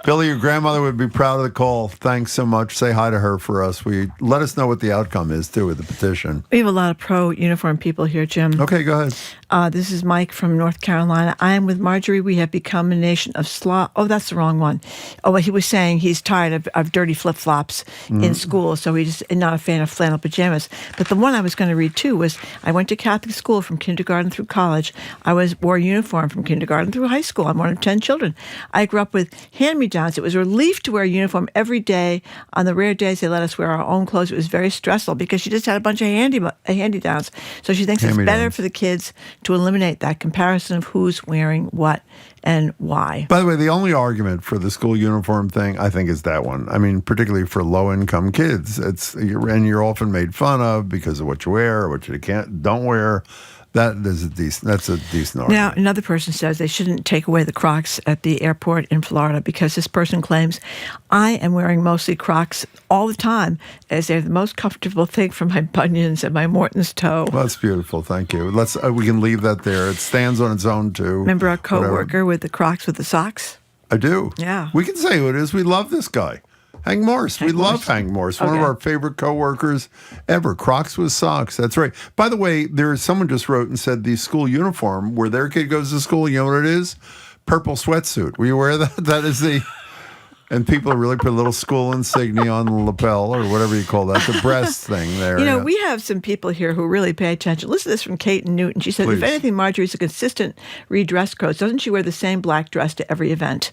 Billy, your grandmother would be proud of the call. Thanks so much. Say hi to her for us. Let us know what the outcome is, too, with the petition. We have a lot of pro-uniform people here, Jim. Okay, go ahead. This is Mike from North Carolina. I am with Marjorie. We have become a nation of sloth. Oh, that's the wrong one. Oh, well, he was saying he's tired of dirty flip-flops in school, so he's not a fan of flannel pajamas. But the one I was going to read, too, was I went to Catholic school from kindergarten through college. I wore a uniform from kindergarten through high school. I'm one of 10 children. I grew up with hand-me-downs. It was a relief to wear a uniform every day. On the rare days they let us wear our own clothes, it was very stressful because she just had a bunch of handy-downs. So she thinks it's better for the kids to eliminate that comparison of who's wearing what and why. By the way, the only argument for the school uniform thing, I think, is that one. I mean, particularly for low-income kids. And you're often made fun of because of what you wear or what you don't wear. That's a decent argument. Now, another person says they shouldn't take away the Crocs at the airport in Florida because this person claims, I am wearing mostly Crocs all the time as they're the most comfortable thing for my bunions and my Morton's toe. Well, that's beautiful. Thank you. We can leave that there. It stands on its own, too. Remember our coworker with the Crocs with the socks? I do. Yeah. We can say who it is. We love this guy. Hank Morris. We love Hank Morris. One of our favorite coworkers ever. Crocs with socks. That's right. By the way, someone just wrote and said the school uniform where their kid goes to school, you know what it is? Purple sweatsuit. Were you aware of that? That is the... And people really put a little school insignia on the lapel or whatever you call that, the breast thing there. You know, we have some people here who really pay attention. Listen to this from Kate and Newton. She said, if anything, Marjorie's a consistent redress code. Doesn't she wear the same black dress to every event?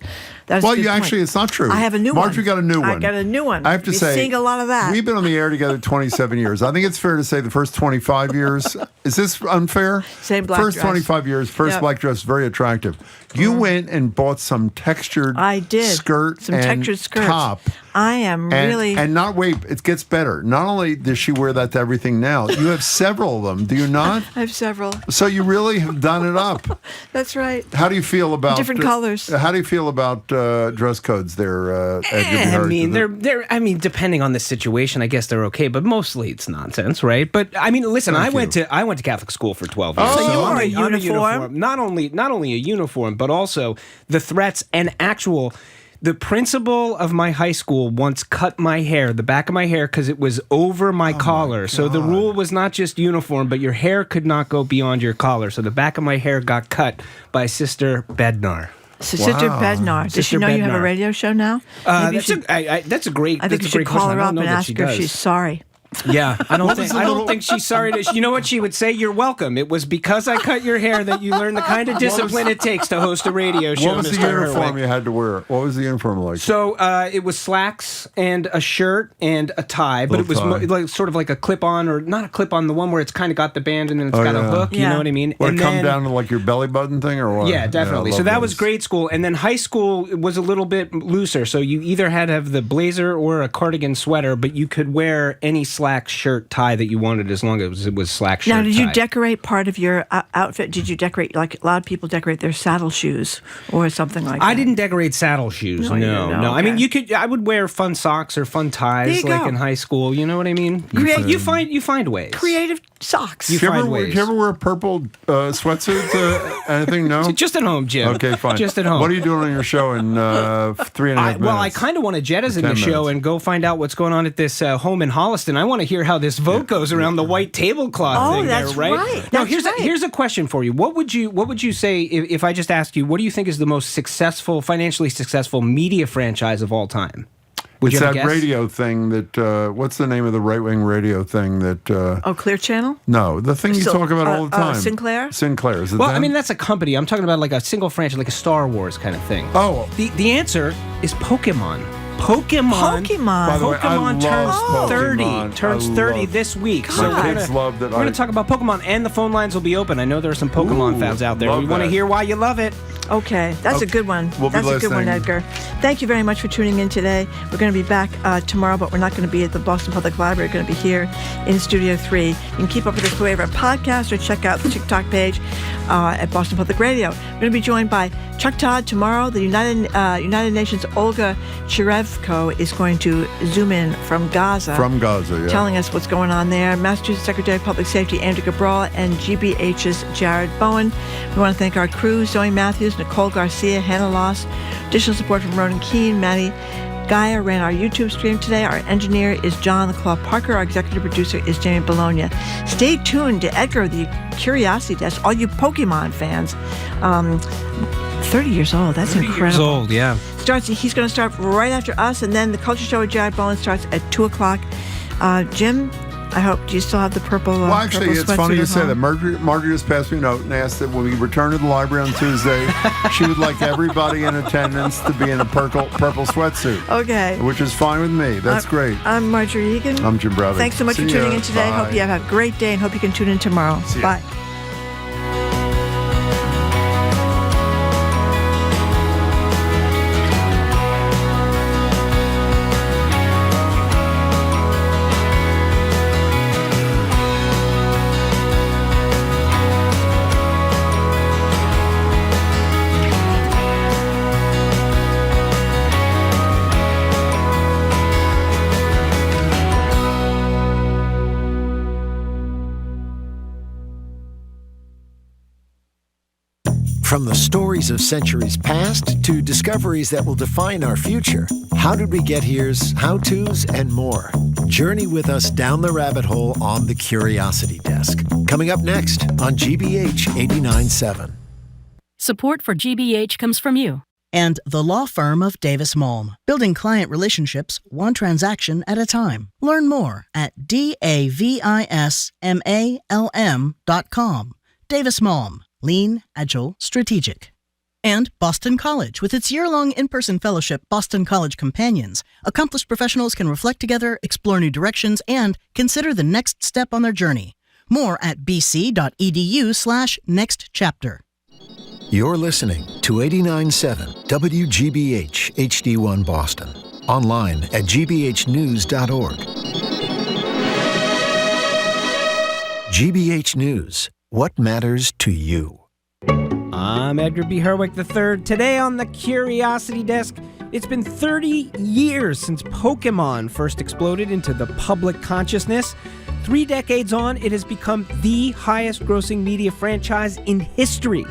Actually, it's not true. I have a new one. Marjorie got a new one. I got a new one. I have to say, seeing a lot of that. We've been on the air together 27 years. I think it's fair to say the first 25 years. Is this unfair? Same black dress. First 25 years, black dress, very attractive. You went and bought some textured skirt some and textured skirts. Top. I am really... And it gets better. Not only does she wear that to everything now, you have several of them, do you not? I have several. So you really have done it up. That's right. How do you feel about... Different colors. How do you feel about dress codes there, Ed? Depending on the situation, I guess they're okay, but mostly it's nonsense, right? But, listen, I went to Catholic school for 12 years. So you wore a uniform? Not only a uniform, but also the threats and the principal of my high school once cut my hair, the back of my hair, because it was over my collar. So the rule was not just uniform, but your hair could not go beyond your collar. So the back of my hair got cut by Sister Bednar. Sister Bednar. Does she know you have a radio show now? That's a great. I think you should call her up and ask her if she's sorry. Yeah, I don't think she's sorry. You know what she would say? You're welcome. It was because I cut your hair that you learned the kind of discipline it takes to host a radio show. What was the uniform you had to wear? What was the uniform like? So it was slacks and a shirt and a tie, but it was sort of like a clip-on, or not a clip-on, the one where it's kind of got the band and then it's got a hook. You know what I mean? Would it come down to like your belly button thing or what? Yeah, definitely. So that was grade school, and then high school was a little bit looser. So you either had to have the blazer or a cardigan sweater, but you could wear any slack shirt tie that you wanted as long as it was slack shirt. Now, did you decorate part of your outfit? Did you decorate, like a lot of people decorate their saddle shoes or something like that? I didn't decorate saddle shoes. No. Okay. I mean, I would wear fun socks or fun ties like in high school. You know what I mean? You find ways. Creative socks. Did you ever wear a purple sweatsuit? Anything? No? Just at home, Jim. Okay, fine. Just at home. What are you doing on your show in 3.5 minutes? Well, I kind of want to jettison the show and go find out what's going on at this home in Holliston. I want to hear how this vote goes around the white tablecloth thing there, right? Right. Now, here's a question for you. What would you say if I just asked you, what do you think is the most financially successful media franchise of all time? It's that radio thing that, what's the name of the right-wing radio thing that... Clear Channel? No, the thing you talk about all the time. Sinclair? Sinclair, is it Well, them? I mean, that's a company. I'm talking about like a single franchise, like a Star Wars kind of thing. Oh. The answer is Pokemon. Pokemon. By the way, I love Turns 30 this week. So my kids loved it. We're going to talk about Pokemon, and the phone lines will be open. I know there are some Pokemon fans out there. We want to hear why you love it. Okay, that's a good one. That's a good one, Edgar. Thank you very much for tuning in today. We're going to be back tomorrow, but we're not going to be at the Boston Public Library. We're going to be here in Studio 3. You can keep up with us through our podcast or check out the TikTok page at Boston Public Radio. We're going to be joined by Chuck Todd tomorrow. The United Nations Olga Cherevko is going to zoom in from Gaza. Telling us what's going on there. Massachusetts Secretary of Public Safety Andrew Cabral and GBH's Jared Bowen. We want to thank our crew, Zoe Matthews, Nicole Garcia, Hannah Loss. Additional support from Ronan Keene. Maddie Gaia ran our YouTube stream today. Our engineer is John LaClaw Parker. Our executive producer is Jamie Bologna. Stay tuned to Edgar, the Curiosity Desk. All you Pokemon fans. 30 years old. That's 30 incredible. Years old, yeah. He's going to start right after us, and then the Culture Show with Jared Bowen starts at 2 o'clock. Jim, I hope, do you still have the purple Well, actually, purple it's funny you say home? that. Marjorie just passed me a note and asked that when we return to the library on Tuesday, she would like everybody in attendance to be in a purple sweatsuit. Okay. Which is fine with me. That's great. I'm Marjorie Egan. I'm Jim Browder. Thanks so much for tuning in today. Bye. Hope you have a great day and hope you can tune in tomorrow. Bye. From the stories of centuries past to discoveries that will define our future, How Did We Get Here's, how-tos, and more. Journey with us down the rabbit hole on the Curiosity Desk. Coming up next on GBH 89.7. Support for GBH comes from you. And the law firm of Davis Malm, building client relationships one transaction at a time. Learn more at davismalm.com. Davis Malm. Lean, agile, strategic. And Boston College, with its year-long in-person fellowship, Boston College Companions. Accomplished professionals can reflect together, explore new directions, and consider the next step on their journey. More at bc.edu/nextchapter. You're listening to 89.7 WGBH HD1 Boston. Online at gbhnews.org. GBH News. What matters to you? I'm Edgar B. Herwick III. Today on the Curiosity Desk, it's been 30 years since Pokemon first exploded into the public consciousness. 3 decades on, it has become the highest-grossing media franchise in history.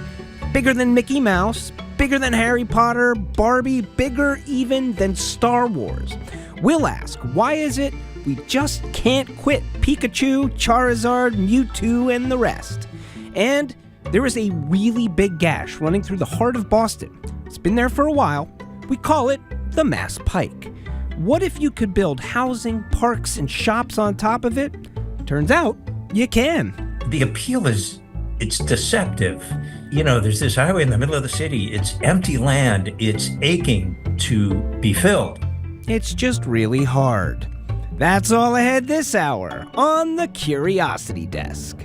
Bigger than Mickey Mouse, bigger than Harry Potter, Barbie, bigger even than Star Wars. We'll ask, why is it we just can't quit Pikachu, Charizard, Mewtwo, and the rest? And there is a really big gash running through the heart of Boston. It's been there for a while. We call it the Mass Pike. What if you could build housing, parks, and shops on top of it? Turns out, you can. The appeal is, it's deceptive. You know, there's this highway in the middle of the city. It's empty land. It's aching to be filled. It's just really hard. That's all ahead this hour on the Curiosity Desk.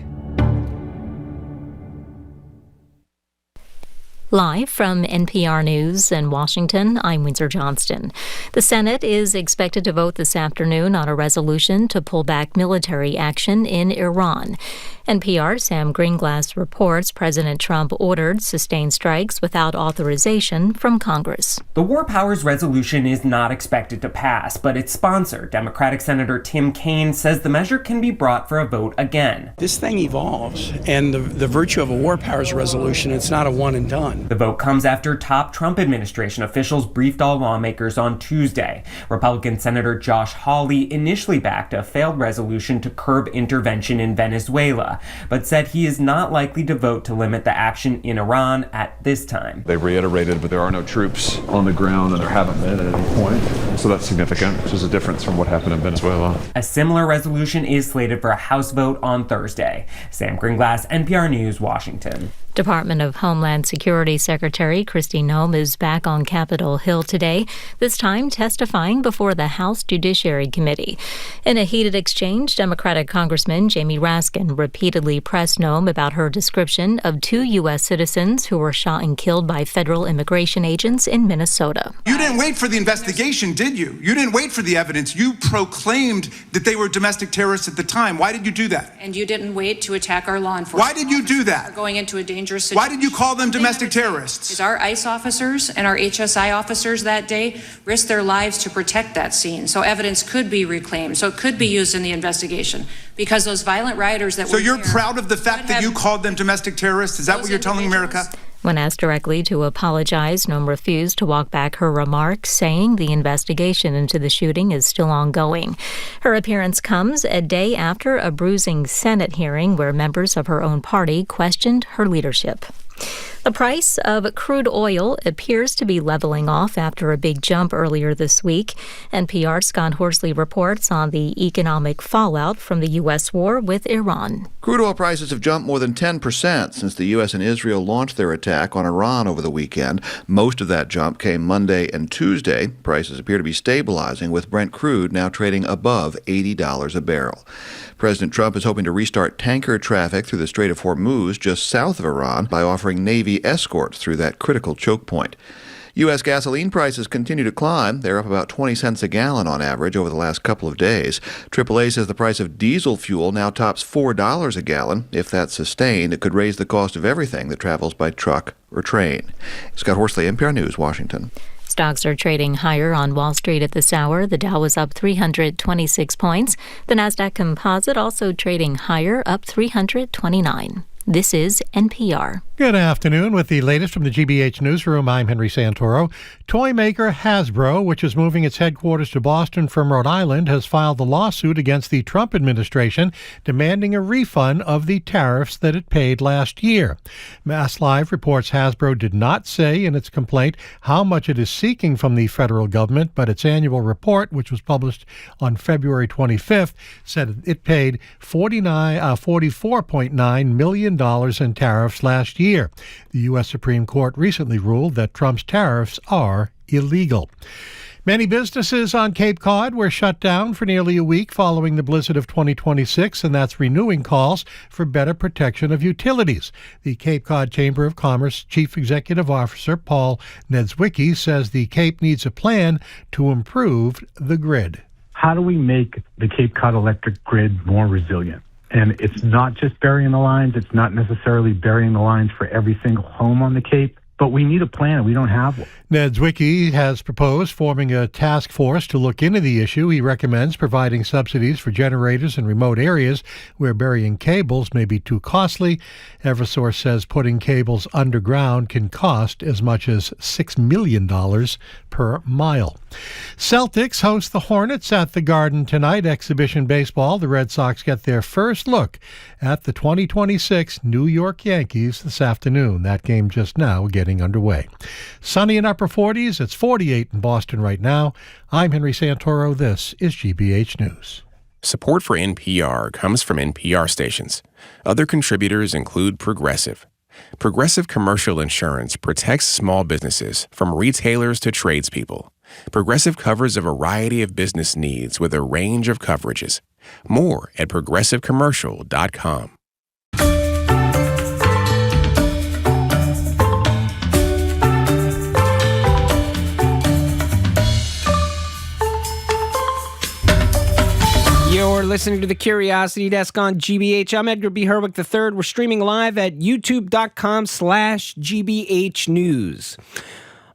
Live from NPR News in Washington, I'm Windsor Johnston. The Senate is expected to vote this afternoon on a resolution to pull back military action in Iran. NPR's Sam Greenglass reports President Trump ordered sustained strikes without authorization from Congress. The War Powers resolution is not expected to pass, but its sponsor, Democratic Senator Tim Kaine, says the measure can be brought for a vote again. This thing evolves, and the virtue of a War Powers resolution, it's not a one and done. The vote comes after top Trump administration officials briefed all lawmakers on Tuesday. Republican Senator Josh Hawley initially backed a failed resolution to curb intervention in Venezuela, but said he is not likely to vote to limit the action in Iran at this time. They reiterated that there are no troops on the ground and there haven't been at any point, so that's significant, which is a difference from what happened in Venezuela. A similar resolution is slated for a House vote on Thursday. Sam Greenglass, NPR News, Washington. Department of Homeland Security Secretary Kristi Noem is back on Capitol Hill today, this time testifying before the House Judiciary Committee. In a heated exchange, Democratic Congressman Jamie Raskin repeatedly pressed Noem about her description of 2 U.S. citizens who were shot and killed by federal immigration agents in Minnesota. You didn't wait for the investigation, did you? You didn't wait for the evidence. You proclaimed that they were domestic terrorists at the time. Why did you do that? And you didn't wait to attack our law enforcement. Why did you do that? Going into a dangerous situation. Why did you call them domestic terrorists? Our ICE officers and our HSI officers that day risked their lives to protect that scene. So evidence could be reclaimed. So it could be used in the investigation. Because those violent rioters that were So you're proud of the fact that you called them domestic terrorists? Is that what you're telling America? When asked directly to apologize, Noem refused to walk back her remarks, saying the investigation into the shooting is still ongoing. Her appearance comes a day after a bruising Senate hearing where members of her own party questioned her leadership. The price of crude oil appears to be leveling off after a big jump earlier this week. NPR's Scott Horsley reports on the economic fallout from the U.S. war with Iran. Crude oil prices have jumped more than 10% since the U.S. and Israel launched their attack on Iran over the weekend. Most of that jump came Monday and Tuesday. Prices appear to be stabilizing, with Brent crude now trading above $80 a barrel. President Trump is hoping to restart tanker traffic through the Strait of Hormuz just south of Iran by offering Navy escorts through that critical choke point. U.S. gasoline prices continue to climb. They're up about 20 cents a gallon on average over the last couple of days. AAA says the price of diesel fuel now tops $4 a gallon. If that's sustained, it could raise the cost of everything that travels by truck or train. Scott Horsley, NPR News, Washington. Stocks are trading higher on Wall Street at this hour. The Dow was up 326 points. The Nasdaq Composite also trading higher, up 329. This is NPR. Good afternoon. With the latest from the GBH Newsroom, I'm Henry Santoro. Toy maker Hasbro, which is moving its headquarters to Boston from Rhode Island, has filed a lawsuit against the Trump administration demanding a refund of the tariffs that it paid last year. Mass Live reports Hasbro did not say in its complaint how much it is seeking from the federal government, but its annual report, which was published on February 25th, said it paid $44.9 million in tariffs last year. The U.S. Supreme Court recently ruled that Trump's tariffs are illegal. Many businesses on Cape Cod were shut down for nearly a week following the blizzard of 2026, and that's renewing calls for better protection of utilities. The Cape Cod Chamber of Commerce Chief Executive Officer Paul Nedzwicki says the Cape needs a plan to improve the grid. How do we make the Cape Cod electric grid more resilient? And it's not just burying the lines. It's not necessarily burying the lines for every single home on the Cape. But we need a plan. We don't have one. Nedzwicki has proposed forming a task force to look into the issue. He recommends providing subsidies for generators in remote areas where burying cables may be too costly. Eversource says putting cables underground can cost as much as $6 million per mile. Celtics host the Hornets at the Garden tonight. Exhibition baseball. The Red Sox get their first look at the 2026 New York Yankees this afternoon. That game just now getting underway. Sunny and upper 40s. It's 48 in Boston right now. I'm Henry Santoro. This is GBH News. Support for NPR comes from NPR stations. Other contributors include Progressive. Progressive Commercial Insurance protects small businesses from retailers to tradespeople. Progressive covers a variety of business needs with a range of coverages. More at progressivecommercial.com. You're listening to the Curiosity Desk on GBH. I'm Edgar B. Herwick III. We're streaming live at youtube.com/GBH News.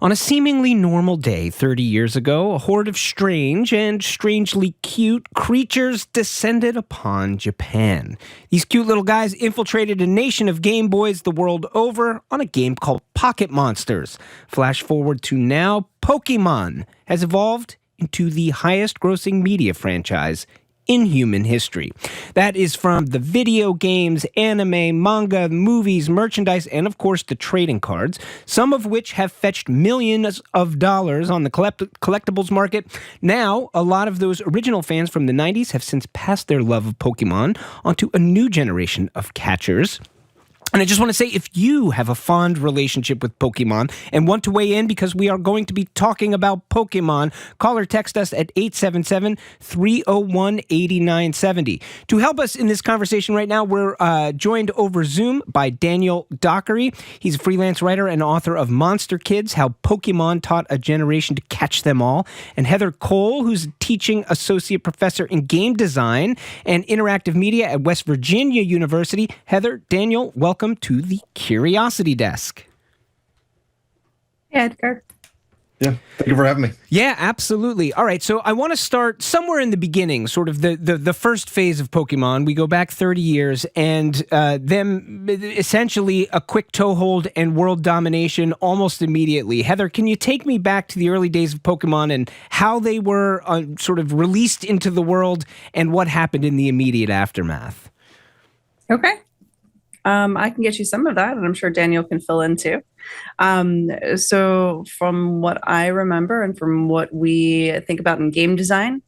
On a seemingly normal day 30 years ago, a horde of strange and strangely cute creatures descended upon Japan. These cute little guys infiltrated a nation of Game Boys the world over on a game called Pocket Monsters. Flash forward to now, Pokemon has evolved into the highest-grossing media franchise in human history. That is from the video games, anime, manga, movies, merchandise, and of course the trading cards, some of which have fetched millions of dollars on the collectibles market. Now, a lot of those original fans from the 90s have since passed their love of Pokemon onto a new generation of catchers. And I just want to say, if you have a fond relationship with Pokemon and want to weigh in because we are going to be talking about Pokemon, call or text us at 877-301-8970. To help us in this conversation right now, we're joined over Zoom by Daniel Dockery. He's a freelance writer and author of Monster Kids, How Pokemon Taught a Generation to Catch Them All. And Heather Cole, who's a teaching associate professor in game design and interactive media at West Virginia University. Heather, Daniel, welcome to the Curiosity Desk. Hey, Edgar. Yeah, thank you for having me. Yeah, absolutely. All right, so I want to start somewhere in the beginning, sort of the first phase of Pokemon. We go back 30 years, and them essentially a quick toehold and world domination almost immediately. Heather, can you take me back to the early days of Pokemon and how they were sort of released into the world and what happened in the immediate aftermath? Okay. I can get you some of that, and I'm sure Daniel can fill in too. So from what I remember and from what we think about in game design,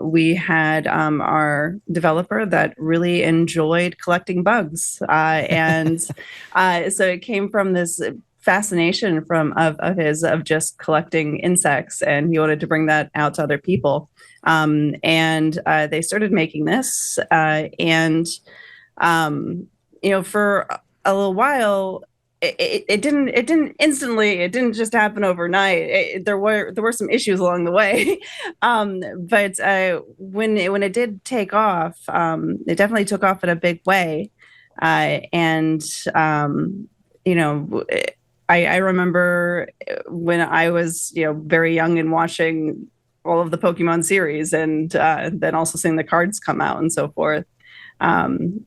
we had our developer that really enjoyed collecting bugs. And so it came from this fascination of just collecting insects, and he wanted to bring that out to other people. And they started making this, for a little while, it didn't just happen overnight. There were some issues along the way, but when it did take off, it definitely took off in a big way. I remember when I was very young and watching all of the Pokemon series, and then also seeing the cards come out and so forth. Those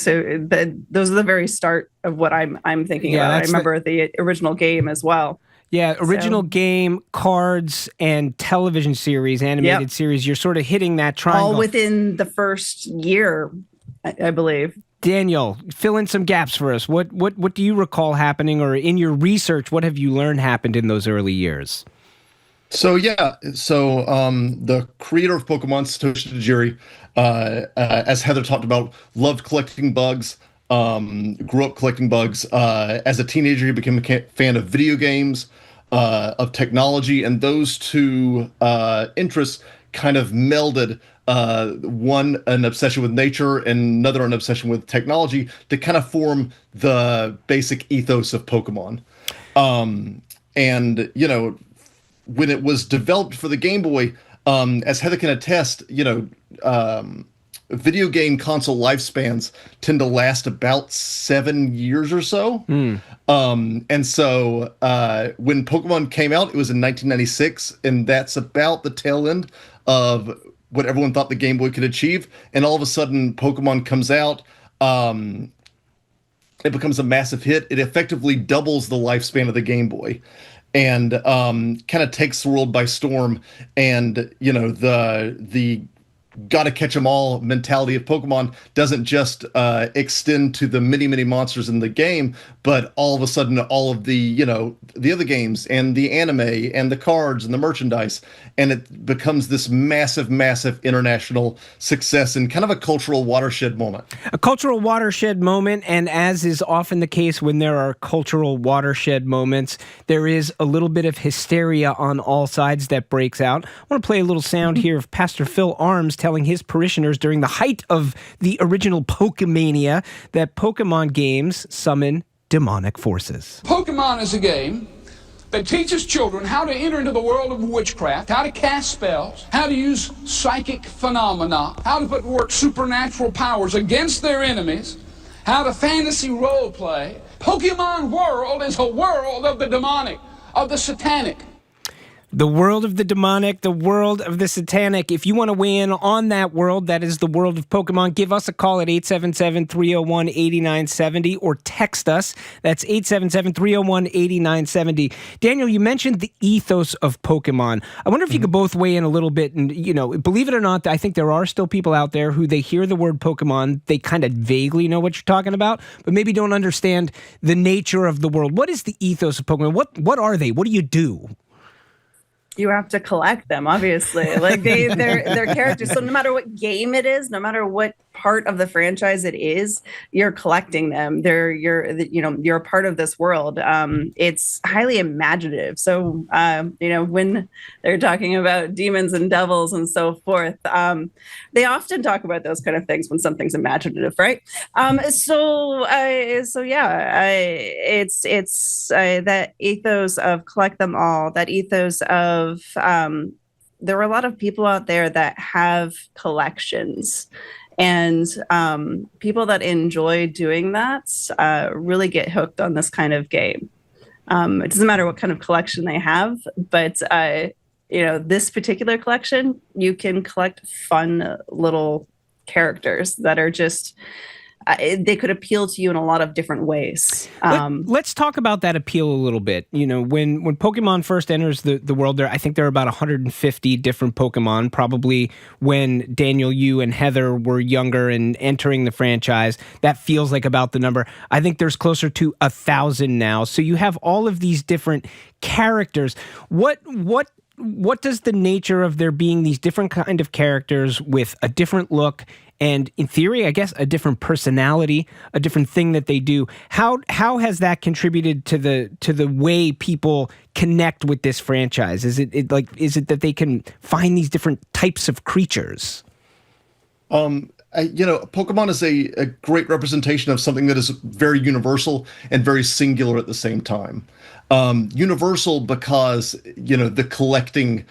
are the very start of what I'm thinking about. I remember the original game as well. Yeah, original game, cards, and television series, animated series. You're sort of hitting that triangle. All within the first year, I believe. Daniel, fill in some gaps for us. What do you recall happening, or in your research, what have you learned happened in those early years? So the creator of Pokemon, Satoshi Tajiri, as Heather talked about, loved collecting bugs, grew up collecting bugs. As a teenager, he became a fan of video games, of technology, and those two interests kind of melded, one an obsession with nature and another an obsession with technology, to kind of form the basic ethos of Pokemon. When it was developed for the Game Boy, as Heather can attest, video game console lifespans tend to last about 7 years or so. And so when Pokemon came out, it was in 1996, and that's about the tail end of what everyone thought the Game Boy could achieve. And all of a sudden, Pokemon comes out. It becomes a massive hit. It effectively doubles the lifespan of the Game Boy, and kind of takes the world by storm. And the gotta catch 'em all mentality of Pokemon doesn't just extend to the many monsters in the game, but all of a sudden all of the other games and the anime and the cards and the merchandise, and it becomes this massive international success and kind of a cultural watershed moment. A cultural watershed moment, and as is often the case when there are cultural watershed moments, there is a little bit of hysteria on all sides that breaks out. I want to play a little sound here of Pastor Phil Arms telling his parishioners during the height of the original Pokemania that Pokemon games summon demonic forces. Pokemon is a game that teaches children how to enter into the world of witchcraft, how to cast spells, how to use psychic phenomena, how to put to work supernatural powers against their enemies, how to fantasy role play. Pokemon world is a world of the demonic, of the satanic. The world of the demonic, the world of the satanic. If you want to weigh in on that world, that is the world of Pokemon, give us a call at 877-301-8970 or text us. That's 877-301-8970. Daniel, you mentioned the ethos of Pokemon. I wonder if you could both weigh in a little bit. And, believe it or not, I think there are still people out there who they hear the word Pokemon, they kind of vaguely know what you're talking about, but maybe don't understand the nature of the world. What is the ethos of Pokemon? What are they? What do you do? You have to collect them, obviously. Like they're characters. So no matter what game it is, no matter what part of the franchise it is, you're collecting them. You're a part of this world. It's highly imaginative. So, when they're talking about demons and devils and so forth, they often talk about those kind of things when something's imaginative, right? It's that ethos of collect them all, that ethos of, there are a lot of people out there that have collections, and people that enjoy doing that really get hooked on this kind of game. It doesn't matter what kind of collection they have, but this particular collection, you can collect fun little characters that are just they could appeal to you in a lot of different ways. Let's talk about that appeal a little bit. When Pokemon first enters the world, I think there are about 150 different Pokemon, probably when Daniel, you and Heather were younger and entering the franchise. That feels like about the number. I think there's closer to 1,000 now. So you have all of these different characters. What does the nature of there being these different kind of characters with a different look and, in theory, I guess, a different personality, a different thing that they do, how has that contributed to the way people connect with this franchise? Is it that they can find these different types of creatures? Pokemon is a great representation of something that is very universal and very singular at the same time. Universal because, the collecting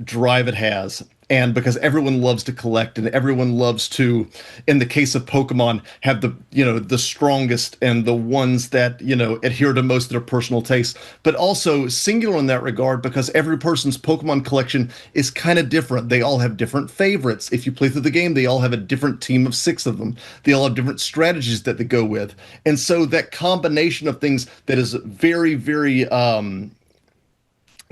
drive it has, and because everyone loves to collect and everyone loves to, in the case of Pokemon, have the strongest and the ones that, adhere to most of their personal tastes, but also singular in that regard because every person's Pokemon collection is kind of different. They all have different favorites. If you play through the game, they all have a different team of 6 of them. They all have different strategies that they go with. And so that combination of things that is very, very,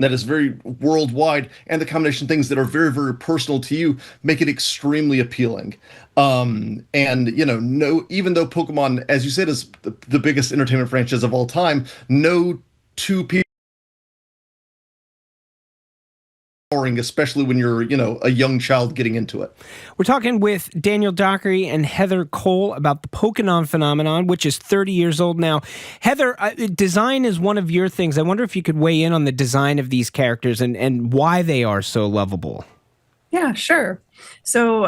that is very worldwide, and the combination of things that are very, very personal to you make it extremely appealing. Even though Pokemon, as you said, is the biggest entertainment franchise of all time, no two people, especially when you're, a young child getting into it. We're talking with Daniel Dockery and Heather Cole about the Pokemon phenomenon, which is 30 years old now. Heather, design is one of your things. I wonder if you could weigh in on the design of these characters and why they are so lovable. Yeah, sure. So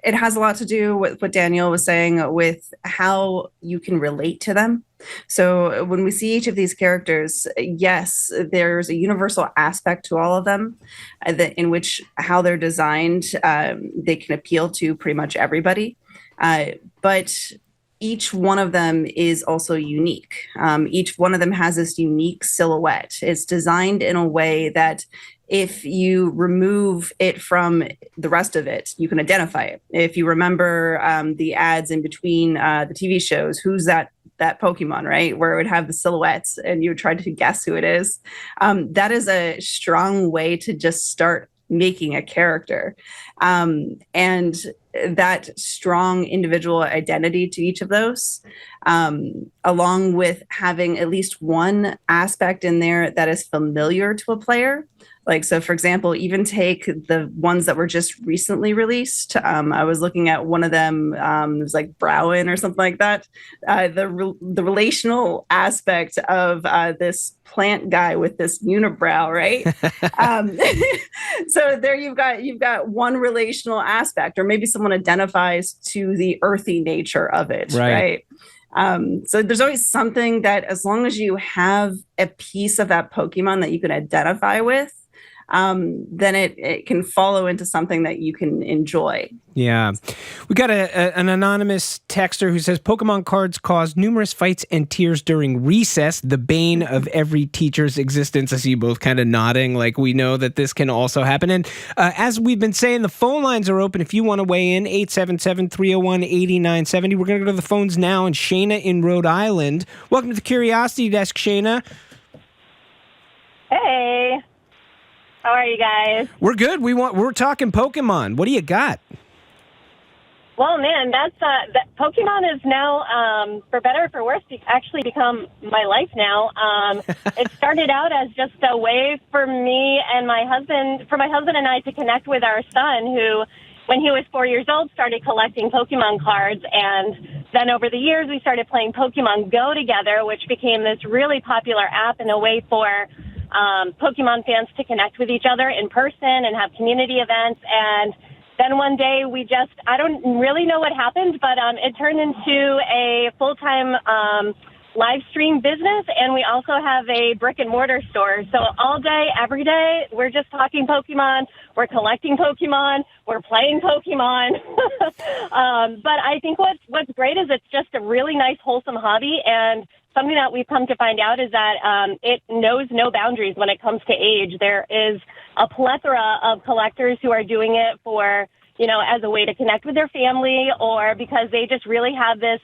it has a lot to do with what Daniel was saying with how you can relate to them. So when we see each of these characters, yes, there's a universal aspect to all of them, in which how they're designed, they can appeal to pretty much everybody. But each one of them is also unique. Each one of them has this unique silhouette. It's designed in a way that if you remove it from the rest of it, you can identify it. If you remember the ads in between the TV shows, who's that Pokemon, right? Where it would have the silhouettes and you would try to guess who it is. That is a strong way to just start making a character. And that strong individual identity to each of those, along with having at least one aspect in there that is familiar to a player. Like, so for example, even take the ones that were just recently released. I was looking at one of them, it was like Browen or something like that. The relational aspect of this plant guy with this unibrow, right? So there you've got one relational aspect, or maybe someone identifies to the earthy nature of it, right? So there's always something that, as long as you have a piece of that Pokemon that you can identify with, then it can follow into something that you can enjoy. Yeah. We got an anonymous texter who says, Pokemon cards cause numerous fights and tears during recess, the bane of every teacher's existence. I see you both kind of nodding, like we know that this can also happen. And as we've been saying, the phone lines are open if you want to weigh in, 877-301-8970. We're going to go to the phones now, and Shayna in Rhode Island. Welcome to the Curiosity Desk, Shayna. Hey. How are you guys? We're good. We're talking Pokemon. What do you got? Well, man, that Pokemon is now, for better or for worse, actually become my life now. It started out as just a way for my husband and I to connect with our son, who when he was 4 years old, started collecting Pokemon cards. And then over the years, we started playing Pokemon Go together, which became this really popular app and a way for Pokemon fans to connect with each other in person and have community events. And then one day I don't really know what happened, but it turned into a full-time live stream business, and we also have a brick and mortar store. So all day, every day, we're just talking Pokemon, we're collecting Pokemon, we're playing Pokemon. But I think what's great is it's just a really nice, wholesome hobby, and something that we've come to find out is that it knows no boundaries when it comes to age. There is a plethora of collectors who are doing it for, as a way to connect with their family, or because they just really have this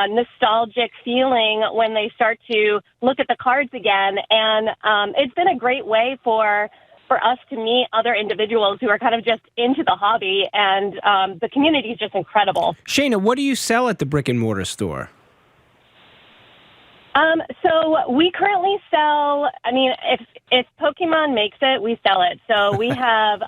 nostalgic feeling when they start to look at the cards again. And it's been a great way for us to meet other individuals who are kind of just into the hobby, and the community is just incredible. Shayna, what do you sell at the brick and mortar store? So we currently sell, if Pokemon makes it, we sell it. So we have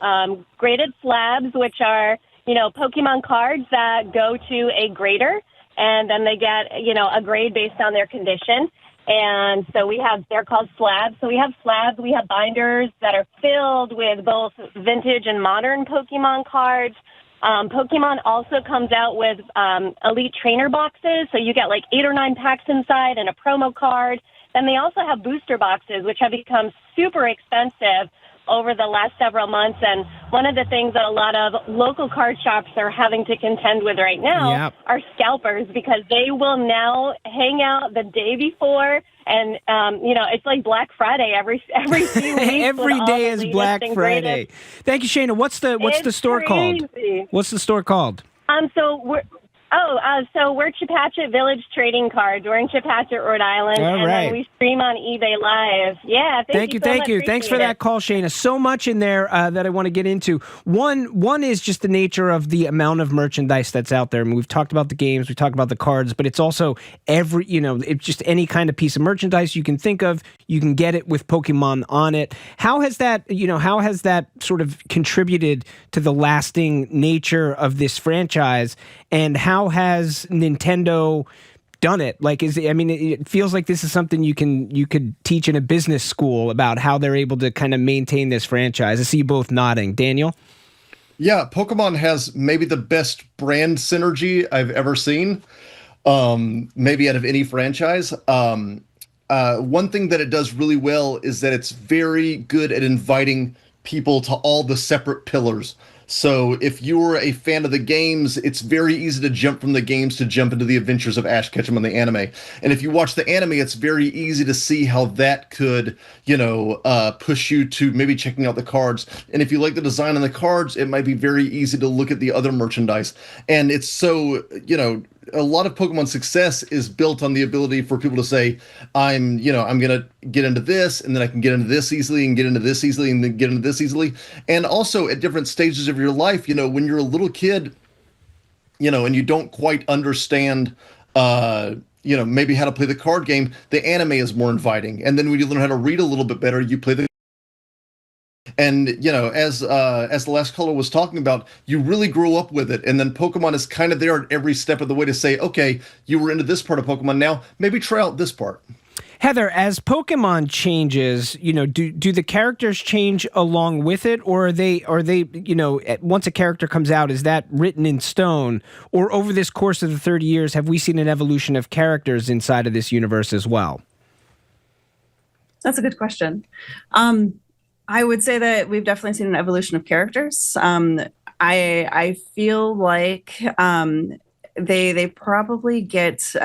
graded slabs, which are, Pokemon cards that go to a grader, and then they get, a grade based on their condition. And so they're called slabs. So we have slabs, we have binders that are filled with both vintage and modern Pokemon cards. Pokemon also comes out with elite trainer boxes. So you get like 8 or 9 packs inside and a promo card. Then they also have booster boxes, which have become super expensive over the last several months. And one of the things that a lot of local card shops are having to contend with right now are scalpers, because they will now hang out the day before. And, it's like Black Friday every few weeks. Every day is Black Friday. Thank you, Shayna. What's the store called? What's the store called? So we're Chepachet Village Trading Cards. We're in Chepachet, Rhode Island, then we stream on eBay Live. Yeah, thank you. Thanks for that call, Shayna. So much in there that I want to get into. One is just the nature of the amount of merchandise that's out there. I mean, we've talked about the games, we've talked about the cards, but it's also it's just any kind of piece of merchandise you can think of. You can get it with Pokemon on it. How has that sort of contributed to the lasting nature of this franchise? And how has Nintendo done it? It feels like this is something you could teach in a business school about how they're able to kind of maintain this franchise. I see you both nodding. Daniel? Yeah, Pokemon has maybe the best brand synergy I've ever seen, maybe out of any franchise. One thing that it does really well is that it's very good at inviting people to all the separate pillars. So if you're a fan of the games, it's very easy to jump from the games to jump into the adventures of Ash Ketchum on the anime. And if you watch the anime, it's very easy to see how that could, push you to maybe checking out the cards. And if you like the design on the cards, it might be very easy to look at the other merchandise. And it's so, a lot of Pokemon success is built on the ability for people to say, I'm going to get into this, and then I can get into this easily, and get into this easily, and then get into this easily. And also at different stages of your life, when you're a little kid, and you don't quite understand, maybe how to play the card game, the anime is more inviting. And then when you learn how to read a little bit better, you play the. And, as the last caller was talking about, you really grow up with it. And then Pokemon is kind of there at every step of the way to say, okay, you were into this part of Pokemon, now maybe try out this part. Heather, as Pokemon changes, do the characters change along with it, or are they once a character comes out, is that written in stone? Or over this course of the 30 years, have we seen an evolution of characters inside of this universe as well? That's a good question. I would say that we've definitely seen an evolution of characters. I feel like they probably get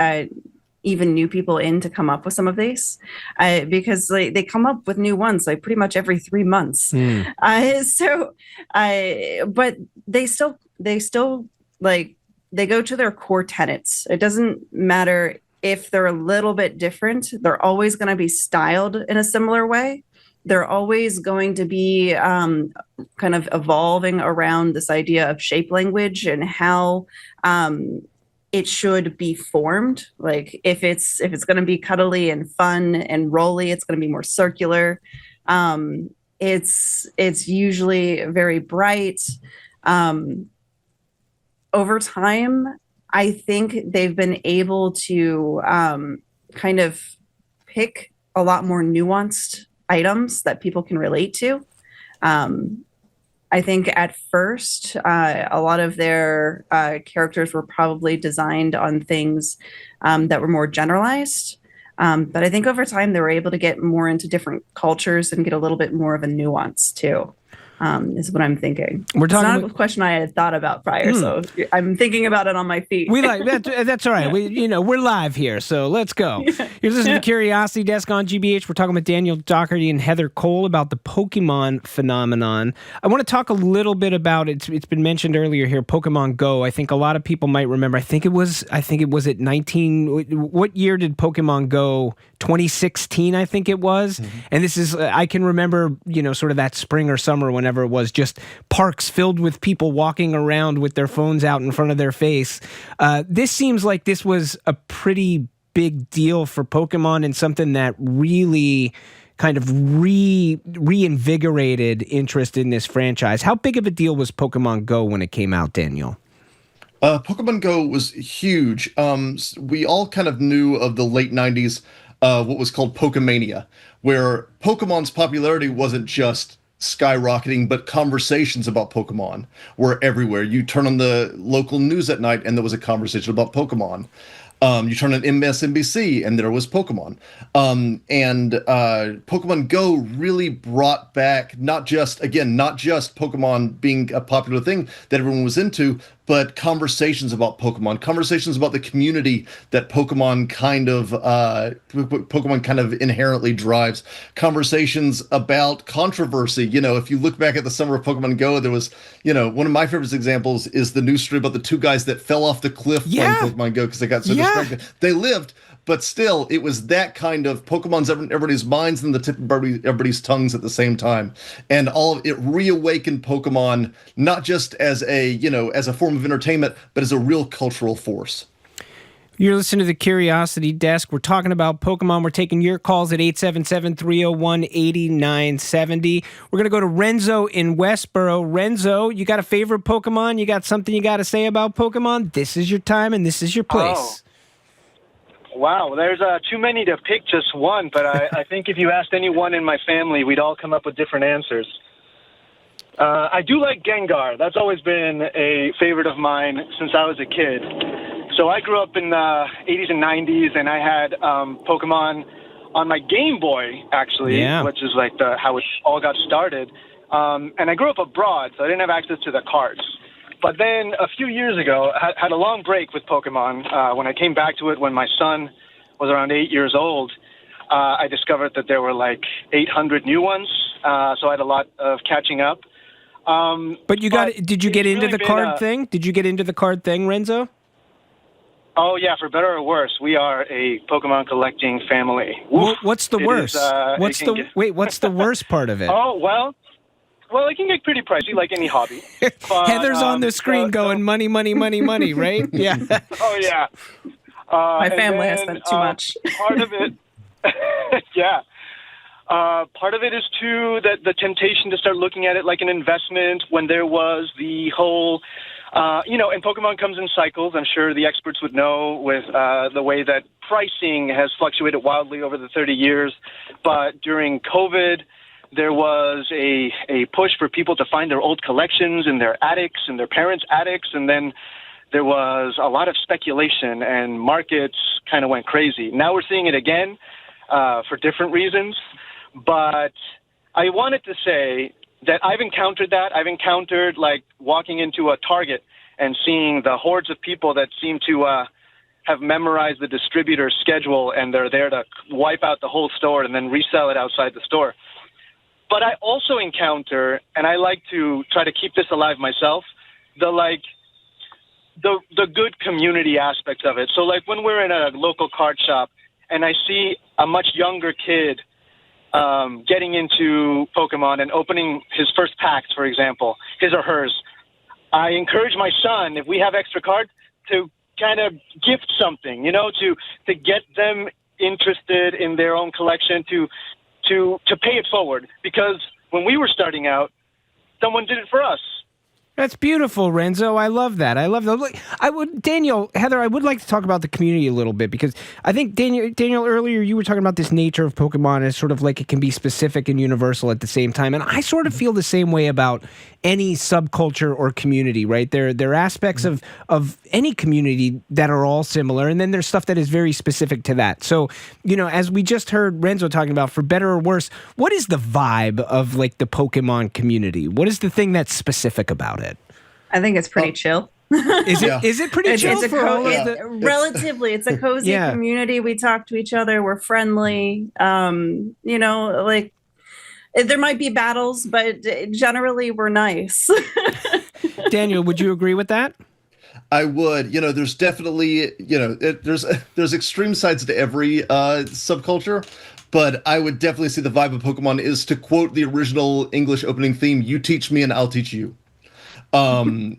even new people in to come up with some of these, because they come up with new ones like pretty much every 3 months. But they still they go to their core tenets. It doesn't matter if they're a little bit different. They're always going to be styled in a similar way. They're always going to be kind of evolving around this idea of shape language and how it should be formed. Like if it's going to be cuddly and fun and rolly, it's going to be more circular. It's usually very bright. over time, I think they've been able to kind of pick a lot more nuanced items that people can relate to. I think at first, a lot of their characters were probably designed on things that were more generalized. But I think over time, they were able to get more into different cultures and get a little bit more of a nuance too. Is what I'm thinking. It's not a question I had thought about prior, so I'm thinking about it on my feet. We like that. That's all right. We're live here, so let's go. You're listening to the Curiosity Desk on GBH. We're talking with Daniel Doherty and Heather Cole about the Pokemon phenomenon. I want to talk a little bit about it. It's been mentioned earlier here, Pokemon Go. I think a lot of people might remember. I think it was at 19. What year did Pokemon Go? 2016, I think it was. Mm-hmm. And this is, I can remember, sort of that spring or summer, whenever it was, just parks filled with people walking around with their phones out in front of their face. This seems like this was a pretty big deal for Pokemon and something that really kind of reinvigorated interest in this franchise. How big of a deal was Pokemon Go when it came out, Daniel? Pokemon Go was huge. We all kind of knew of the late 90s, what was called Pokemania, where Pokemon's popularity wasn't just skyrocketing, but conversations about Pokemon were everywhere. You turn on the local news at night and there was a conversation about Pokemon. You turn on MSNBC and there was Pokemon. And Pokemon Go really brought back not just Pokemon being a popular thing that everyone was into, but conversations about Pokemon, conversations about the community that Pokemon kind of inherently drives, conversations about controversy. If you look back at the summer of Pokemon Go, there was, one of my favorite examples is the news story about the two guys that fell off the cliff playing Pokemon Go because they got so distracted. They lived, but still, it was that kind of Pokemon's everybody's minds and the tip of everybody's tongues at the same time. And all of it reawakened Pokemon, not just as a form of entertainment, but as a real cultural force. You're listening to the Curiosity Desk. We're talking about Pokemon. We're taking your calls at 877-301-8970. We're going to go to Renzo in Westboro. Renzo, you got a favorite Pokemon? You got something you got to say about Pokemon? This is your time and this is your place. Oh. Wow, there's too many to pick just one, but I think if you asked anyone in my family, we'd all come up with different answers. I do like Gengar. That's always been a favorite of mine since I was a kid. So I grew up in the 80s and 90s, and I had Pokemon on my Game Boy, actually, which is like how it all got started. And I grew up abroad, so I didn't have access to the cards. But then a few years ago, I had a long break with Pokemon. When I came back to it when my son was around 8 years old, I discovered that there were like 800 new ones. So I had a lot of catching up. But did you get into the card thing? Did you get into the card thing, Renzo? Oh, yeah, for better or worse, we are a Pokemon collecting family. What's the worst? What's the worst part of it? Oh, well, it can get pretty pricey, like any hobby. But, Heather's on the screen going, money, money, money, money, right? Yeah. Oh, yeah. My family has spent too much. Part of it, yeah. Part of it is, too, that the temptation to start looking at it like an investment when there was the whole, and Pokemon comes in cycles. I'm sure the experts would know with the way that pricing has fluctuated wildly over the 30 years. But during COVID, there was a push for people to find their old collections in their attics and their parents' attics, and then there was a lot of speculation and markets kind of went crazy. Now we're seeing it again for different reasons, but I wanted to say that I've encountered that. I've encountered like walking into a Target and seeing the hordes of people that seem to have memorized the distributor's schedule, and they're there to wipe out the whole store and then resell it outside the store. But I also encounter, and I like to try to keep this alive myself, the good community aspects of it. So like when we're in a local card shop and I see a much younger kid getting into Pokemon and opening his first packs, for example, his or hers, I encourage my son, if we have extra cards, to kind of gift something, to get them interested in their own collection, to pay it forward, because when we were starting out, someone did it for us. That's beautiful, Renzo. I love that. Daniel, Heather, I would like to talk about the community a little bit, because I think, Daniel, earlier you were talking about this nature of Pokemon as sort of like it can be specific and universal at the same time. And I sort of feel the same way about any subculture or community, right? There are aspects of any community that are all similar, and then there's stuff that is very specific to that. So, as we just heard Renzo talking about, for better or worse, what is the vibe of like the Pokemon community? What is the thing that's specific about it? I think it's pretty chill. Is it pretty chill? Relatively, it's a cozy community. We talk to each other. We're friendly. Like there might be battles, but generally we're nice. Daniel, would you agree with that? I would. There's definitely, there's extreme sides to every subculture, but I would definitely say the vibe of Pokemon is, to quote the original English opening theme, "You teach me and I'll teach you."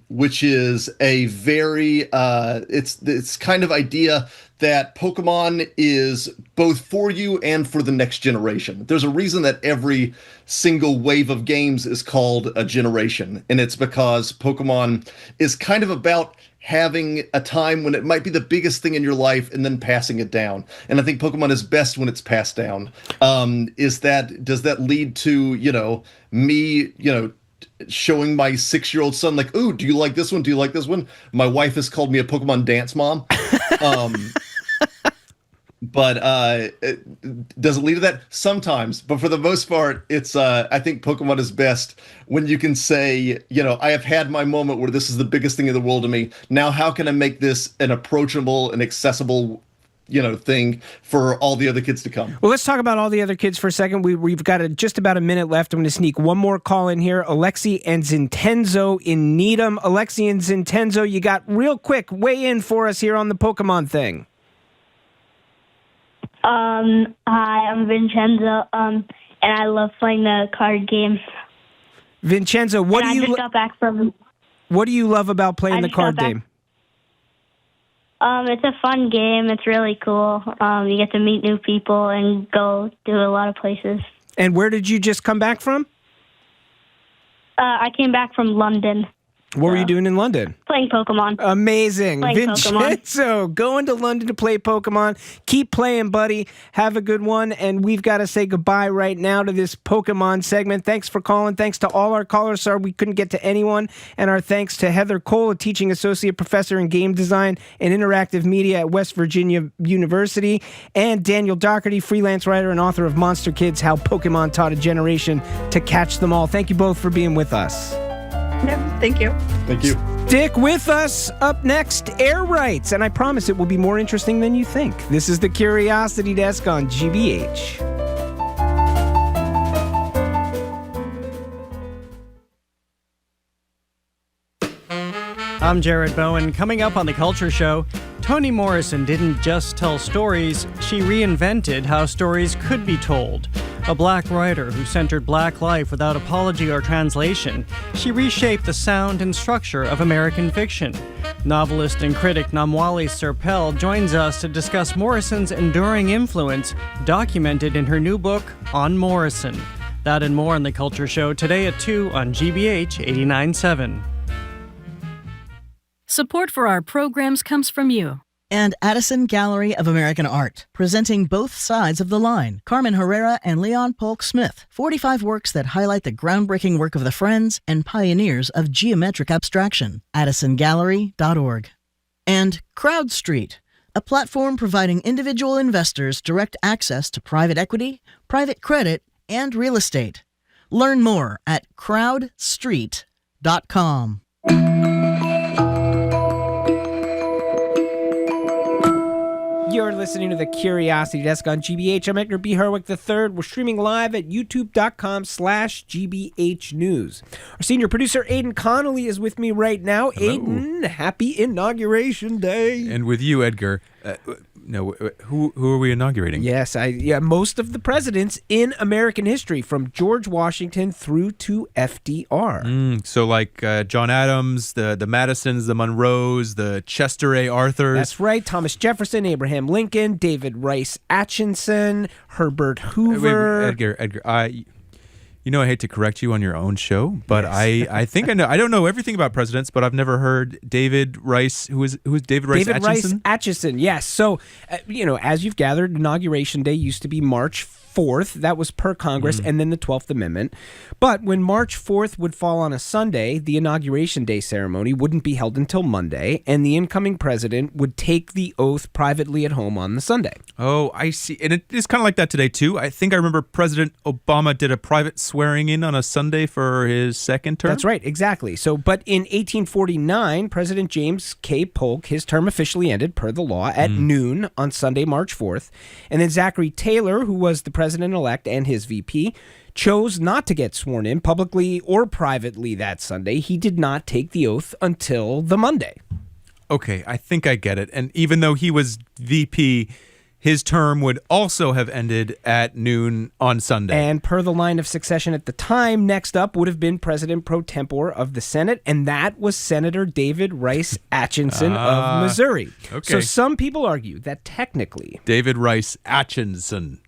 Which is a very it's kind of idea that Pokemon is both for you and for the next generation. There's a reason that every single wave of games is called a generation, and it's because Pokemon is kind of about having a time when it might be the biggest thing in your life and then passing it down. And I think Pokemon is best when it's passed down. Does that lead to, me, showing my 6-year-old son, like, "Ooh, do you like this one? Do you like this one?" My wife has called me a Pokemon dance mom. But does it lead to that? Sometimes. But for the most part, it's I think Pokemon is best when you can say, I have had my moment where this is the biggest thing in the world to me. Now, how can I make this an approachable and accessible thing for all the other kids to come? Well, let's talk about all the other kids for a second. We've got just about a minute left. I'm going to sneak one more call in here. Alexi and Zintenzo in Needham. Alexi and Zintenzo, you got real quick weigh in for us here on the Pokemon thing. Hi, I'm Vincenzo, and I love playing the card games. Vincenzo, what do you love about playing the card game? It's a fun game. It's really cool. You get to meet new people and go to a lot of places. And where did you just come back from? I came back from London. What were you doing in London? Playing Pokemon. Amazing. Playing Vincenzo, going to London to play Pokemon. Keep playing, buddy. Have a good one. And we've got to say goodbye right now to this Pokemon segment. Thanks for calling. Thanks to all our callers. Sorry we couldn't get to anyone. And our thanks to Heather Cole, a teaching associate professor in game design and interactive media at West Virginia University, and Daniel Doherty, freelance writer and author of Monster Kids, How Pokemon Taught a Generation to Catch Them All. Thank you both for being with us. No, thank you. Thank you. Stick with us. Up next, air rights. And I promise it will be more interesting than you think. This is the Curiosity Desk on GBH. I'm Jared Bowen. Coming up on The Culture Show, Toni Morrison didn't just tell stories, she reinvented how stories could be told. A black writer who centered black life without apology or translation, she reshaped the sound and structure of American fiction. Novelist and critic Namwali Serpell joins us to discuss Morrison's enduring influence, documented in her new book, On Morrison. That and more on The Culture Show today at 2 on GBH 89.7. Support for our programs comes from you. And Addison Gallery of American Art, presenting both sides of the line. Carmen Herrera and Leon Polk Smith, 45 works that highlight the groundbreaking work of the Friends and pioneers of geometric abstraction. AddisonGallery.org. And CrowdStreet, a platform providing individual investors direct access to private equity, private credit, and real estate. Learn more at crowdstreet.com. You're listening to the Curiosity Desk on GBH. I'm Edgar B. Herwick III. We're streaming live at youtube.com/GBH News. Our senior producer, Aidan Connolly, is with me right now. Hello. Aidan, happy Inauguration Day. And with you, Edgar. Who are we inaugurating? Yes, most of the presidents in American history, from George Washington through to FDR. So like John Adams, the Madisons, the Monroes, the Chester A. Arthurs. That's right. Thomas Jefferson, Abraham Lincoln, David Rice Atchison, Herbert Hoover. Wait, Edgar, You know, I hate to correct you on your own show, but yes. I think I know. I don't know everything about presidents, but I've never heard David Rice. Who is David Rice Atchison? David Rice Atchison, yes. So, as you've gathered, Inauguration Day used to be March 4th. That was per Congress, and then the 12th Amendment. But when March 4th would fall on a Sunday, the Inauguration Day ceremony wouldn't be held until Monday, and the incoming president would take the oath privately at home on the Sunday. Oh, I see. And it is kind of like that today, too. I think I remember President Obama did a private swearing in on a Sunday for his second term. That's right, exactly. So, but in 1849, President James K. Polk, his term officially ended per the law at noon on Sunday, March 4th. And then Zachary Taylor, who was the president-elect and his VP, chose not to get sworn in publicly or privately that Sunday. He did not take the oath until the Monday. Okay, I think I get it. And even though he was VP, his term would also have ended at noon on Sunday. And per the line of succession at the time, next up would have been President pro tempore of the Senate, and that was Senator David Rice Atchison of Missouri. Okay. So some people argue that technically David Rice Atchison,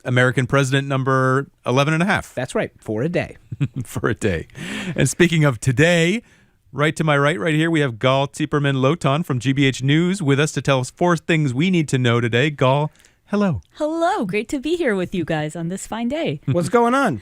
American president number 11 and a half. That's right, for a day. For a day. And speaking of today, right to my right here, we have Gal Tieperman-Loton from GBH News with us to tell us 4 things we need to know today. Gal, hello. Hello. Great to be here with you guys on this fine day. What's going on?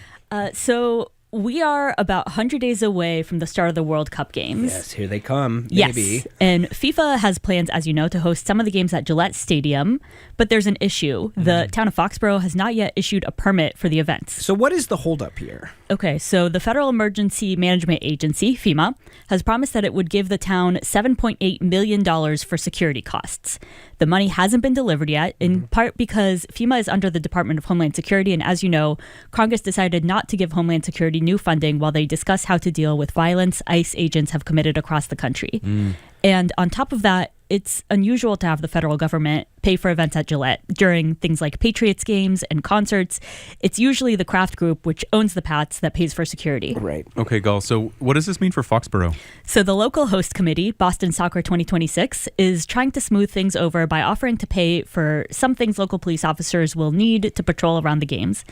So we are about 100 days away from the start of the World Cup games. Yes, here they come. Yes. Maybe. And FIFA has plans, as you know, to host some of the games at Gillette Stadium. But there's an issue. The town of Foxborough has not yet issued a permit for the events. So what is the holdup here? Okay, so the Federal Emergency Management Agency, FEMA, has promised that it would give the town $7.8 million for security costs. The money hasn't been delivered yet, in part because FEMA is under the Department of Homeland Security, and as you know, Congress decided not to give Homeland Security new funding while they discuss how to deal with violence ICE agents have committed across the country. And on top of that, it's unusual to have the federal government pay for events at Gillette during things like Patriots games and concerts. It's usually the Kraft Group, which owns the Pats, that pays for security. Right. Okay, Gal, so what does this mean for Foxborough? So the local host committee, Boston Soccer 2026, is trying to smooth things over by offering to pay for some things local police officers will need to patrol around the games.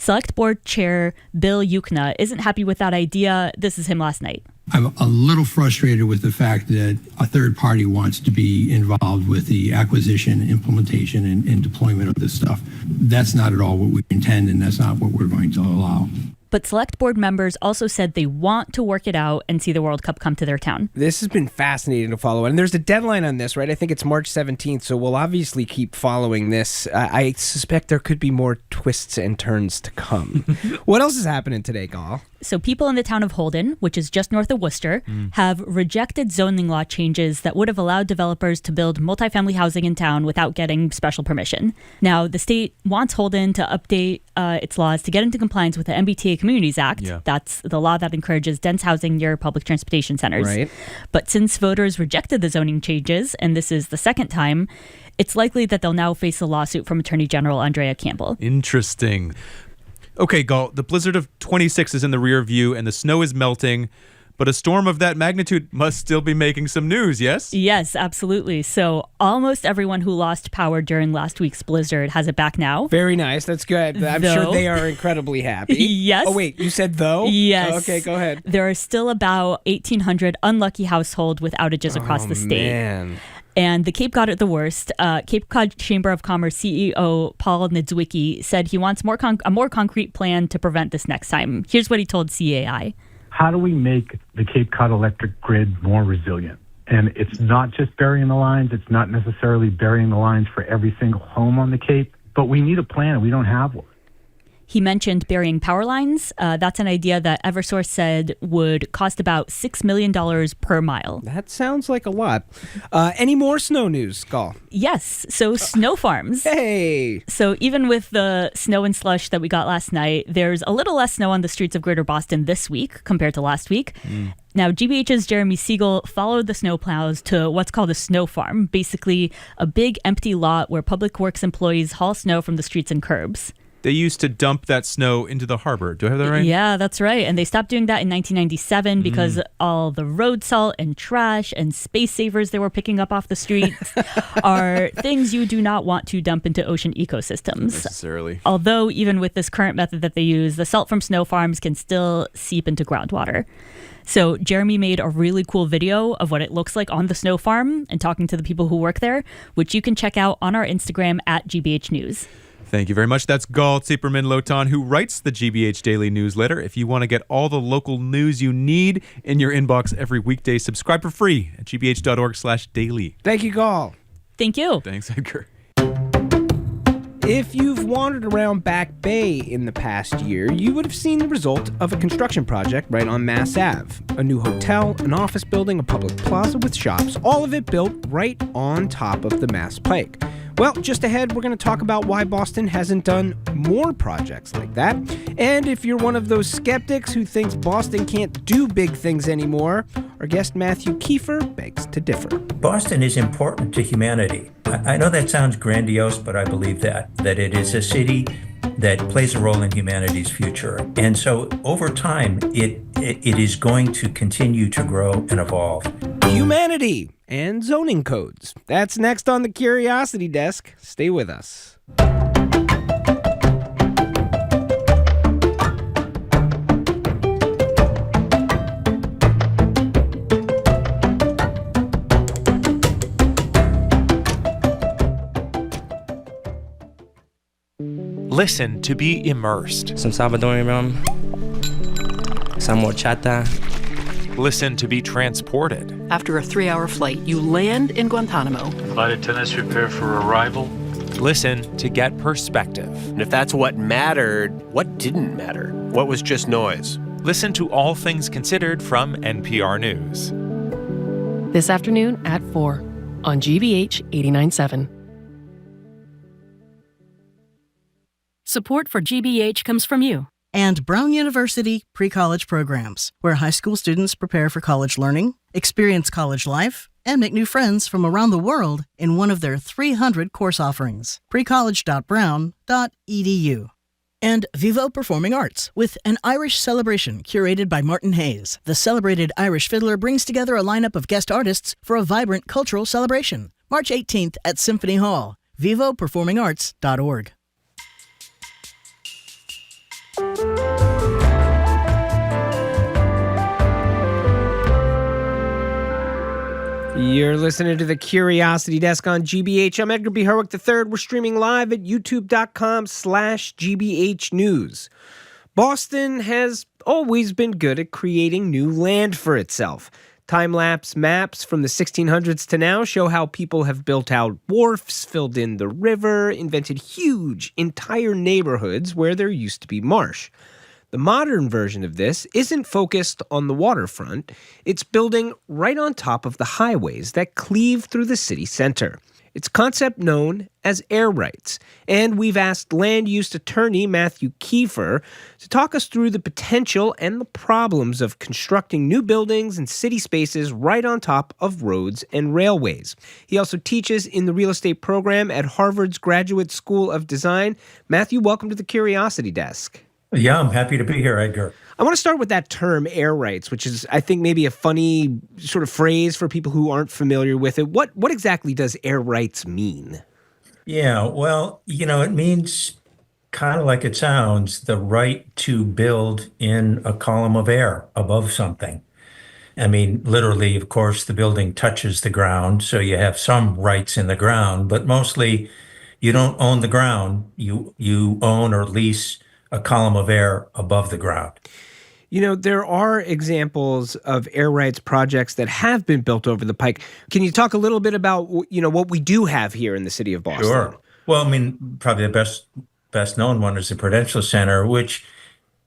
Select Board Chair Bill Yukna isn't happy with that idea. This is him last night. I'm a little frustrated with the fact that a third party wants to be involved with the acquisition, implementation, and deployment of this stuff. That's not at all what we intend, and that's not what we're going to allow. But Select Board members also said they want to work it out and see the World Cup come to their town. This has been fascinating to follow. And there's a deadline on this, right? I think it's March 17th, so we'll obviously keep following this. I suspect there could be more twists and turns to come. What else is happening today, Gal? So people in the town of Holden, which is just north of Worcester, have rejected zoning law changes that would have allowed developers to build multifamily housing in town without getting special permission. Now, the state wants Holden to update its laws to get into compliance with the MBTA Communities Act. Yeah. That's the law that encourages dense housing near public transportation centers. Right. But since voters rejected the zoning changes, and this is the second time, it's likely that they'll now face a lawsuit from Attorney General Andrea Campbell. Interesting. Okay, Gal, the blizzard of 26 is in the rear view and the snow is melting, but a storm of that magnitude must still be making some news, yes? Yes, absolutely. So almost everyone who lost power during last week's blizzard has it back now. Very nice. That's good. I'm sure they are incredibly happy. Yes. Oh, wait, you said though? Yes. Oh, okay, go ahead. There are still about 1,800 unlucky households with outages across the state. Man. And the Cape got it the worst. Cape Cod Chamber of Commerce CEO Paul Niedzwiecki said he wants a more concrete plan to prevent this next time. Here's what he told CAI. How do we make the Cape Cod electric grid more resilient? And it's not just burying the lines. It's not necessarily burying the lines for every single home on the Cape, but we need a plan and we don't have one. He mentioned burying power lines. That's an idea that Eversource said would cost about $6 million per mile. That sounds like a lot. Any more snow news, Gal? Yes. So snow farms. Hey! So even with the snow and slush that we got last night, there's a little less snow on the streets of Greater Boston this week compared to last week. Now, GBH's Jeremy Siegel followed the snowplows to what's called a snow farm, basically a big empty lot where Public Works employees haul snow from the streets and curbs. They used to dump that snow into the harbor. Do I have that right? Yeah, that's right. And they stopped doing that in 1997 because all the road salt and trash and space savers they were picking up off the streets are things you do not want to dump into ocean ecosystems. Necessarily. Although even with this current method that they use, the salt from snow farms can still seep into groundwater. So Jeremy made a really cool video of what it looks like on the snow farm and talking to the people who work there, which you can check out on our Instagram at GBH News. Thank you very much. That's Galt Zieperman-Lotan, who writes the GBH Daily newsletter. If you want to get all the local news you need in your inbox every weekday, subscribe for free at gbh.org/daily. Thank you, Gal. Thank you. Thanks, Edgar. If you've wandered around Back Bay in the past year, you would have seen the result of a construction project right on Mass Ave. A new hotel, an office building, a public plaza with shops, all of it built right on top of the Mass Pike. Well, just ahead, we're going to talk about why Boston hasn't done more projects like that. And if you're one of those skeptics who thinks Boston can't do big things anymore, our guest Matthew Kiefer begs to differ. Boston is important to humanity. I know that sounds grandiose, but I believe that it is a city that plays a role in humanity's future. And so over time, it is going to continue to grow and evolve. Humanity and zoning codes. That's next on the Curiosity Desk. Stay with us. Listen to be immersed. Some Salvadorian rum, some horchata. Listen to be transported. After a 3-hour flight, you land in Guantanamo. Flight attendants prepare for arrival. Listen to get perspective. And if that's what mattered, what didn't matter? What was just noise? Listen to All Things Considered from NPR News. This afternoon at 4 on GBH 89.7. Support for GBH comes from you. And Brown University pre-college programs, where high school students prepare for college learning, experience college life, and make new friends from around the world in one of their 300 course offerings. precollege.brown.edu. And Vivo Performing Arts, with an Irish celebration curated by Martin Hayes. The celebrated Irish fiddler brings together a lineup of guest artists for a vibrant cultural celebration. March 18th at Symphony Hall. vivoperformingarts.org. You're listening to the Curiosity Desk on GBH. I'm Edgar B. Herwick III. We're streaming live at youtube.com/GBH News. Boston has always been good at creating new land for itself. Time-lapse maps from the 1600s to now show how people have built out wharfs, filled in the river, invented huge, entire neighborhoods where there used to be marsh. The modern version of this isn't focused on the waterfront. It's building right on top of the highways that cleave through the city center. It's a concept known as air rights, and we've asked land use attorney Matthew Kiefer to talk us through the potential and the problems of constructing new buildings and city spaces right on top of roads and railways. He also teaches in the real estate program at Harvard's Graduate School of Design. Matthew, welcome to the Curiosity Desk. Yeah, I'm happy to be here, Edgar. I want to start with that term air rights, which is, I think, maybe a funny sort of phrase for people who aren't familiar with it. What exactly does air rights mean? Yeah, well, it means kind of like it sounds, the right to build in a column of air above something. I mean, literally, of course, the building touches the ground, so you have some rights in the ground, but mostly you don't own the ground. You own or lease a column of air above the ground. There are examples of air rights projects that have been built over the Pike. Can you talk a little bit about, what we do have here in the city of Boston? Sure. Well, I mean, probably the best known one is the Prudential Center, which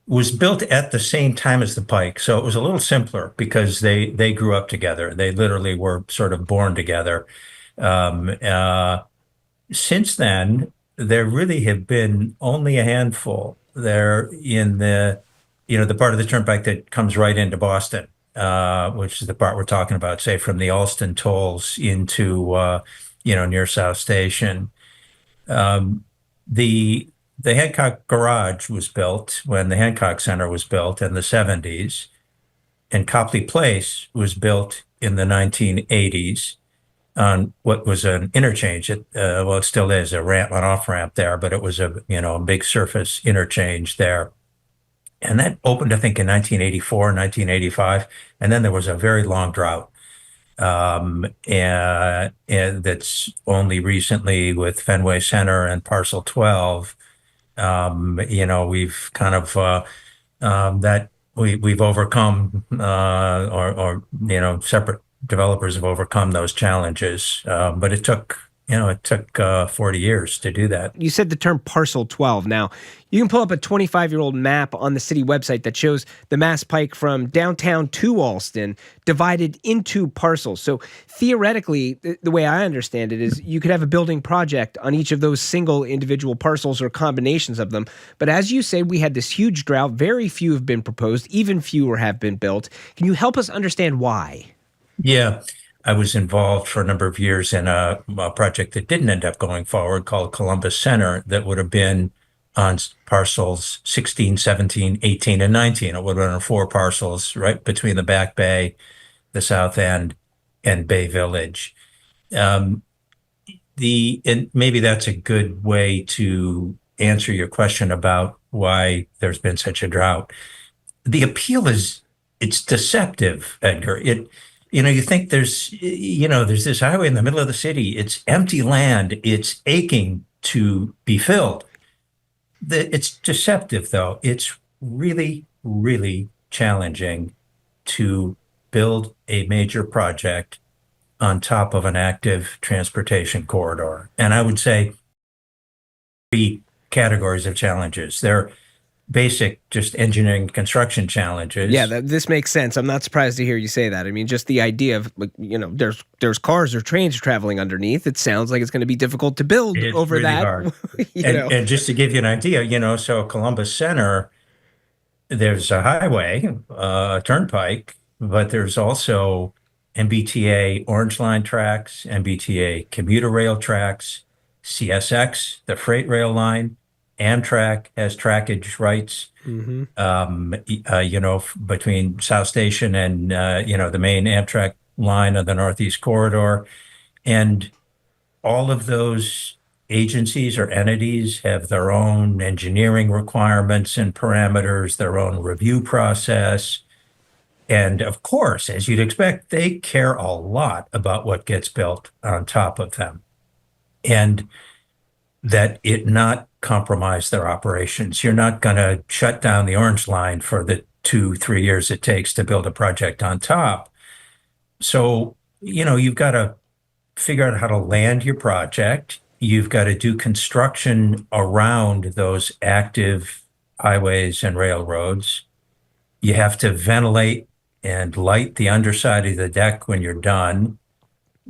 was built at the same time as the Pike. So it was a little simpler because they grew up together. They literally were sort of born together. Since then, there really have been only a handful. They're in the part of the turnpike that comes right into Boston, which is the part we're talking about, say, from the Alston tolls into, near South Station. The the Hancock Garage was built when the Hancock Center was built in the 70s, and Copley Place was built in the 1980s on what was an interchange. It still is a ramp, an off ramp there, but it was a big surface interchange there. And that opened, I think, in 1984, 1985. And then there was a very long drought. And that's only recently with Fenway Center and Parcel 12, we've kind of, we've overcome, separate developers have overcome those challenges. But it took 40 years to do that. You said the term Parcel 12. Now, you can pull up a 25-year-old map on the city website that shows the Mass Pike from downtown to Alston divided into parcels. So theoretically, the way I understand it is you could have a building project on each of those single individual parcels or combinations of them. But as you say, we had this huge drought. Very few have been proposed. Even fewer have been built. Can you help us understand why? Yeah. I was involved for a number of years in a project that didn't end up going forward called Columbus Center that would have been on parcels 16, 17, 18, and 19. It would have been on 4 parcels right between the Back Bay, the South End, and Bay Village. And maybe that's a good way to answer your question about why there's been such a drought. The appeal it's deceptive, Edgar. You think there's this highway in the middle of the city. It's empty land. It's aching to be filled. It's deceptive, though. It's really, really challenging to build a major project on top of an active transportation corridor. And I would say 3 categories of challenges. They're basic, just engineering construction challenges. Yeah, this makes sense. I'm not surprised to hear you say that. I mean, just the idea of, there's cars or trains traveling underneath. It sounds like it's going to be difficult to build over really that. Hard. And just to give you an idea, so Columbus Center, there's a highway, a turnpike, but there's also MBTA Orange Line tracks, MBTA commuter rail tracks, CSX, the freight rail line, Amtrak has trackage rights, between South Station and, the main Amtrak line of the Northeast Corridor. And all of those agencies or entities have their own engineering requirements and parameters, their own review process. And of course, as you'd expect, they care a lot about what gets built on top of them. And that it not compromise their operations. You're not going to shut down the Orange Line for the 2-3 years it takes to build a project on top. So, you've got to figure out how to land your project. You've got to do construction around those active highways and railroads. You have to ventilate and light the underside of the deck when you're done.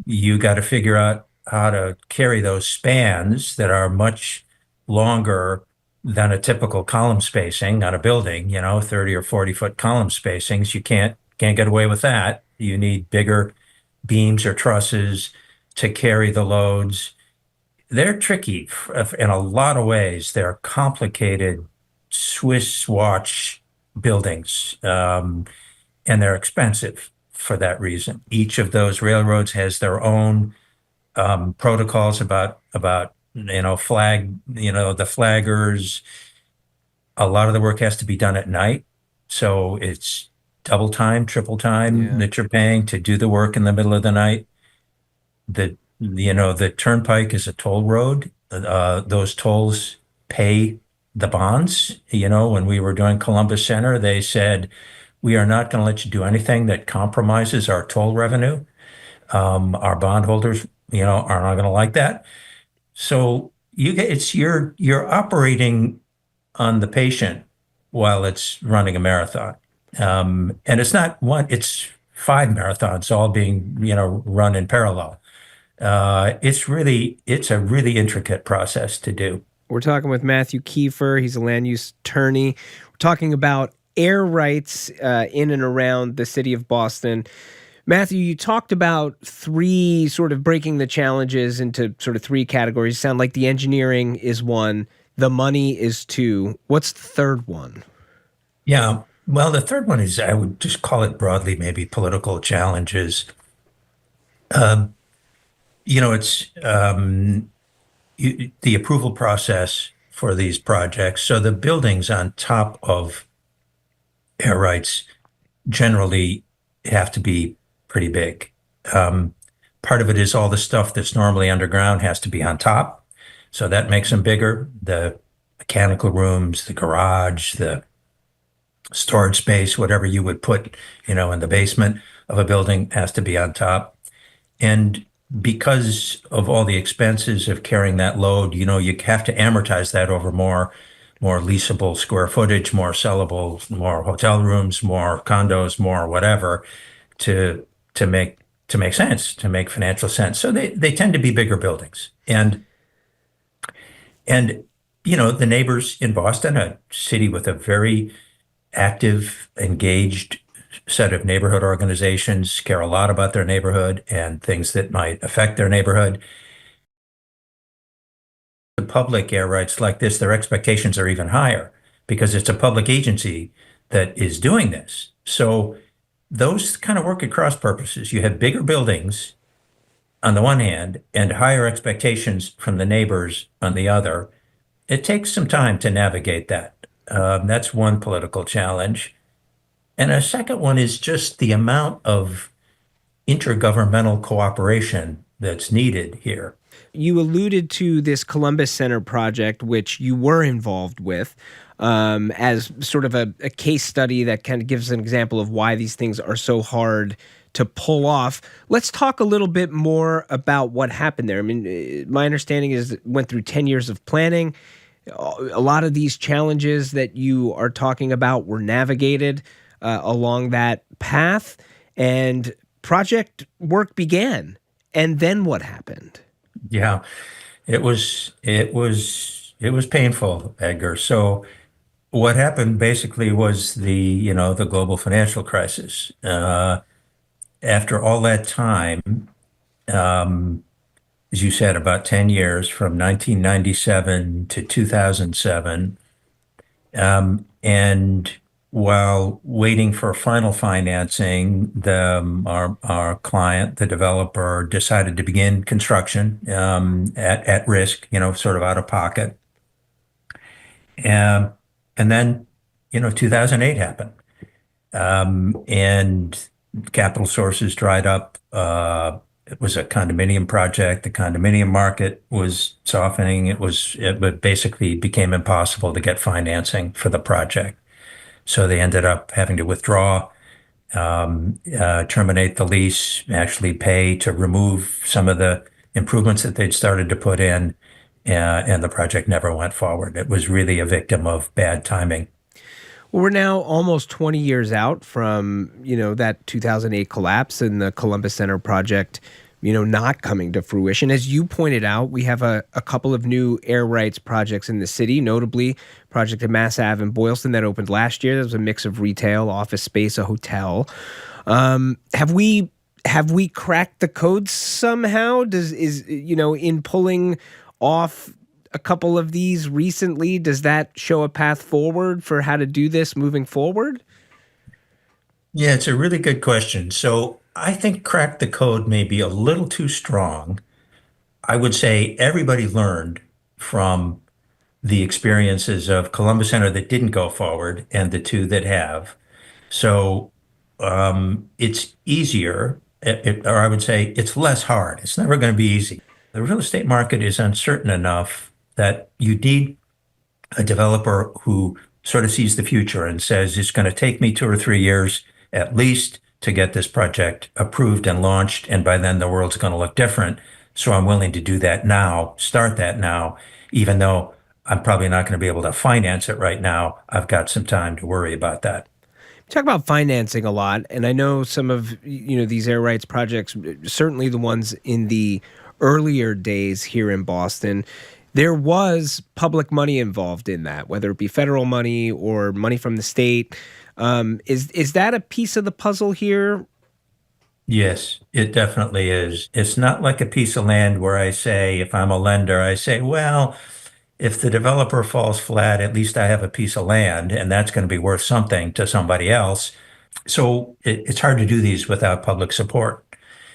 You got to figure out how to carry those spans that are much longer than a typical column spacing on a building, 30 or 40 foot column spacings. You can't get away with that. You need bigger beams or trusses to carry the loads. They're tricky in a lot of ways. They're complicated Swiss watch buildings, and they're expensive for that reason. Each of those railroads has their own protocols about the flaggers. A lot of the work has to be done at night, so it's double time, triple time that you're paying to do the work in the middle of the night. The turnpike is a toll road. Those tolls pay the bonds. When we were doing Columbus Center, they said, we are not going to let you do anything that compromises our toll revenue. Our bondholders, are not going to like that. So you're operating on the patient while it's running a marathon. And it's not one, it's 5 marathons all being, run in parallel. It's a really intricate process to do. We're talking with Matthew Kiefer. He's a land use attorney. We're talking about air rights in and around the city of Boston. Matthew, you talked about 3 sort of breaking the challenges into sort of 3 categories. Sound like the engineering is one, the money is to, what's the third one? Yeah. Well, the third one is, I would just call it broadly, maybe political challenges. It's the approval process for these projects. So the buildings on top of air rights generally have to be pretty big. Part of it is all the stuff that's normally underground has to be on top. So that makes them bigger. The mechanical rooms, the garage, the storage space, whatever you would put, in the basement of a building has to be on top. And because of all the expenses of carrying that load, you have to amortize that over more leasable square footage, more sellable, more hotel rooms, more condos, more whatever, to make sense, to make financial sense. So they tend to be bigger buildings. And the neighbors in Boston, a city with a very active, engaged set of neighborhood organizations, care a lot about their neighborhood and things that might affect their neighborhood. The public air rights like this, their expectations are even higher because it's a public agency that is doing this. So those kind of work at cross purposes. You have bigger buildings on the one hand and higher expectations from the neighbors on the other. It takes some time to navigate that. That's one political challenge. And a second one is just the amount of intergovernmental cooperation that's needed here. You alluded to this Columbus Center project, which you were involved with, as sort of a case study that kind of gives an example of why these things are so hard to pull off. Let's talk a little bit more about what happened there. I mean, my understanding is it went through 10 years of planning. A lot of these challenges that you are talking about were navigated along that path, and project work began. And then what happened? Yeah, it was painful, Edgar. So what happened basically was the global financial crisis. After all that time, as you said, about 10 years from 1997 to 2007, and while waiting for final financing, our client, the developer, decided to begin construction at risk, sort of out of pocket. And then, 2008 happened, and capital sources dried up. It was a condominium project. The condominium market was softening. It basically became impossible to get financing for the project. So they ended up having to withdraw, terminate the lease, actually pay to remove some of the improvements that they'd started to put in, and the project never went forward. It was really a victim of bad timing. Well, we're now almost 20 years out from, that 2008 collapse and the Columbus Center project, not coming to fruition. As you pointed out, we have a couple of new air rights projects in the city, notably project at Mass Ave in Boylston that opened last year. There was a mix of retail, office space, a hotel. Have we cracked the code somehow? In pulling off a couple of these recently, does that show a path forward for how to do this moving forward? Yeah, it's a really good question. So I think crack the code may be a little too strong. I would say everybody learned from the experiences of Columbus Center that didn't go forward and the two that have. So it's easier, or I would say it's less hard. It's never going to be easy. The real estate market is uncertain enough that you need a developer who sort of sees the future and says, it's going to take me 2 or 3 years at least to get this project approved and launched. And by then the world's going to look different. So I'm willing to do that now, start that now, even though I'm probably not going to be able to finance it right now. I've got some time to worry about that. We talk about financing a lot. And I know some of, these air rights projects, certainly the ones in the earlier days here in Boston, there was public money involved in that, whether it be federal money or money from the state. Is that a piece of the puzzle here? Yes, it definitely is. It's not like a piece of land where I say, if I'm a lender, I say, well, if the developer falls flat, at least I have a piece of land, and that's going to be worth something to somebody else. So it's hard to do these without public support.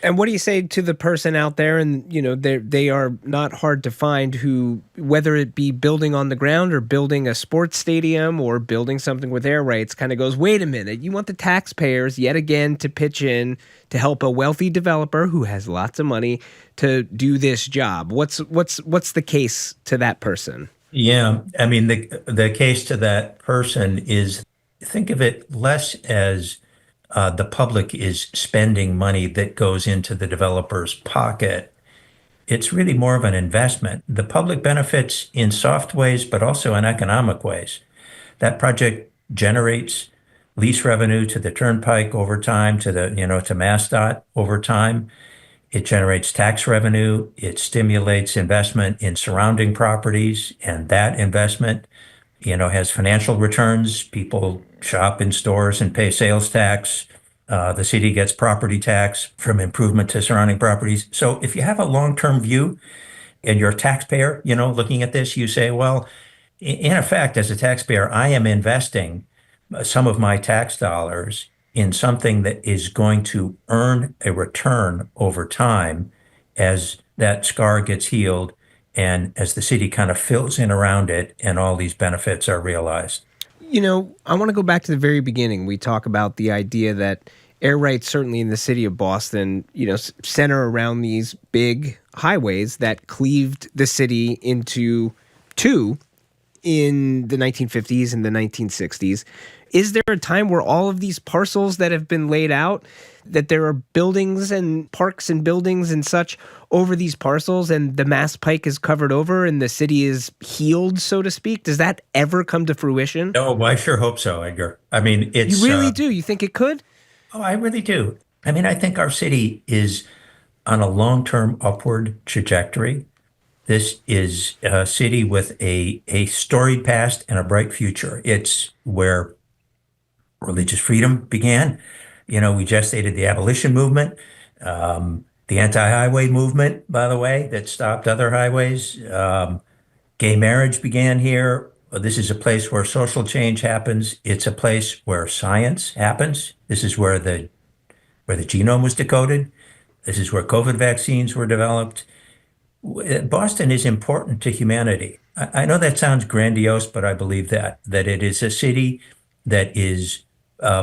And what do you say to the person out there, and they are not hard to find, who, whether it be building on the ground or building a sports stadium or building something with air rights, kind of goes, wait a minute, you want the taxpayers yet again to pitch in to help a wealthy developer who has lots of money to do this job? What's the case to that person? Yeah, I mean, the case to that person is, think of it less as the public is spending money that goes into the developer's pocket. It's really more of an investment. The public benefits in soft ways, but also in economic ways. That project generates lease revenue to the Turnpike over time, to MassDOT over time. It generates tax revenue. It stimulates investment in surrounding properties, and that investment, has financial returns. People shop in stores and pay sales tax. The city gets property tax from improvement to surrounding properties. So if you have a long-term view and you're a taxpayer, looking at this, you say, well, in effect, as a taxpayer, I am investing some of my tax dollars in something that is going to earn a return over time as that scar gets healed and as the city kind of fills in around it and all these benefits are realized. I want to go back to the very beginning. We talk about the idea that air rights, certainly in the city of Boston, center around these big highways that cleaved the city into two in the 1950s and the 1960s. Is there a time where all of these parcels that have been laid out, that there are buildings and parks and buildings and such over these parcels, and the Mass Pike is covered over and the city is healed, so to speak? Does that ever come to fruition? No, I sure hope so, Edgar. I mean, it's... You really do? You think it could? Oh, I really do. I mean, I think our city is on a long-term upward trajectory. This is a city with a storied past and a bright future. It's where religious freedom began. We gestated the abolition movement, the anti-highway movement, by the way, that stopped other highways. Gay marriage began here. This is a place where social change happens. It's a place where science happens. This is where the genome was decoded. This is where COVID vaccines were developed. Boston is important to humanity. I know that sounds grandiose, but I believe that it is a city that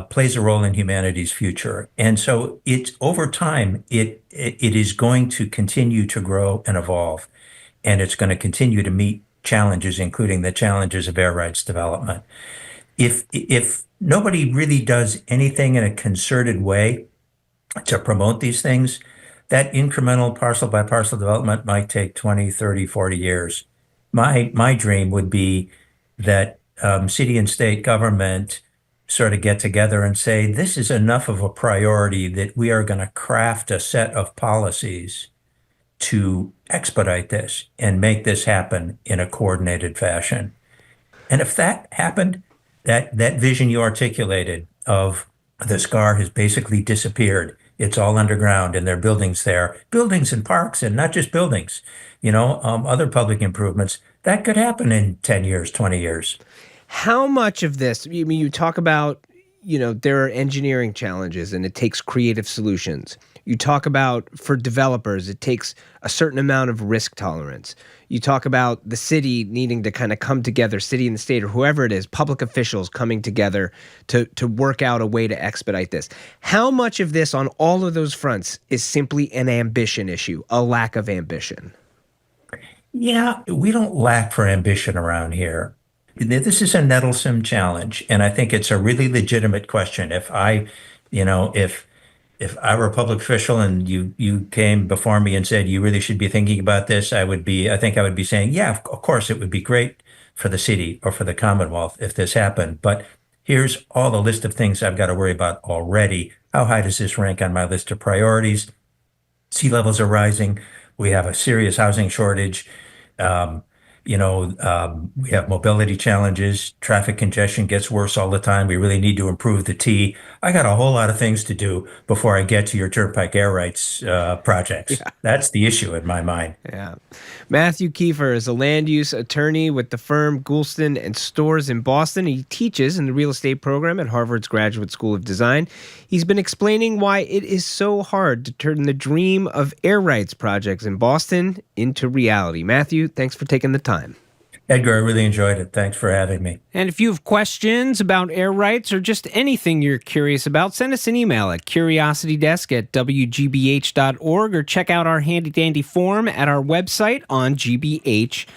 plays a role in humanity's future. And so it's over time, it is going to continue to grow and evolve. And it's going to continue to meet challenges, including the challenges of air rights development. If nobody really does anything in a concerted way to promote these things, that incremental parcel by parcel development might take 20, 30, 40 years. My dream would be that city and state government sort of get together and say, this is enough of a priority that we are going to craft a set of policies to expedite this and make this happen in a coordinated fashion. And if that happened, that vision you articulated of the scar has basically disappeared. It's all underground and there are buildings there, buildings and parks, and not just buildings, other public improvements. That could happen in 10 years, 20 years. How much of this, you talk about, there are engineering challenges and it takes creative solutions. You talk about, for developers, it takes a certain amount of risk tolerance. You talk about the city needing to kind of come together, city and the state or whoever it is, public officials coming together to work out a way to expedite this. How much of this on all of those fronts is simply an ambition issue, a lack of ambition? Yeah, we don't lack for ambition around here. This is a nettlesome challenge, and I think it's a really legitimate question. If I were a public official and you came before me and said you really should be thinking about this, I think I would be saying, yeah, of course it would be great for the city or for the Commonwealth if this happened. But here's all the list of things I've got to worry about already. How high does this rank on my list of priorities? Sea levels are rising. We have a serious housing shortage. We have mobility challenges. Traffic congestion gets worse all the time. We really need to improve the T. I got a whole lot of things to do before I get to your Turnpike air rights projects. Yeah. That's the issue in my mind. Yeah. Matthew Kiefer is a land use attorney with the firm Goulston and Storrs in Boston. He teaches in the real estate program at Harvard's Graduate School of Design. He's been explaining why it is so hard to turn the dream of air rights projects in Boston into reality. Matthew, thanks for taking the time. Edgar, I really enjoyed it. Thanks for having me. And if you have questions about air rights or just anything you're curious about, send us an email at curiositydesk@wgbh.org or check out our handy-dandy form at our website on gbh.org.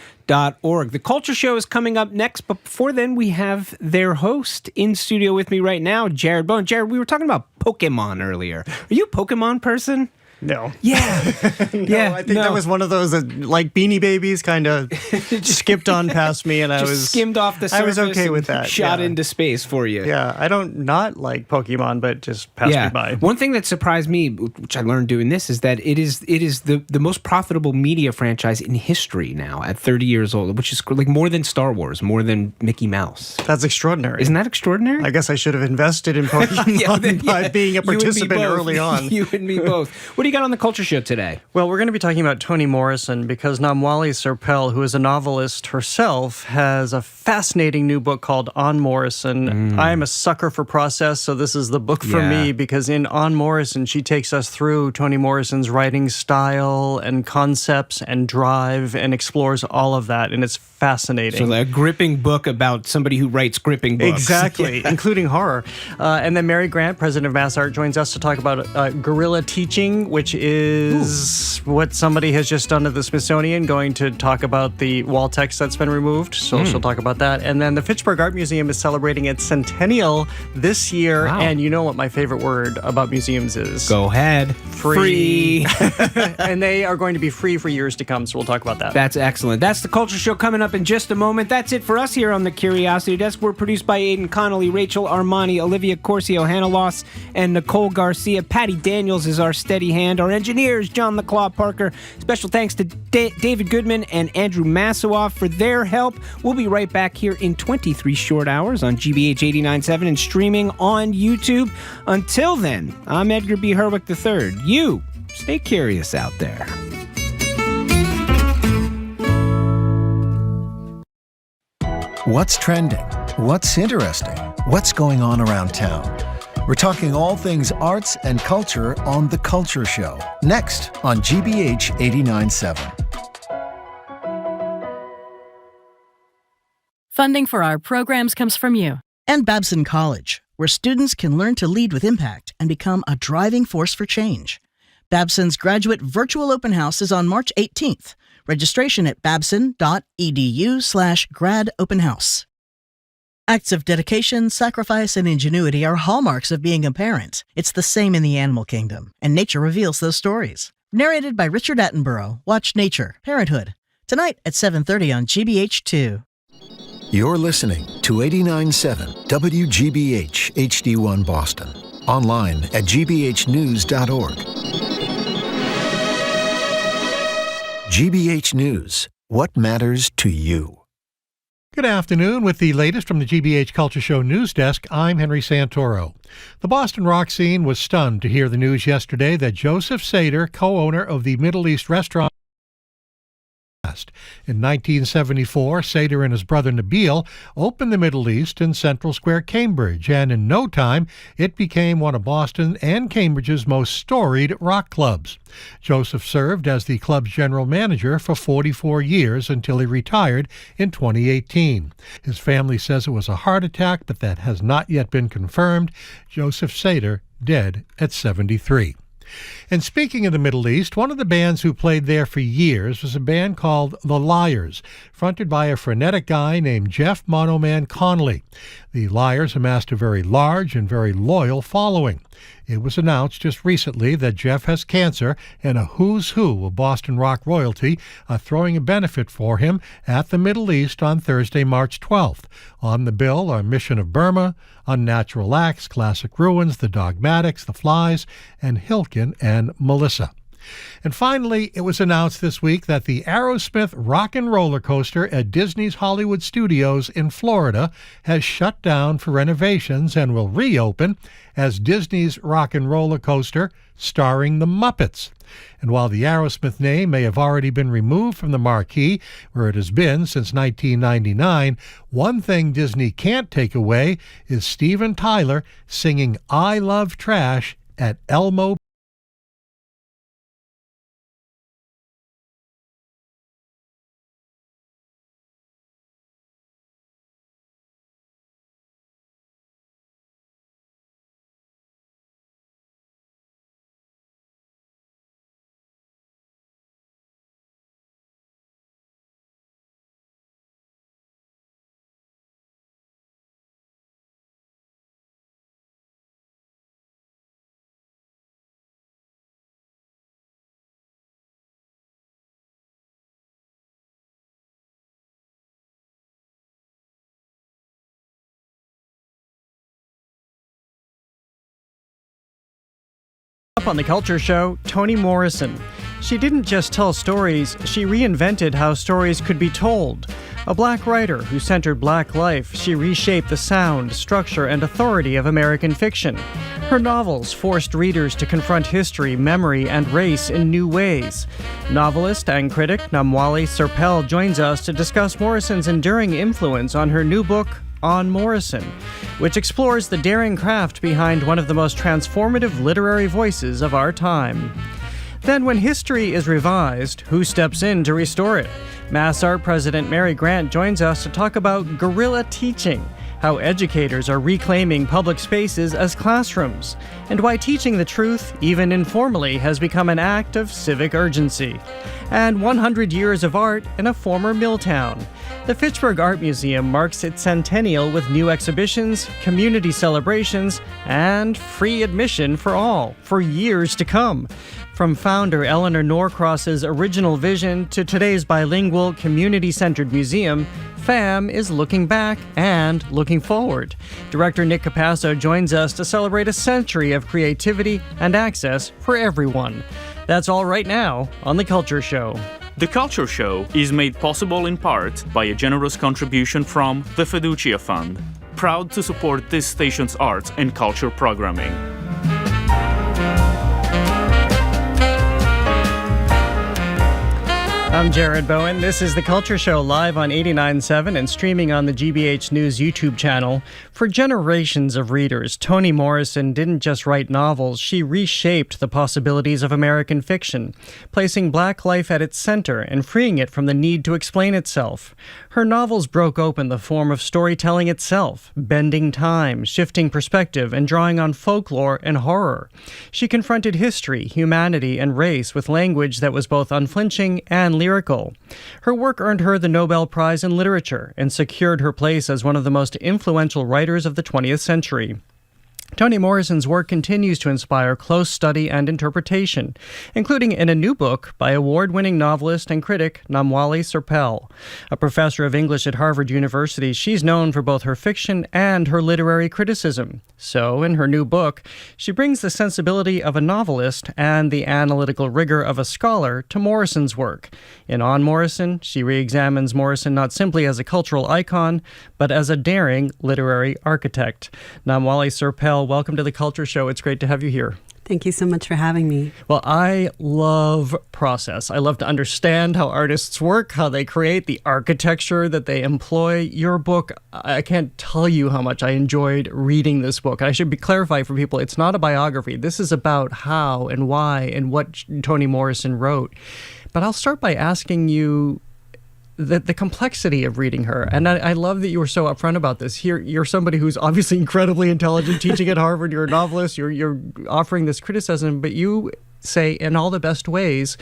The Culture Show is coming up next, but before then, we have their host in studio with me right now, Jared Bowen. Jared, we were talking about Pokemon earlier. Are you a Pokemon person? No. Yeah. I think that was one of those like Beanie Babies kind of skipped on past me, and I was skimmed off the surface. I was okay with that. Shot into space for you. Yeah, I don't not like Pokemon, but just passed me by. One thing that surprised me, which I learned doing this, is that it is the most profitable media franchise in history now at 30 years old, which is like more than Star Wars, more than Mickey Mouse. That's extraordinary. Isn't that extraordinary? I guess I should have invested in Pokemon by being a participant early on. You and me both. What do you got on the Culture Show today? Well, we're going to be talking about Toni Morrison because Namwali Serpell, who is a novelist herself, has a fascinating new book called On Morrison. I am a sucker for process, so this is the book for me because in On Morrison, she takes us through Toni Morrison's writing style and concepts and drive and explores all of that, and it's fascinating. So a gripping book about somebody who writes gripping books. Exactly, including horror. And then Mary Grant, president of MassArt, joins us to talk about Guerilla teaching, which is what somebody has just done at the Smithsonian, going to talk about the wall text that's been removed. So she'll talk about that. And then the Fitchburg Art Museum is celebrating its centennial this year. Wow. And you know what my favorite word about museums is? Go ahead. Free. And they are going to be free for years to come. So we'll talk about that. That's excellent. That's the Culture Show coming up in just a moment. That's it for us here on the Curiosity Desk. We're produced by Aidan Connolly, Rachel Armani, Olivia Corcio, Hannah Loss, and Nicole Garcia. Patty Daniels is our steady hand. Our engineers, John LaClaw Parker. Special thanks to David Goodman and Andrew Massowoff for their help. We'll be right back here in 23 short hours on GBH 89.7 and streaming on YouTube. Until then, I'm Edgar B. Herwick III. You stay curious out there. What's trending? What's interesting? What's going on around town? We're talking all things arts and culture on The Culture Show, next on GBH 89.7. Funding for our programs comes from you. And Babson College, where students can learn to lead with impact and become a driving force for change. Babson's graduate virtual open house is on March 18th. Registration at babson.edu/gradopenhouse. Acts of dedication, sacrifice, and ingenuity are hallmarks of being a parent. It's the same in the animal kingdom, and nature reveals those stories. Narrated by Richard Attenborough. Watch Nature, Parenthood, tonight at 7:30 on GBH2. You're listening to 89.7 WGBH HD1 Boston. Online at gbhnews.org. GBH News. What matters to you? Good afternoon. With the latest from the GBH Culture Show news desk, I'm Henry Santoro. The Boston rock scene was stunned to hear the news yesterday that Joseph Sater, co-owner of the Middle East restaurant, in 1974, Sater and his brother Nabil opened the Middle East in Central Square, Cambridge, and in no time, it became one of Boston and Cambridge's most storied rock clubs. Joseph served as the club's general manager for 44 years until he retired in 2018. His family says it was a heart attack, but that has not yet been confirmed. Joseph Sater dead at 73. And speaking of the Middle East, one of the bands who played there for years was a band called The Liars, fronted by a frenetic guy named Jeff Mono Man Connolly. The Liars amassed a very large and very loyal following. It was announced just recently that Jeff has cancer, and a who's who of Boston rock royalty are throwing a benefit for him at the Middle East on Thursday, March 12th. On the bill are Mission of Burma, Unnatural Acts, Classic Ruins, The Dogmatics, The Flies, and Hilton and Melissa. And finally, it was announced this week that the Aerosmith Rock and Roller Coaster at Disney's Hollywood Studios in Florida has shut down for renovations and will reopen as Disney's Rock and Roller Coaster starring the Muppets. And while the Aerosmith name may have already been removed from the marquee, where it has been since 1999, one thing Disney can't take away is Steven Tyler singing I Love Trash at Elmo. Up on the Culture Show, Toni Morrison. She didn't just tell stories, she reinvented how stories could be told. A Black writer who centered Black life, she reshaped the sound, structure, and authority of American fiction. Her novels forced readers to confront history, memory, and race in new ways. Novelist and critic Namwali Serpell joins us to discuss Morrison's enduring influence on her new book, On Morrison, which explores the daring craft behind one of the most transformative literary voices of our time. Then, when history is revised, who steps in to restore it? MassArt President Mary Grant joins us to talk about guerrilla teaching, how educators are reclaiming public spaces as classrooms, and why teaching the truth, even informally, has become an act of civic urgency. And 100 years of art in a former mill town. The Fitchburg Art Museum marks its centennial with new exhibitions, community celebrations, and free admission for all, for years to come. From founder Eleanor Norcross's original vision to today's bilingual, community-centered museum, FAM is looking back and looking forward. Director Nick Capasso joins us to celebrate a century of creativity and access for everyone. That's all right now on The Culture Show. The Culture Show is made possible in part by a generous contribution from the Fiducia Fund, proud to support this station's arts and culture programming. I'm Jared Bowen. This is The Culture Show, live on 89.7 and streaming on the GBH News YouTube channel. For generations of readers, Toni Morrison didn't just write novels, she reshaped the possibilities of American fiction, placing Black life at its center and freeing it from the need to explain itself. Her novels broke open the form of storytelling itself, bending time, shifting perspective, and drawing on folklore and horror. She confronted history, humanity, and race with language that was both unflinching and lyrical. Her work earned her the Nobel Prize in Literature and secured her place as one of the most influential writers of the 20th century. Toni Morrison's work continues to inspire close study and interpretation, including in a new book by award-winning novelist and critic Namwali Serpell. A professor of English at Harvard University, she's known for both her fiction and her literary criticism. So, in her new book, she brings the sensibility of a novelist and the analytical rigor of a scholar to Morrison's work. In On Morrison, she re-examines Morrison not simply as a cultural icon, but as a daring literary architect. Namwali Serpell, welcome to The Culture Show. It's great to have you here. Thank you so much for having me. Well, I love process. I love to understand how artists work, how they create, the architecture that they employ. Your book, I can't tell you how much I enjoyed reading this book. I should clarify for people, it's not a biography. This is about how and why and what Toni Morrison wrote. But I'll start by asking you the complexity of reading her. And I love that you were so upfront about this. Here, you're somebody who's obviously incredibly intelligent, teaching at Harvard, you're a novelist, you're offering this criticism, but you say in all the best ways,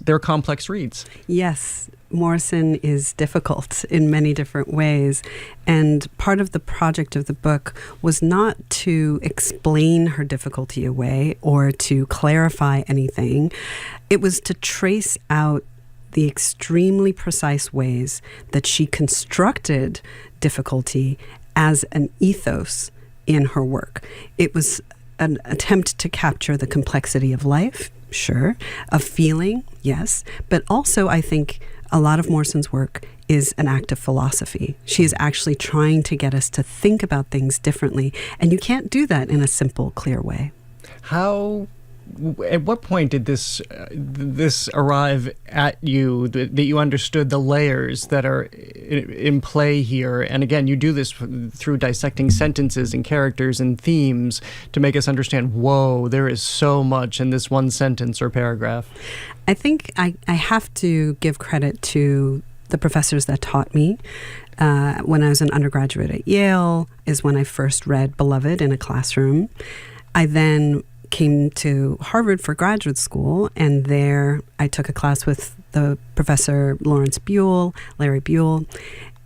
they're complex reads. Yes, Morrison is difficult in many different ways. And part of the project of the book was not to explain her difficulty away or to clarify anything. It was to trace out the extremely precise ways that she constructed difficulty as an ethos in her work. It was an attempt to capture the complexity of life, sure, of feeling, yes, but also I think a lot of Morrison's work is an act of philosophy. She is actually trying to get us to think about things differently, and you can't do that in a simple, clear way. At what point did this arrive at you, that you understood the layers that are in play here? And again, you do this through dissecting sentences and characters and themes to make us understand, whoa, there is so much in this one sentence or paragraph. I think I have to give credit to the professors that taught me. When I was an undergraduate at Yale is when I first read Beloved in a classroom. I then came to Harvard for graduate school, and there I took a class with the professor Larry Buell,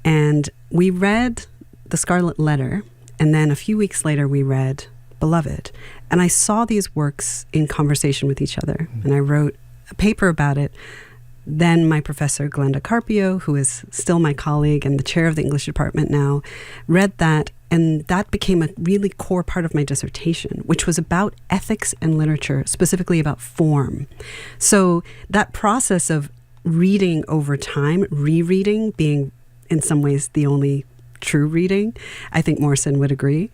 and we read The Scarlet Letter, and then a few weeks later we read Beloved. And I saw these works in conversation with each other, and I wrote a paper about it. Then my professor, Glenda Carpio, who is still my colleague and the chair of the English department now, read that, and that became a really core part of my dissertation, which was about ethics and literature, specifically about form. So that process of reading over time, rereading, being in some ways the only true reading, I think Morrison would agree,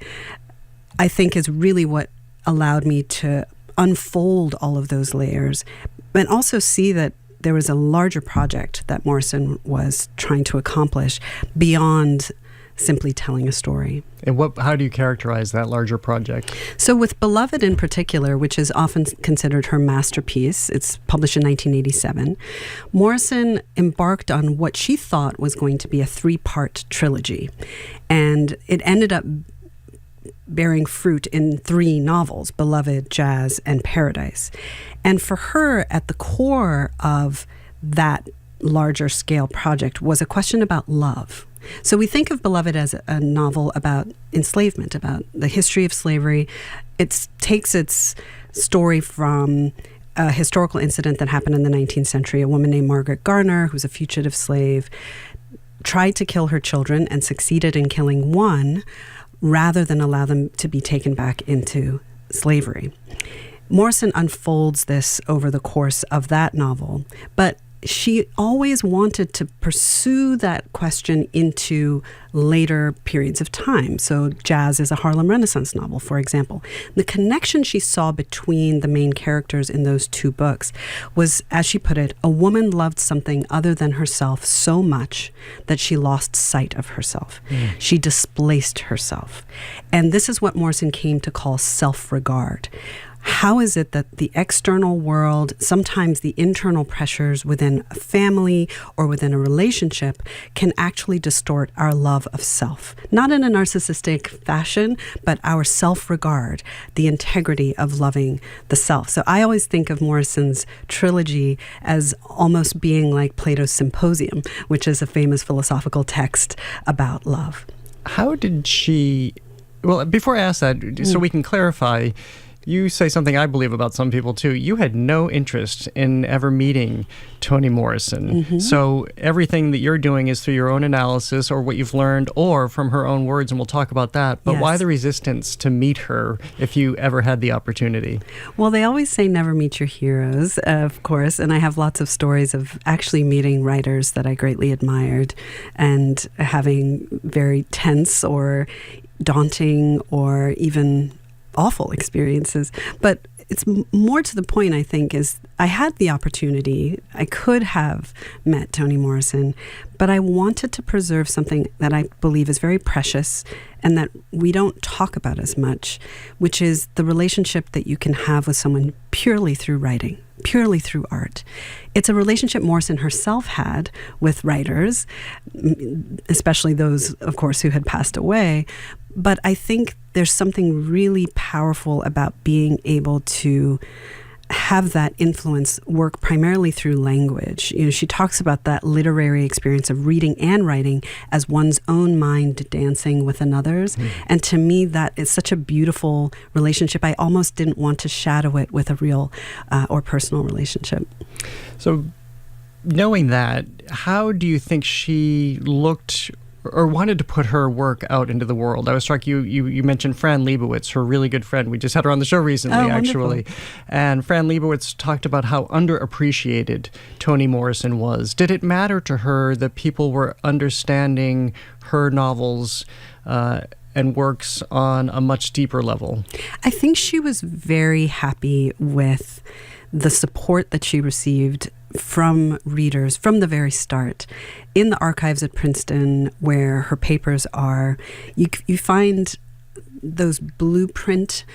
I think is really what allowed me to unfold all of those layers, and also see that there was a larger project that Morrison was trying to accomplish beyond simply telling a story. And how do you characterize that larger project? So with Beloved in particular, which is often considered her masterpiece, it's published in 1987, Morrison embarked on what she thought was going to be a 3-part trilogy. And it ended up bearing fruit in 3 novels, Beloved, Jazz, and Paradise. And for her, at the core of that larger scale project was a question about love. So we think of Beloved as a novel about enslavement, about the history of slavery. It takes its story from a historical incident that happened in the 19th century. A woman named Margaret Garner, who's a fugitive slave, tried to kill her children and succeeded in killing one rather than allow them to be taken back into slavery. Morrison unfolds this over the course of that novel, but she always wanted to pursue that question into later periods of time. So Jazz is a Harlem Renaissance novel, for example. The connection she saw between the main characters in those 2 books was, as she put it, a woman loved something other than herself so much that she lost sight of herself. She displaced herself. And this is what Morrison came to call self-regard. How is it that the external world, sometimes the internal pressures within a family or within a relationship, can actually distort our love of self? Not in a narcissistic fashion, but our self-regard, the integrity of loving the self. So I always think of Morrison's trilogy as almost being like Plato's Symposium, which is a famous philosophical text about love. How did she... Well, before I ask that, so we can clarify, you say something I believe about some people too. You had no interest in ever meeting Toni Morrison. Mm-hmm. So everything that you're doing is through your own analysis or what you've learned or from her own words, and we'll talk about that. But why the resistance to meet her if you ever had the opportunity? Well, they always say never meet your heroes, of course. And I have lots of stories of actually meeting writers that I greatly admired and having very tense or daunting or even awful experiences. But it's more to the point, I think, is I had the opportunity, I could have met Toni Morrison, but I wanted to preserve something that I believe is very precious and that we don't talk about as much, which is the relationship that you can have with someone purely through writing, purely through art. It's a relationship Morrison herself had with writers, especially those, of course, who had passed away. But I think there's something really powerful about being able to have that influence work primarily through language. You know, she talks about that literary experience of reading and writing as one's own mind dancing with another's. And to me, that is such a beautiful relationship. I almost didn't want to shadow it with a real or personal relationship. So knowing that, how do you think she looked or wanted to put her work out into the world. I was struck, you mentioned Fran Lebowitz, her really good friend. We just had her on the show recently, actually. And Fran Lebowitz talked about how underappreciated Toni Morrison was. Did it matter to her that people were understanding her novels and works on a much deeper level? I think she was very happy with the support that she received from readers from the very start. In the archives at Princeton, where her papers are, you find those blueprint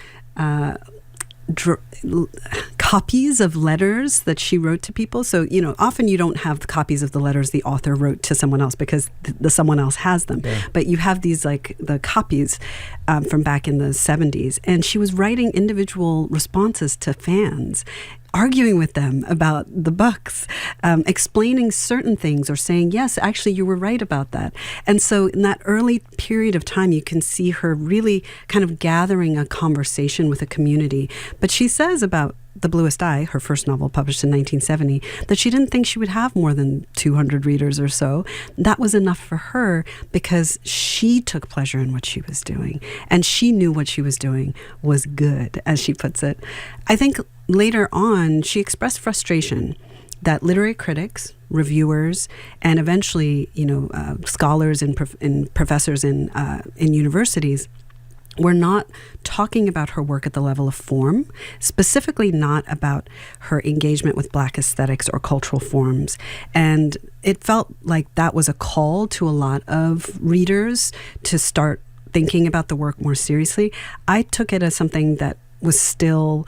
copies of letters that she wrote to people. So, often you don't have the copies of the letters the author wrote to someone else because the someone else has them. Yeah. But you have these, like, the copies from back in the 70s. And she was writing individual responses to fans, arguing with them about the books, explaining certain things or saying, yes, actually, you were right about that. And so in that early period of time, you can see her really kind of gathering a conversation with a community. But she says about The Bluest Eye, her first novel published in 1970, that she didn't think she would have more than 200 readers or so. That was enough for her because she took pleasure in what she was doing. And she knew what she was doing was good, as she puts it. I think later on, she expressed frustration that literary critics, reviewers, and eventually, scholars and professors in universities were not talking about her work at the level of form, specifically not about her engagement with Black aesthetics or cultural forms. And it felt like that was a call to a lot of readers to start thinking about the work more seriously. I took it as something that was still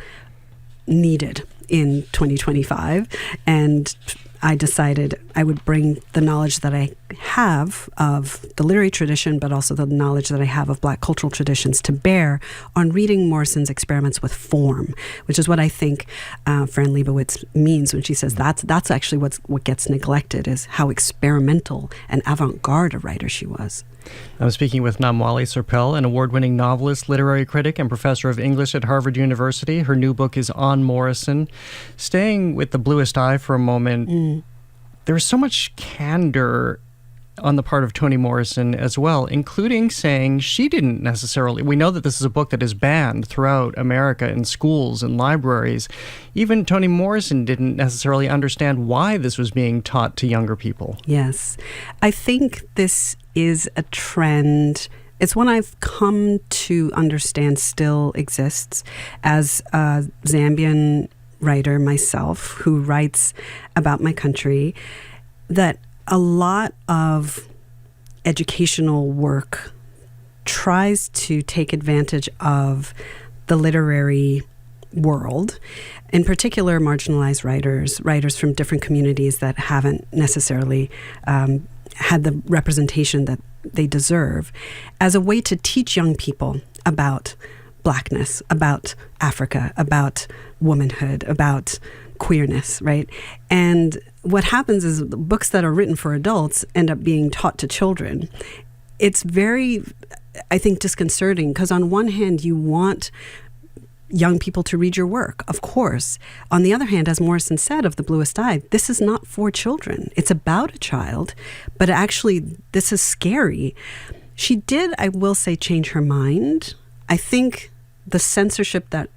needed in 2025, and I decided I would bring the knowledge that I have of the literary tradition, but also the knowledge that I have of Black cultural traditions to bear on reading Morrison's experiments with form, which is what I think Fran Lebowitz means when she says that's actually what gets neglected, is how experimental and avant-garde a writer she was. I'm speaking with Namwali Serpell, an award-winning novelist, literary critic, and professor of English at Harvard University. Her new book is On Morrison. Staying with The Bluest Eye for a moment, there was so much candor on the part of Toni Morrison as well, including saying she didn't necessarily... We know that this is a book that is banned throughout America in schools and libraries. Even Toni Morrison didn't necessarily understand why this was being taught to younger people. Yes. I think this is a trend. It's one I've come to understand still exists as a Zambian writer myself who writes about my country, that a lot of educational work tries to take advantage of the literary world, in particular marginalized writers from different communities that haven't necessarily had the representation that they deserve, as a way to teach young people about Blackness, about Africa, about womanhood, about queerness, right? And what happens is books that are written for adults end up being taught to children. It's very, I think, disconcerting, because on one hand, you want young people to read your work, of course. On the other hand, as Morrison said of The Bluest Eye, this is not for children. It's about a child, but actually this is scary. She did, I will say, change her mind. I think the censorship that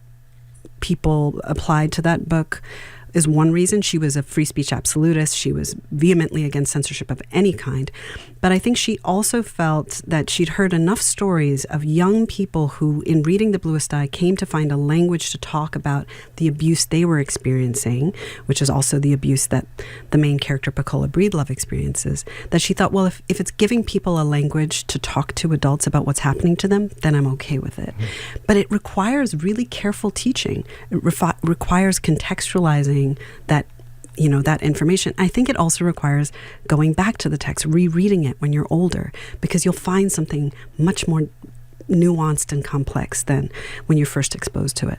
people applied to that book is one reason. She was a free speech absolutist. She was vehemently against censorship of any kind. But I think she also felt that she'd heard enough stories of young people who, in reading The Bluest Eye, came to find a language to talk about the abuse they were experiencing, which is also the abuse that the main character, Pecola Breedlove, experiences, that she thought, well, if it's giving people a language to talk to adults about what's happening to them, then I'm okay with it. But it requires really careful teaching. It requires contextualizing that information. I think it also requires going back to the text, rereading it when you're older, because you'll find something much more nuanced and complex than when you're first exposed to it.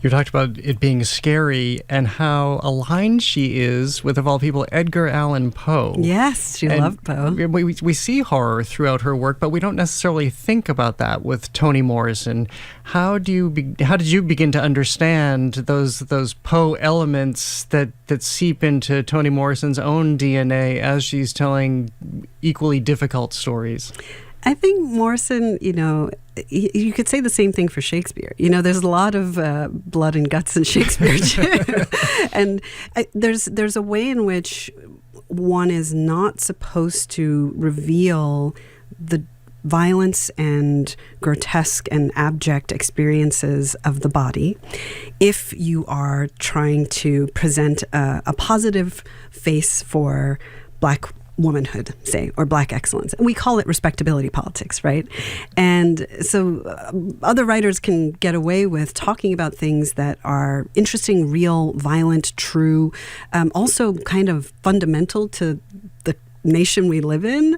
You talked about it being scary and how aligned she is with, of all people, Edgar Allan Poe. Yes, she loved Poe. We see horror throughout her work, but we don't necessarily think about that with Toni Morrison. How did you begin to understand those Poe elements that seep into Toni Morrison's own DNA as she's telling equally difficult stories? I think Morrison, you could say the same thing for Shakespeare. There's a lot of blood and guts in Shakespeare too, and there's a way in which one is not supposed to reveal the violence and grotesque and abject experiences of the body if you are trying to present a positive face for Black womanhood, say, or Black excellence. We call it respectability politics, right? And so other writers can get away with talking about things that are interesting, real, violent, true, also kind of fundamental to the nation we live in,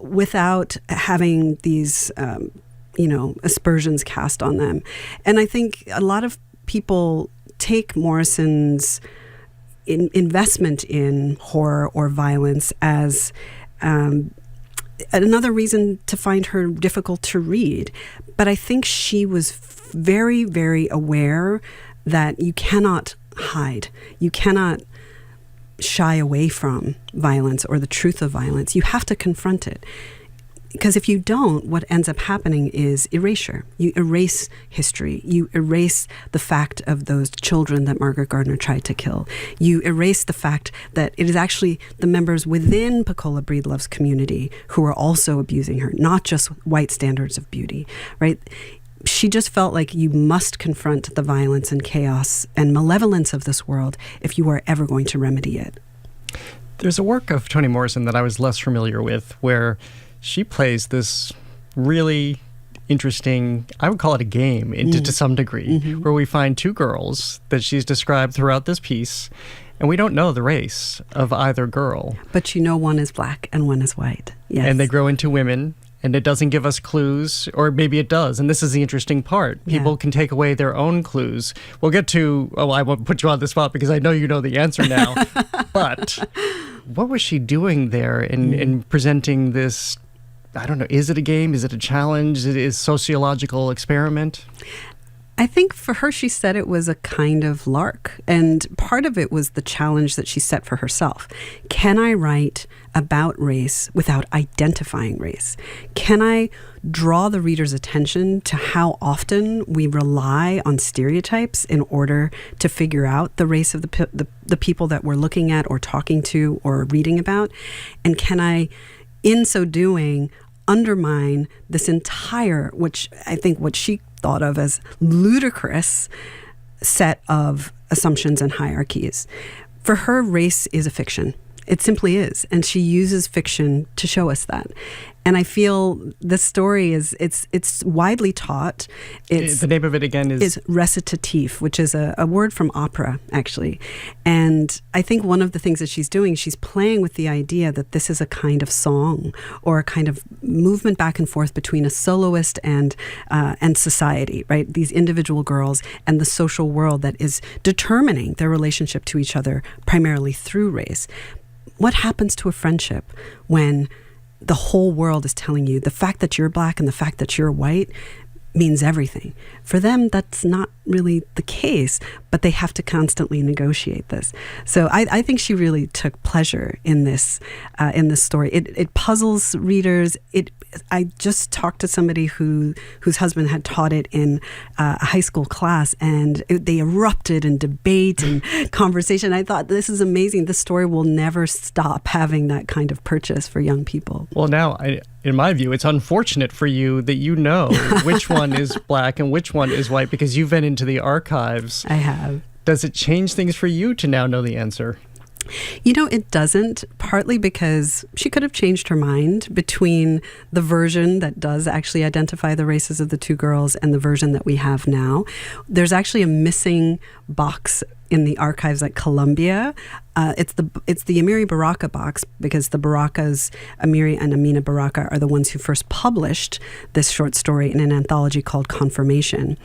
without having these, aspersions cast on them. And I think a lot of people take Morrison's investment in horror or violence as another reason to find her difficult to read. But I think she was very, very aware that you cannot hide. You cannot shy away from violence or the truth of violence. You have to confront it. Because if you don't, what ends up happening is erasure. You erase history. You erase the fact of those children that Margaret Gardner tried to kill. You erase the fact that it is actually the members within Pecola Breedlove's community who are also abusing her, not just white standards of beauty, right? She just felt like you must confront the violence and chaos and malevolence of this world if you are ever going to remedy it. There's a work of Toni Morrison that I was less familiar with where she plays this really interesting, I would call it a game to some degree, where we find two girls that she's described throughout this piece, and we don't know the race of either girl. But one is Black and one is white. Yes. And they grow into women, and it doesn't give us clues, or maybe it does, and this is the interesting part. People can take away their own clues. We'll get to, I won't put you on the spot because I know you know the answer now, but what was she doing there in presenting this? I don't know, is it a game? Is it a challenge? Is it a sociological experiment? I think for her, she said it was a kind of lark. And part of it was the challenge that she set for herself. Can I write about race without identifying race? Can I draw the reader's attention to how often we rely on stereotypes in order to figure out the race of the people that we're looking at or talking to or reading about? And can I, in so doing, undermine this entire, which I think what she thought of as ludicrous set of assumptions and hierarchies. For her, race is a fiction. It simply is. And she uses fiction to show us that. And I feel this story it's widely taught. The name of it again is recitative, which is a word from opera, actually. And I think one of the things that she's doing, she's playing with the idea that this is a kind of song or a kind of movement back and forth between a soloist and society, right? These individual girls and the social world that is determining their relationship to each other primarily through race. What happens to a friendship when the whole world is telling you the fact that you're Black and the fact that you're white means everything? For them, that's not really the case, but they have to constantly negotiate this. So I think she really took pleasure in this story. It puzzles readers. I just talked to somebody whose husband had taught it in a high school class, and they erupted in debate and conversation. I thought, this is amazing. This story will never stop having that kind of purchase for young people. Well, now, in my view, it's unfortunate for you that you know which one is Black and which one is white because you've been into the archives. I have. Does it change things for you to now know the answer? It doesn't, partly because she could have changed her mind between the version that does actually identify the races of the two girls and the version that we have now. There's actually a missing box in the archives at Columbia It's the Amiri Baraka box, because the Barakas, Amiri and Amina Baraka, are the ones who first published this short story in an anthology called Confirmation.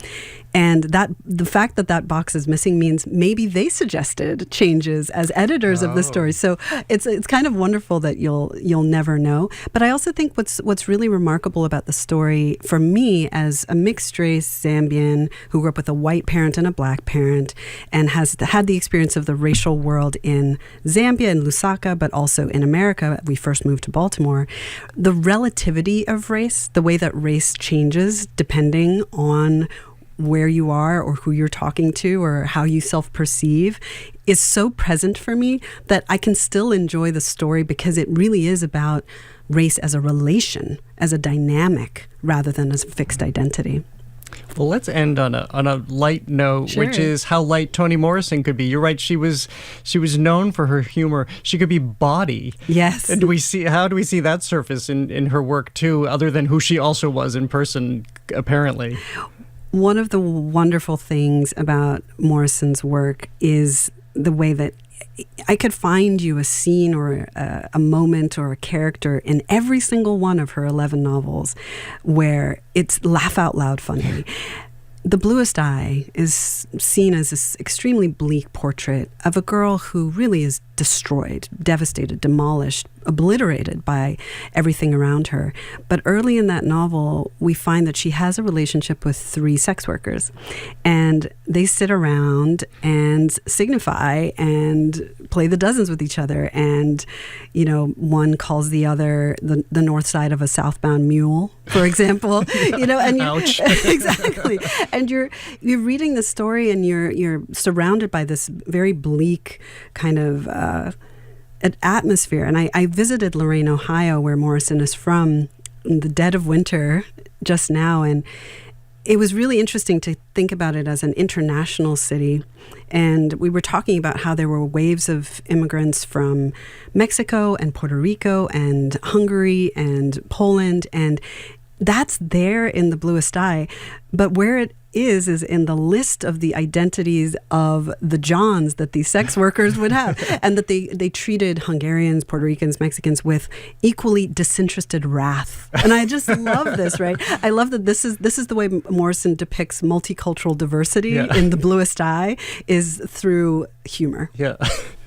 And the fact that box is missing means maybe they suggested changes as editors of the story. So it's kind of wonderful that you'll never know. But I also think what's really remarkable about the story, for me as a mixed race Zambian who grew up with a white parent and a black parent, and has had the experience of the racial world in Zambia and Lusaka, but also in America. We first moved to Baltimore. The relativity of race, the way that race changes depending on where you are or who you're talking to or how you self-perceive, is so present for me that I can still enjoy the story, because it really is about race as a relation, as a dynamic, rather than as a fixed identity. Well, let's end on a light note, Sure. which is how light Toni Morrison could be. You're right; she was known for her humor. She could be bawdy. Yes. And how do we see that surface in her work too, other than who she also was in person, apparently? One of the wonderful things about Morrison's work is the way that I could find you a scene or a moment or a character in every single one of her 11 novels where it's laugh out loud funny. The Bluest Eye is seen as this extremely bleak portrait of a girl who really is destroyed, devastated, demolished, obliterated by everything around her. But early in that novel, we find that she has a relationship with 3 sex workers, and they sit around and signify and play the dozens with each other. And, one calls the other the north side of a southbound mule, for example. And Ouch. Exactly. And you're reading the story, and you're surrounded by this very bleak kind of an atmosphere. And I visited Lorain, Ohio, where Morrison is from, in the dead of winter just now, and it was really interesting to think about it as an international city. And we were talking about how there were waves of immigrants from Mexico and Puerto Rico and Hungary and Poland, and that's there in The Bluest Eye. But where it is in the list of the identities of the Johns that these sex workers would have, and that they treated Hungarians, Puerto Ricans, Mexicans with equally disinterested wrath. And I just love this, right? I love that this is the way Morrison depicts multicultural diversity in The Bluest Eye, is through humor. Yeah.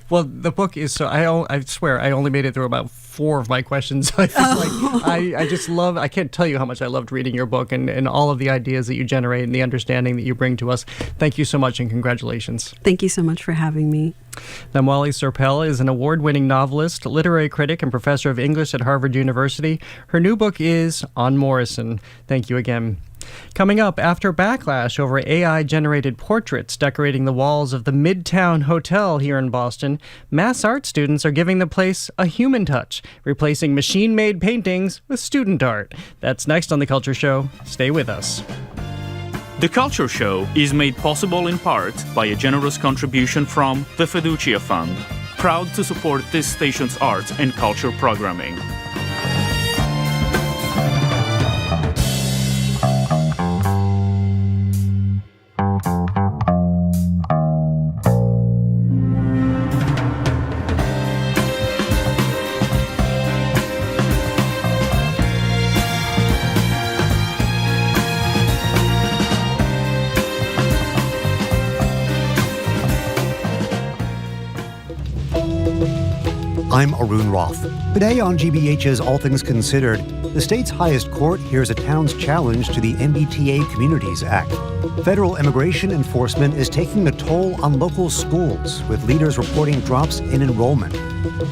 Well, the book is so. I swear I only made it through about 4 of my questions. I feel I just love. I can't tell you how much I loved reading your book and all of the ideas that you generate and the understanding that you bring to us. Thank you so much, and congratulations. Thank you so much for having me. Namwali Serpell is an award-winning novelist, literary critic, and professor of English at Harvard University. Her new book is On Morrison. Thank you again. Coming up, after backlash over AI-generated portraits decorating the walls of the Midtown Hotel here in Boston, MassArt students are giving the place a human touch, replacing machine-made paintings with student art. That's next on The Culture Show. Stay with us. The Culture Show is made possible in part by a generous contribution from the Fiducia Fund, proud to support this station's arts and culture programming. I'm Arun Roth. Today on GBH's All Things Considered, the state's highest court hears a town's challenge to the MBTA Communities Act. Federal immigration enforcement is taking a toll on local schools, with leaders reporting drops in enrollment.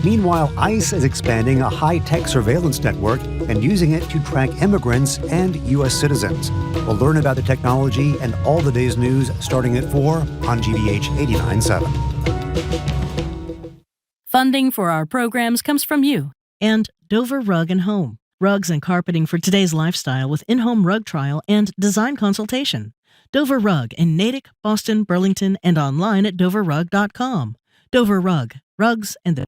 Meanwhile, ICE is expanding a high-tech surveillance network and using it to track immigrants and U.S. citizens. We'll learn about the technology and all the day's news starting at 4 on GBH 89.7. Funding for our programs comes from you. And Dover Rug & Home. Rugs and carpeting for today's lifestyle with in-home rug trial and design consultation. Dover Rug in Natick, Boston, Burlington, and online at doverrug.com. Dover Rug. Rugs and the...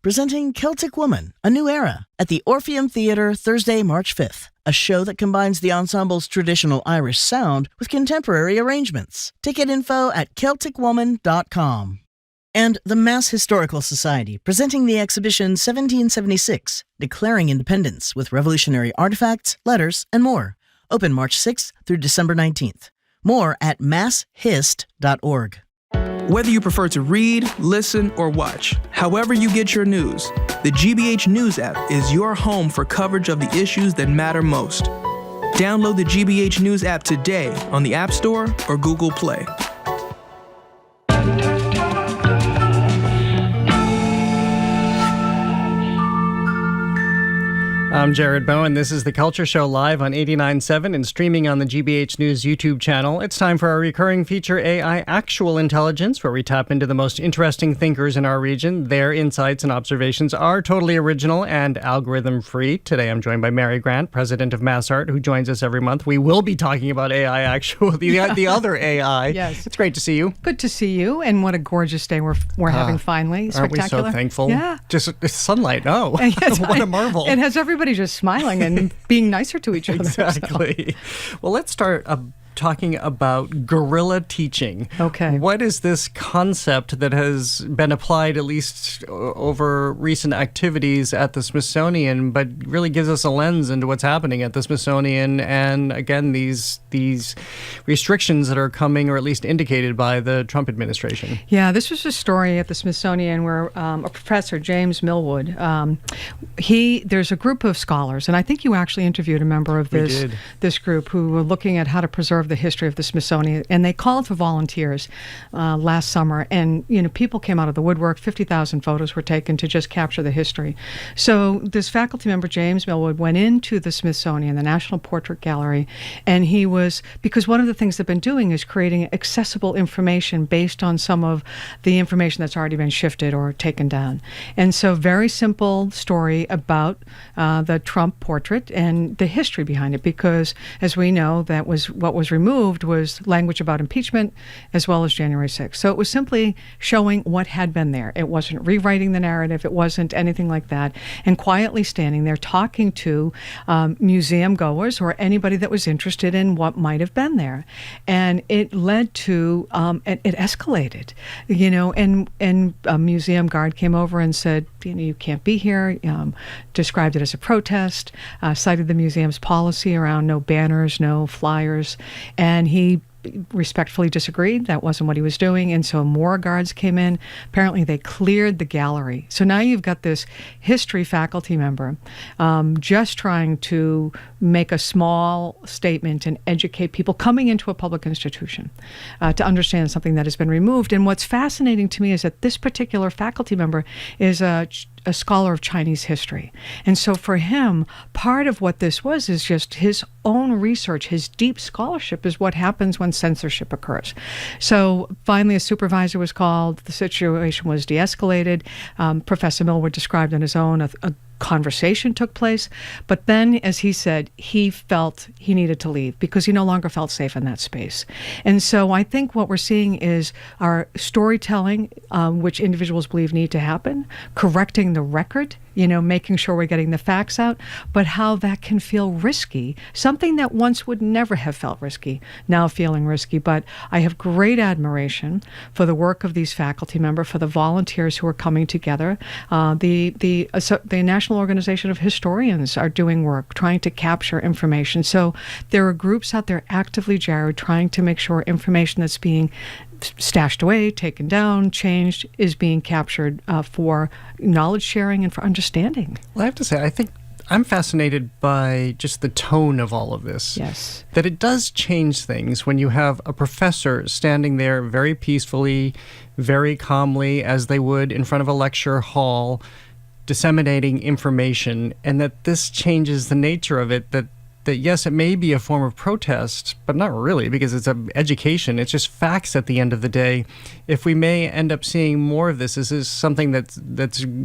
Presenting Celtic Woman, A New Era, at the Orpheum Theatre Thursday, March 5th. A show that combines the ensemble's traditional Irish sound with contemporary arrangements. Ticket info at CelticWoman.com. And the Mass Historical Society, presenting the exhibition 1776, Declaring Independence with Revolutionary Artifacts, Letters, and More. Open March 6th through December 19th. More at masshist.org. Whether you prefer to read, listen, or watch, however you get your news, the GBH News app is your home for coverage of the issues that matter most. Download the GBH News app today on the App Store or Google Play. I'm Jared Bowen. This is The Culture Show live on 89.7 and streaming on the GBH News YouTube channel. It's time for our recurring feature, AI Actual Intelligence, where we tap into the most interesting thinkers in our region. Their insights and observations are totally original and algorithm-free. Today I'm joined by Mary Grant, president of MassArt, who joins us every month. We will be talking about AI Actual, the other AI. Yes. It's great to see you. Good to see you, and what a gorgeous day we're having finally. Spectacular. Aren't we so thankful? Yeah. Just sunlight, no. Yes, What a marvel. It has everybody just smiling and being nicer to each other. Exactly. So. Well, let's start talking about guerrilla teaching. Okay. What is this concept that has been applied, at least over recent activities at the Smithsonian, but really gives us a lens into what's happening at the Smithsonian, and again, these restrictions that are coming, or at least indicated by the Trump administration? Yeah, this was a story at the Smithsonian where a professor, James Millwood, there's a group of scholars, and I think you actually interviewed a member of this group who were looking at how to preserve the history of the Smithsonian, and they called for volunteers last summer, and people came out of the woodwork. 50,000 photos were taken to just capture the history. So this faculty member, James Millwood, went into the Smithsonian, the National Portrait Gallery, and because one of the things they've been doing is creating accessible information based on some of the information that's already been shifted or taken down. And so very simple story about the Trump portrait and the history behind it, because as we know, that was what was removed was language about impeachment as well as January 6th. So it was simply showing what had been there. It wasn't rewriting the narrative. It wasn't anything like that. And quietly standing there talking to museum goers or anybody that was interested in what might have been there. And it led to, it escalated, and a museum guard came over and said, you can't be here, described it as a protest, cited the museum's policy around no banners, no flyers, and he respectfully disagreed. That wasn't what he was doing, and so more guards came in. Apparently they cleared the gallery. So now you've got this history faculty member just trying to make a small statement and educate people coming into a public institution to understand something that has been removed. And what's fascinating to me is that this particular faculty member is a scholar of Chinese history. And so for him, part of what this was is just his own research, his deep scholarship is what happens when censorship occurs. So finally a supervisor was called, the situation was de-escalated. Professor Millwood described on his own a conversation took place, but then, as he said, he felt he needed to leave because he no longer felt safe in that space. And so I think what we're seeing is our storytelling, which individuals believe need to happen, correcting the record, making sure we're getting the facts out, but how that can feel risky, something that once would never have felt risky, now feeling risky. But I have great admiration for the work of these faculty members, for the volunteers who are coming together. The National Organization of Historians are doing work, trying to capture information. So there are groups out there actively, Jared, trying to make sure information that's being stashed away, taken down, changed, is being captured for knowledge sharing and for understanding. Well, I have to say, I think I'm fascinated by just the tone of all of this. Yes. That it does change things when you have a professor standing there very peacefully, very calmly, as they would in front of a lecture hall, disseminating information, and that this changes the nature of it, that yes, it may be a form of protest, but not really, because it's education. It's just facts at the end of the day. If we may end up seeing more of this is something that's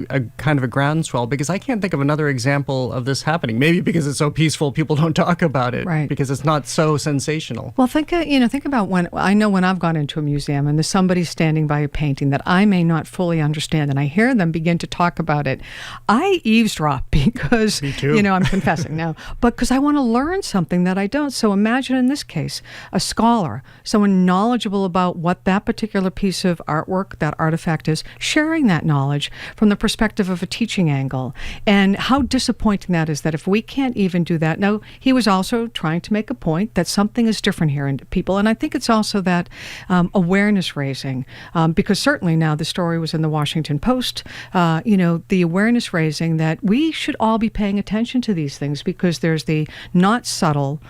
a kind of a groundswell, because I can't think of another example of this happening. Maybe because it's so peaceful, people don't talk about it, right? Because it's not so sensational. Well, think about when I've gone into a museum and there's somebody standing by a painting that I may not fully understand, and I hear them begin to talk about it. I eavesdrop because, Me too. I'm confessing now, but because I want to learn something that I don't. So imagine in this case, a scholar, someone knowledgeable about what that particular piece of artwork, that artifact is, sharing that knowledge from the perspective of a teaching angle. And how disappointing that is, that if we can't even do that. Now, he was also trying to make a point that something is different here in people. And I think it's also that awareness raising, because certainly now the story was in the Washington Post, the awareness raising that we should all be paying attention to these things, because there's the not subtle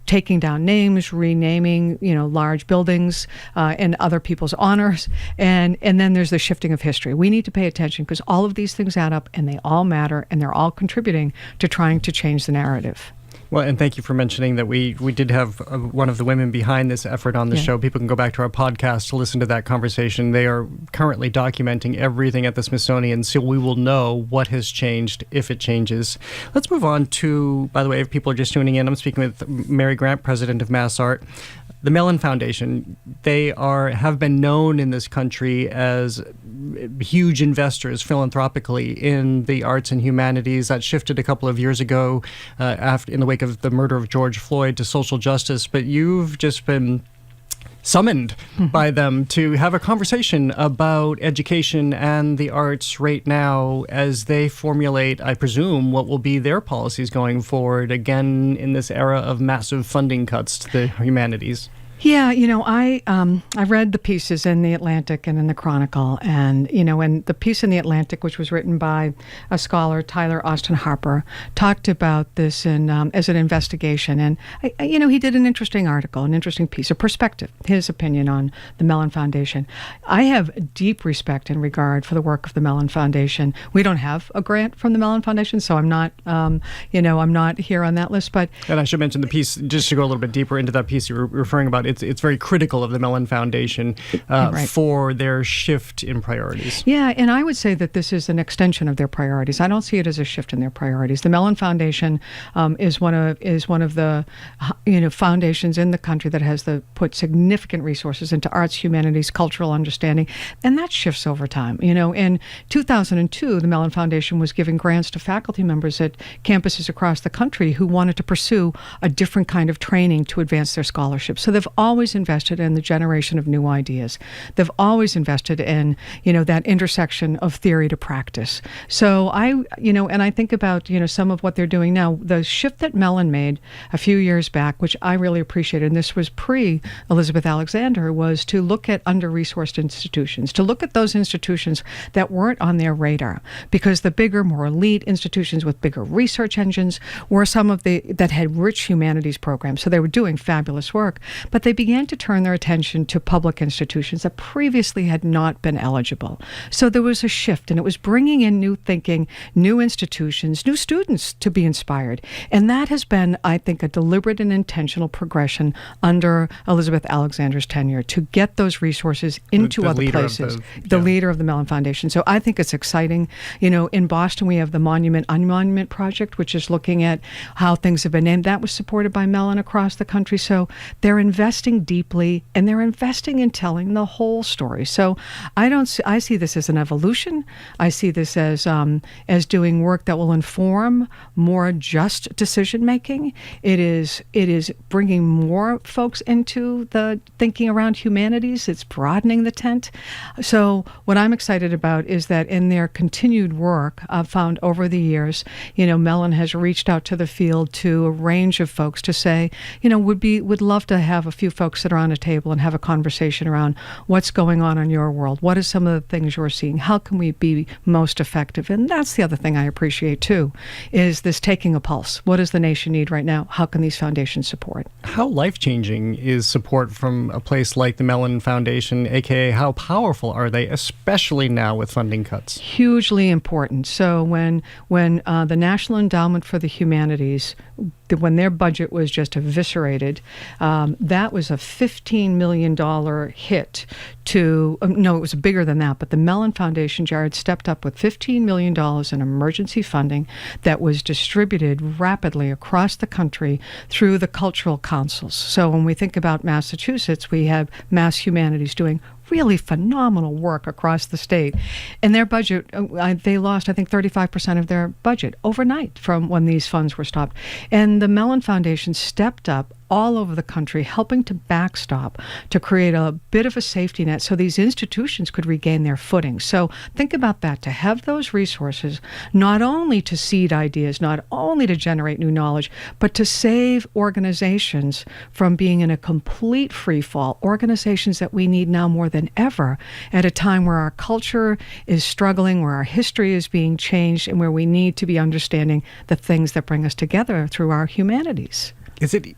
taking down names, renaming, large buildings in other people's honors, and then there's the shifting of history. We need to pay attention, because all of these things add up, and they all matter, and they're all contributing to trying to change the narrative. Well, and thank you for mentioning that we did have one of the women behind this effort on the show. People can go back to our podcast to listen to that conversation. They are currently documenting everything at the Smithsonian, so we will know what has changed if it changes. Let's move on to, by the way, if people are just tuning in, I'm speaking with Mary Grant, president of MassArt. The Mellon Foundation, they have been known in this country as huge investors philanthropically in the arts and humanities. That shifted a couple of years ago in the wake of the murder of George Floyd to social justice. But you've just been summoned by them to have a conversation about education and the arts right now as they formulate, I presume, what will be their policies going forward, again, in this era of massive funding cuts to the humanities. Yeah, I read the pieces in the Atlantic and in the Chronicle, and and the piece in the Atlantic, which was written by a scholar, Tyler Austin Harper, talked about this as an investigation, and he did an interesting article, an interesting piece of perspective, his opinion on the Mellon Foundation. I have deep respect and regard for the work of the Mellon Foundation. We don't have a grant from the Mellon Foundation, so I'm not, I'm not here on that list. But and I should mention the piece, just to go a little bit deeper into that piece you were referring about. It's very critical of the Mellon Foundation for their shift in priorities. Yeah, and I would say that this is an extension of their priorities. I don't see it as a shift in their priorities. The Mellon Foundation is one of the foundations in the country that has put significant resources into arts, humanities, cultural understanding, and that shifts over time. In 2002, the Mellon Foundation was giving grants to faculty members at campuses across the country who wanted to pursue a different kind of training to advance their scholarship. So they've always invested in the generation of new ideas. They've always invested in, that intersection of theory to practice. So and I think about, some of what they're doing now. The shift that Mellon made a few years back, which I really appreciated, and this was pre-Elizabeth Alexander, was to look at under-resourced institutions, to look at those institutions that weren't on their radar, because the bigger, more elite institutions with bigger research engines were some of that had rich humanities programs. So they were doing fabulous work, but they began to turn their attention to public institutions that previously had not been eligible. So there was a shift, and it was bringing in new thinking, new institutions, new students to be inspired. And that has been, I think, a deliberate and intentional progression under Elizabeth Alexander's tenure to get those resources into other places. The leader of the Mellon Foundation. So I think it's exciting. In Boston, we have the Monument Unmonument Project, which is looking at how things have been named. That was supported by Mellon across the country. So they're investing deeply, and they're investing in telling the whole story. So I see this as an evolution. I see this as doing work that will inform more just decision making. It is bringing more folks into the thinking around humanities. It's broadening the tent. So what I'm excited about is that in their continued work, I've found over the years, Mellon has reached out to the field to a range of folks to say, would love to have a few folks that are on a table and have a conversation around what's going on in your world. What are some of the things you're seeing? How can we be most effective? And that's the other thing I appreciate too, is this taking a pulse. What does the nation need right now? How can these foundations support? How life-changing is support from a place like the Mellon Foundation, aka how powerful are they, especially now with funding cuts? Hugely important. So when the National Endowment for the Humanities, when their budget was just eviscerated, that was a $15 million hit to, no, it was bigger than that, but the Mellon Foundation, Jared, stepped up with $15 million in emergency funding that was distributed rapidly across the country through the cultural councils. So when we think about Massachusetts, we have Mass Humanities doing really phenomenal work across the state. And their budget, they lost, I think, 35% of their budget overnight from when these funds were stopped. And the Mellon Foundation stepped up all over the country, helping to backstop, to create a bit of a safety net so these institutions could regain their footing. So think about that, to have those resources, not only to seed ideas, not only to generate new knowledge, but to save organizations from being in a complete free fall, organizations that we need now more than ever at a time where our culture is struggling, where our history is being changed, and where we need to be understanding the things that bring us together through our humanities. Is it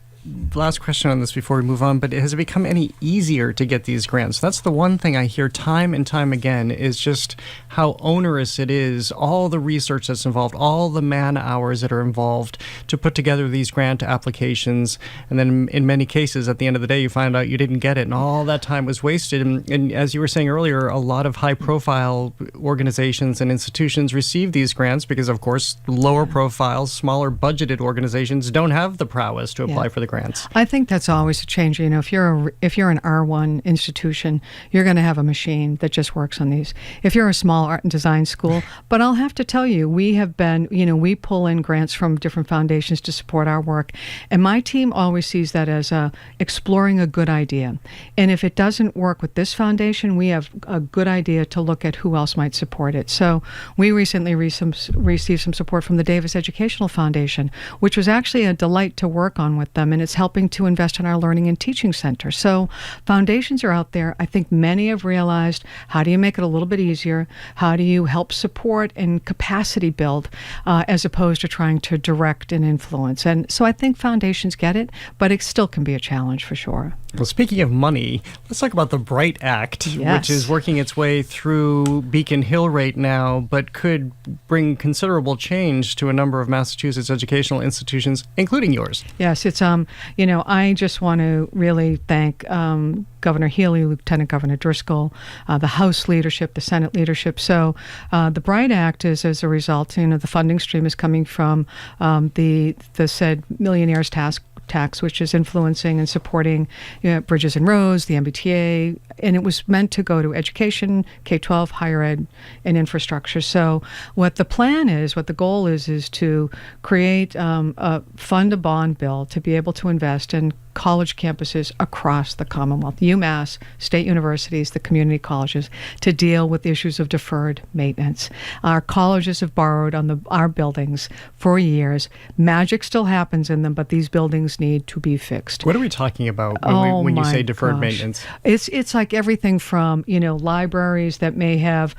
last question on this before we move on, but has it become any easier to get these grants? That's the one thing I hear time and time again, is just how onerous it is, all the research that's involved, all the man hours that are involved to put together these grant applications. And then in many cases, at the end of the day, you find out you didn't get it and all that time was wasted. And as you were saying earlier, a lot of high-profile organizations and institutions receive these grants because, of course, lower profile, smaller budgeted organizations don't have the prowess to apply for the grants. I think that's always a change. You know, if you're an R1 institution, you're going to have a machine that just works on these. If you're a small art and design school, but I'll have to tell you, we have been, we pull in grants from different foundations to support our work, and my team always sees that as exploring a good idea. And if it doesn't work with this foundation, we have a good idea to look at who else might support it. So we recently received some support from the Davis Educational Foundation, which was actually a delight to work on with them, and it's helping to invest in our Learning and Teaching Center. So foundations are out there. I think many have realized, how do you make it a little bit easier? How do you help support and capacity build as opposed to trying to direct and influence? And so I think foundations get it, but it still can be a challenge for sure. Well, speaking of money, let's talk about the Bright Act, which is working its way through Beacon Hill right now, but could bring considerable change to a number of Massachusetts educational institutions, including yours. Yes, it's, I just want to really thank Governor Healy, Lieutenant Governor Driscoll, the House leadership, the Senate leadership. So the Bright Act is, as a result, the funding stream is coming from the said Millionaires Tax, which is influencing and supporting bridges and roads, the MBTA, and it was meant to go to education, K-12, higher ed, and infrastructure. So what the plan is, what the goal is to create fund a bond bill to be able to invest in college campuses across the Commonwealth, UMass, state universities, the community colleges, to deal with issues of deferred maintenance. Our colleges have borrowed on our buildings for years. Magic still happens in them, but these buildings need to be fixed. What are we talking about when you say deferred maintenance? It's like everything from, libraries that may have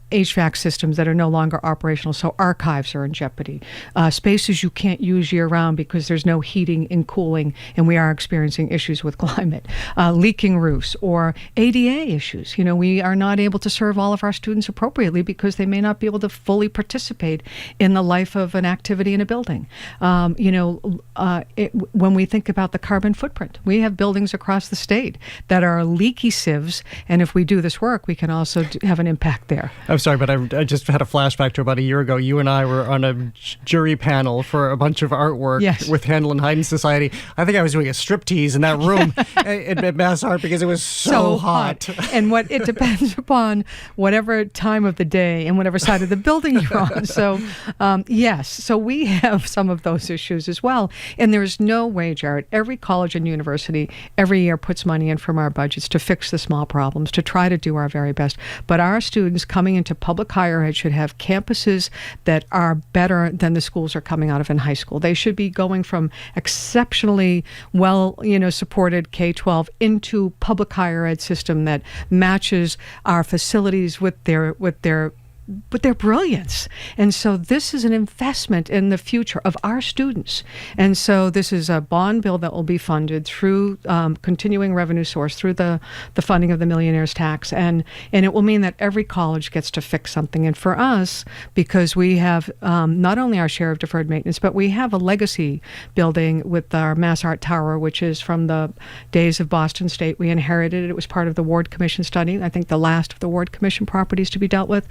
HVAC systems that are no longer operational, so archives are in jeopardy. Spaces you can't use year-round because there's no heating and cooling, and we are experiencing issues with climate. Leaking roofs or ADA issues. We are not able to serve all of our students appropriately because they may not be able to fully participate in the life of an activity in a building. When we think about the carbon footprint, we have buildings across the state that are leaky sieves, and if we do this work, we can also have an impact there. I'm sorry, but I just had a flashback to about a year ago. You and I were on a jury panel for a bunch of artwork with Handel and Haydn Society. I think I was doing a striptease in that room at MassArt because it was so hot. And it depends upon whatever time of the day and whatever side of the building you're on. So, so we have some of those issues as well. And there's no way, Jared, every college and university every year puts money in from our budgets to fix the small problems, to try to do our very best. But our students coming into public higher ed should have campuses that are better than the schools are coming out of in high school. They should be going from exceptionally well, supported K-12 into public higher ed system that matches our facilities with their brilliance. And so this is an investment in the future of our students. And so this is a bond bill that will be funded through continuing revenue source, through the funding of the Millionaires Tax. And it will mean that every college gets to fix something. And for us, because we have not only our share of deferred maintenance, but we have a legacy building with our MassArt Tower, which is from the days of Boston State. We inherited it. It was part of the Ward Commission study. I think the last of the Ward Commission properties to be dealt with.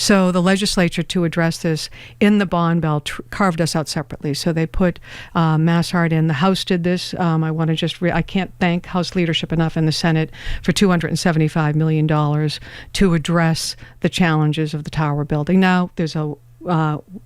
So the legislature, to address this in the bond bill, carved us out separately. So they put MassArt in. The House did this. I can't thank House leadership enough in the Senate for $275 million to address the challenges of the tower building. Now, there's a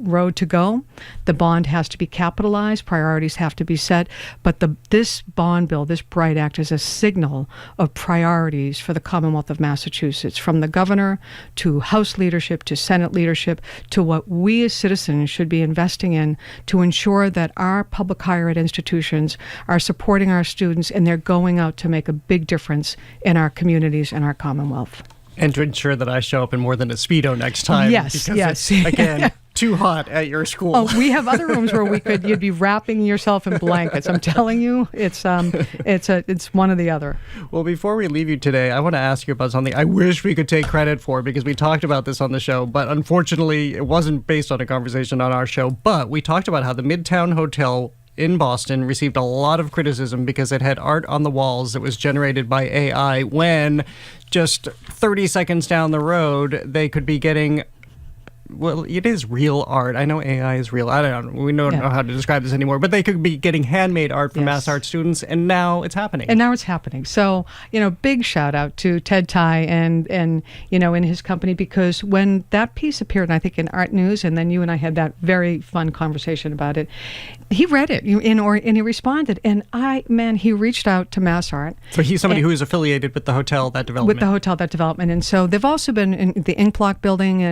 road to go. The bond has to be capitalized. Priorities have to be set. But this bond bill, this BRIGHT Act, is a signal of priorities for the Commonwealth of Massachusetts, from the governor to House leadership to Senate leadership to what we as citizens should be investing in to ensure that our public higher ed institutions are supporting our students and they're going out to make a big difference in our communities and our Commonwealth. And to ensure that I show up in more than a Speedo next time. Yes, because yes. It's, again, too hot at your school. Oh, we have other rooms where you'd be wrapping yourself in blankets. I'm telling you, it's one or the other. Well, before we leave you today, I want to ask you about something I wish we could take credit for, because we talked about this on the show, but unfortunately it wasn't based on a conversation on our show. But we talked about how the Midtown Hotel in Boston received a lot of criticism because it had art on the walls that was generated by AI, when just 30 seconds down the road they could be getting, well, it is real art. I know AI is real. I don't know. We don't know how to describe this anymore. But they could be getting handmade art from MassArt students, and now it's happening. So, big shout out to Ted Ty and in his company, because when that piece appeared, I think in Art News, and then you and I had that very fun conversation about it, he read it and he responded. And he reached out to MassArt. So he's somebody who is affiliated with the hotel, that development. And so they've also been in the Ink Block building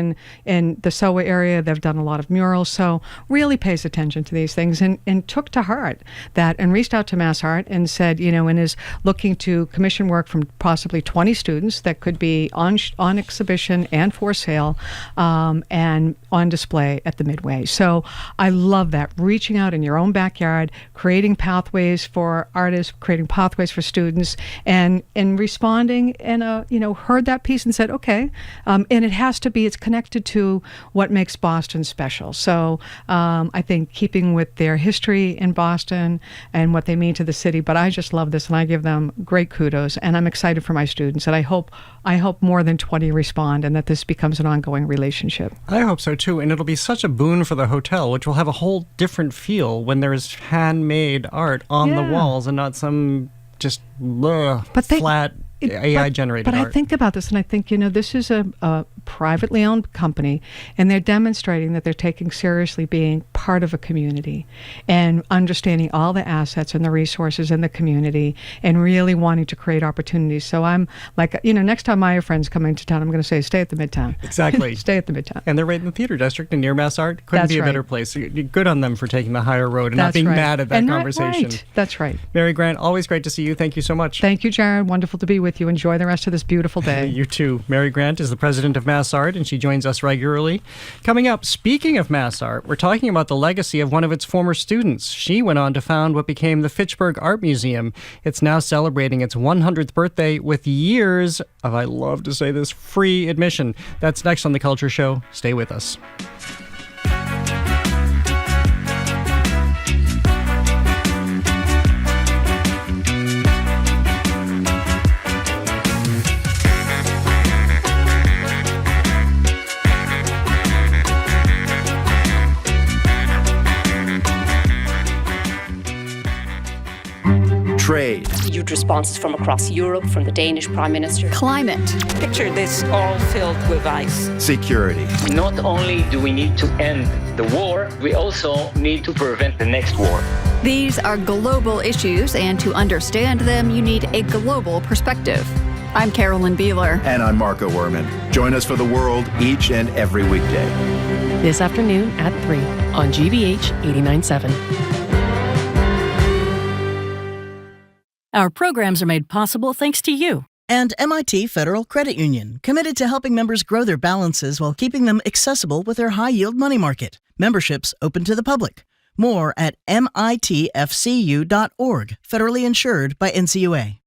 and the SOA area. They've done a lot of murals, so really pays attention to these things and took to heart that and reached out to MassArt and said, and is looking to commission work from possibly 20 students that could be on exhibition and for sale and on display at the Midway. So I love that, reaching out in your own backyard, creating pathways for artists, creating pathways for students, and responding, and heard that piece and said, okay, and it's connected to what makes Boston special. So I think keeping with their history in Boston and what they mean to the city, but I just love this and I give them great kudos, and I'm excited for my students, and I hope more than 20 respond and that this becomes an ongoing relationship. I hope so too, and it'll be such a boon for the hotel, which will have a whole different feel when there's handmade art on the walls and not some just flat AI-generated art. But I think about this, and I think, this is a privately owned company, and they're demonstrating that they're taking seriously being part of a community and understanding all the assets and the resources in the community and really wanting to create opportunities. So I'm like, next time my friends come into town, I'm going to say, stay at the Midtown. Exactly. Stay at the Midtown. And they're right in the theater district and near MassArt. Couldn't be a better place. Good on them for taking the higher road and not being mad at that conversation. Right. That's right. Mary Grant, always great to see you. Thank you so much. Thank you, Jared. Wonderful to be with you. Enjoy the rest of this beautiful day. You too. Mary Grant is the president of MassArt, and she joins us regularly. Coming up, speaking of MassArt, we're talking about the legacy of one of its former students. She went on to found what became the Fitchburg Art Museum. It's now celebrating its 100th birthday with years of, I love to say this, free admission. That's next on The Culture Show. Stay with us. Trade. Huge responses from across Europe, from the Danish Prime Minister. Climate. Picture this all filled with ice. Security. Not only do we need to end the war, we also need to prevent the next war. These are global issues, and to understand them, you need a global perspective. I'm Carolyn Beeler. And I'm Marco Werman. Join us for The World each and every weekday. This afternoon at 3 on GBH 89.7. Our programs are made possible thanks to you. And MIT Federal Credit Union, committed to helping members grow their balances while keeping them accessible with their high-yield money market. Memberships open to the public. More at mitfcu.org, federally insured by NCUA.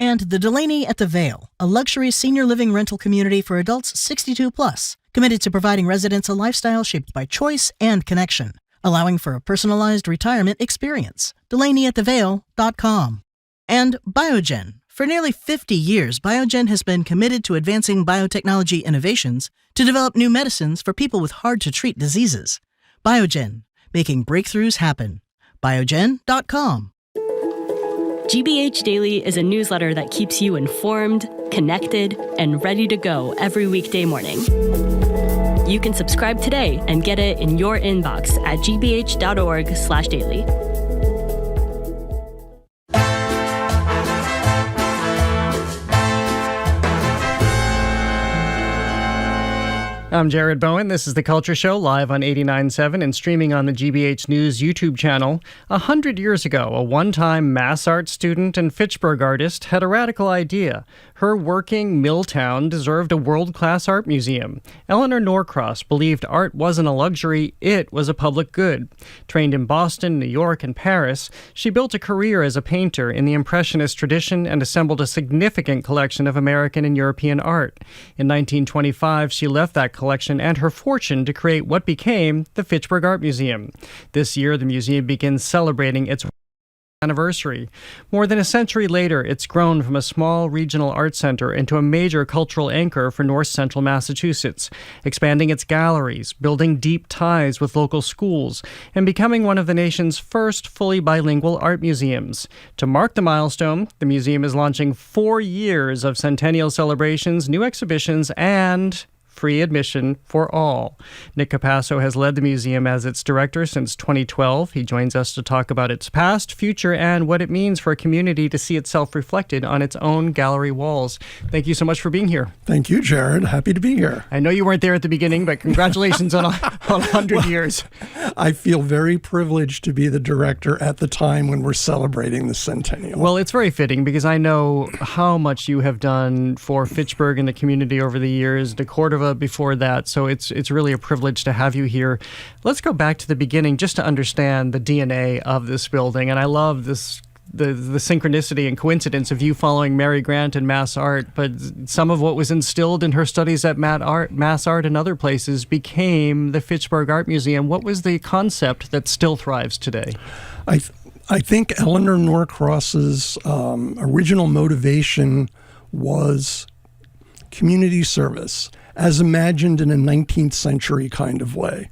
And the Delaney at the Vale, a luxury senior living rental community for adults 62 plus, committed to providing residents a lifestyle shaped by choice and connection, allowing for a personalized retirement experience. DelaneyAtTheVale.com. And Biogen, For nearly 50 years, Biogen has been committed to advancing biotechnology innovations to develop new medicines for people with hard-to-treat diseases. Biogen, making breakthroughs happen. Biogen.com. GBH Daily is a newsletter that keeps you informed, connected, and ready to go every weekday morning. You can subscribe today and get it in your inbox at gbh.org/daily. I'm Jared Bowen. This is The Culture Show, live on 89.7 and streaming on the GBH News YouTube channel. 100 years ago, a one-time MassArt student and Fitchburg artist had a radical idea. Her working mill town deserved a world-class art museum. Eleanor Norcross believed art wasn't a luxury, it was a public good. Trained in Boston, New York, and Paris, she built a career as a painter in the Impressionist tradition and assembled a significant collection of American and European art. In 1925, she left that collection and her fortune to create what became the Fitchburg Art Museum. This year, the museum begins celebrating its anniversary. More than a century later, it's grown from a small regional art center into a major cultural anchor for north central Massachusetts, expanding its galleries, building deep ties with local schools, and becoming one of the nation's first fully bilingual art museums. To mark the milestone, the museum is launching 4 years of centennial celebrations, new exhibitions, and free admission for all. Nick Capasso has led the museum as its director since 2012. He joins us to talk about its past, future, and what it means for a community to see itself reflected on its own gallery walls. Thank you so much for being here. Thank you, Jared. Happy to be here. I know you weren't there at the beginning, but congratulations on 100 years. I feel very privileged to be the director at the time when we're celebrating the centennial. Well, it's very fitting because I know how much you have done for Fitchburg and the community over the years, De Cordova before that, so it's really a privilege to have you here. Let's go back to the beginning just to understand the DNA of this building, and I love this the synchronicity and coincidence of you following Mary Grant and MassArt, but some of what was instilled in her studies at MassArt and other places became the Fitchburg Art Museum. What was the concept that still thrives today? I think Eleanor Norcross's original motivation was community service, as imagined in a 19th century kind of way.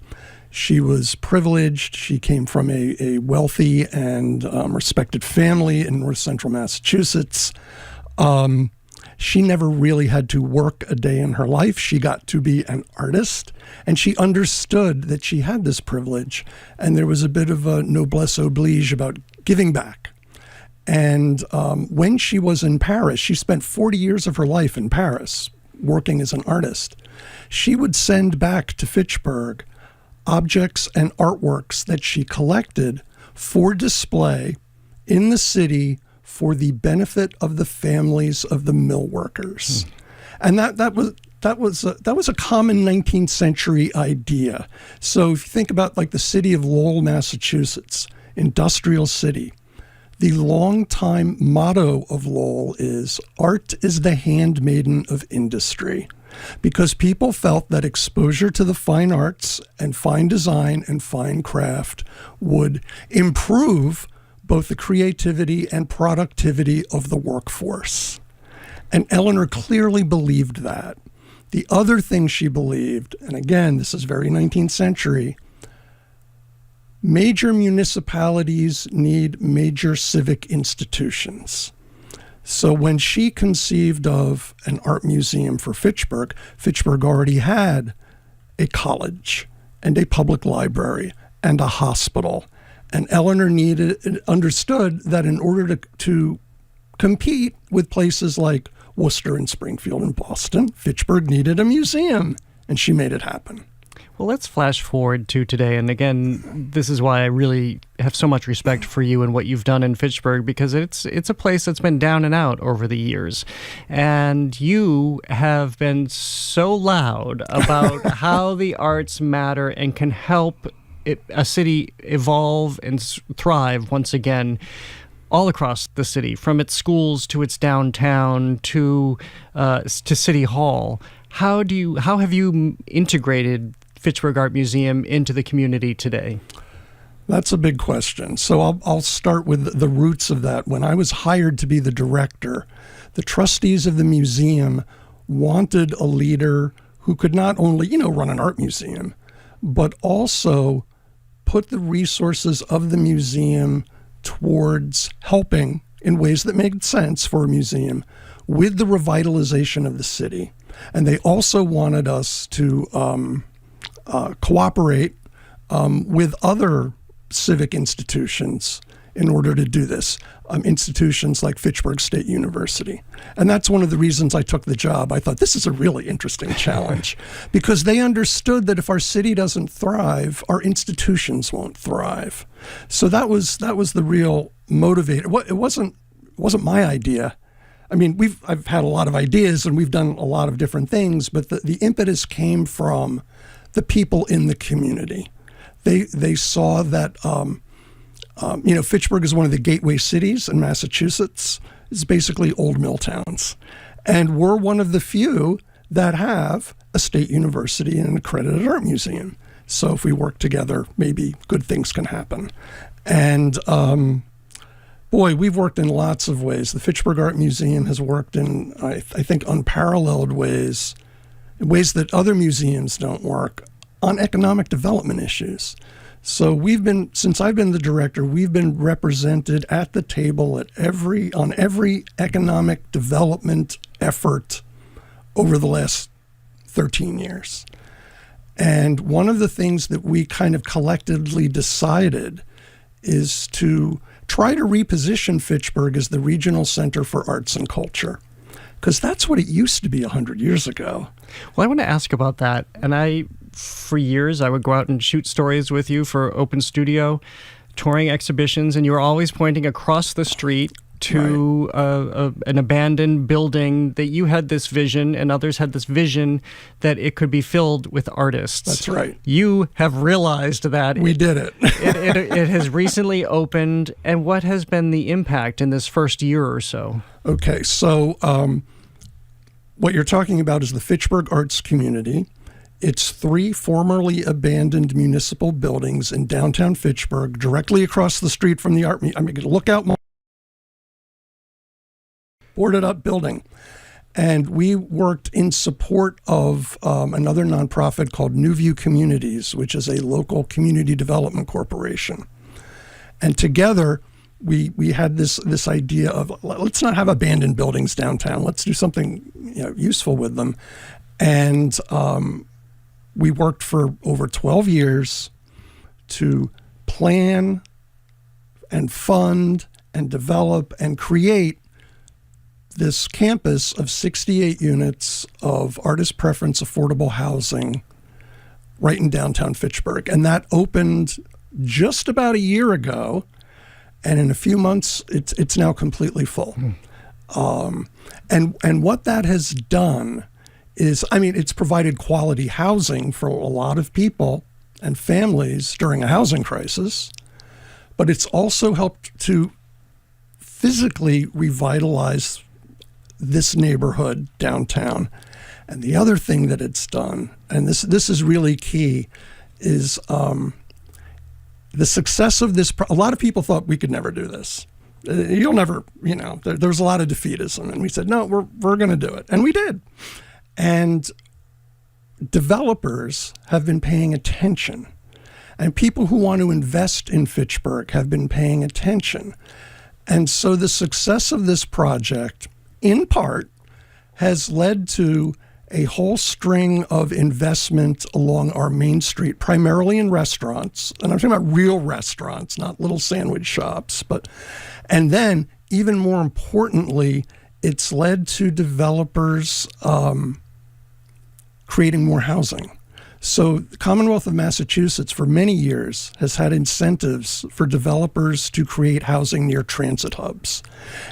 She was privileged. She came from a wealthy and respected family in north central Massachusetts. She never really had to work a day in her life. She got to be an artist, and she understood that she had this privilege, and there was a bit of a noblesse oblige about giving back. And when she was in Paris, she spent 40 years of her life in Paris, working as an artist. She would send back to Fitchburg objects and artworks that she collected for display in the city for the benefit of the families of the mill workers. And that was a common 19th century idea. So if you think about like the city of Lowell, Massachusetts, industrial city, the longtime motto of Lowell is, art is the handmaiden of industry, because people felt that exposure to the fine arts and fine design and fine craft would improve both the creativity and productivity of the workforce. And Eleanor clearly believed that. The other thing she believed, and again, this is very 19th century, major municipalities need major civic institutions. So when she conceived of an art museum for Fitchburg, Fitchburg already had a college and a public library and a hospital. And Eleanor understood that in order to compete with places like Worcester and Springfield and Boston, Fitchburg needed a museum, and she made it happen. Well, let's flash forward to today. And again, this is why I really have so much respect for you and what you've done in Fitchburg, because it's a place that's been down and out over the years. And you have been so loud about how the arts matter and can help a city evolve and thrive once again all across the city, from its schools to its downtown to City Hall. How have you integrated Fitchburg Art Museum into the community today? That's a big question. So I'll start with the roots of that. When I was hired to be the director, the trustees of the museum wanted a leader who could not only, run an art museum, but also put the resources of the museum towards helping in ways that made sense for a museum with the revitalization of the city. And they also wanted us to cooperate with other civic institutions in order to do this, institutions like Fitchburg State University. And that's one of the reasons I took the job. I thought this is a really interesting challenge because they understood that if our city doesn't thrive, our institutions won't thrive. So that was the real motivator. It wasn't my idea. I mean, I've had a lot of ideas and we've done a lot of different things, but the impetus came from the people in the community. They saw that Fitchburg is one of the gateway cities in Massachusetts. It's basically old mill towns. And we're one of the few that have a state university and an accredited art museum. So if we work together, maybe good things can happen. And we've worked in lots of ways. The Fitchburg Art Museum has worked in, I think, unparalleled ways that other museums don't work on economic development issues. So since I've been the director, we've been represented at the table on every economic development effort over the last 13 years. And one of the things that we kind of collectively decided is to try to reposition Fitchburg as the regional center for arts and culture, because that's what it used to be 100 years ago. Well, I want to ask about that. And for years, I would go out and shoot stories with you for Open Studio, touring exhibitions, and you were always pointing across the street to an abandoned building that you had this vision and others had this vision that it could be filled with artists. That's right. You have realized that. We did it. It has recently opened. And what has been the impact in this first year or so? Okay, so what you're talking about is the Fitchburg Arts Community. It's 3 formerly abandoned municipal buildings in downtown Fitchburg, directly across the street from the art museum. I mean, Lookout Mall, boarded up building. And we worked in support of another nonprofit called New View Communities, which is a local community development corporation. And together, we had this idea of, let's not have abandoned buildings downtown. Let's do something useful with them. And we worked for over 12 years to plan and fund and develop and create this campus of 68 units of artist preference affordable housing right in downtown Fitchburg. And that opened just about a year ago. And in a few months, it's now completely full. And what that has done is, it's provided quality housing for a lot of people and families during a housing crisis, but it's also helped to physically revitalize this neighborhood downtown. And the other thing that it's done, and this is really key, is the success of this. A lot of people thought we could never do this. You'll never, there was a lot of defeatism. And we said, no, we're going to do it. And we did. And developers have been paying attention. And people who want to invest in Fitchburg have been paying attention. And so the success of this project, in part, has led to a whole string of investment along our main street, primarily in restaurants. And I'm talking about real restaurants, not little sandwich shops. And then, even more importantly, it's led to developers creating more housing. So the Commonwealth of Massachusetts for many years has had incentives for developers to create housing near transit hubs.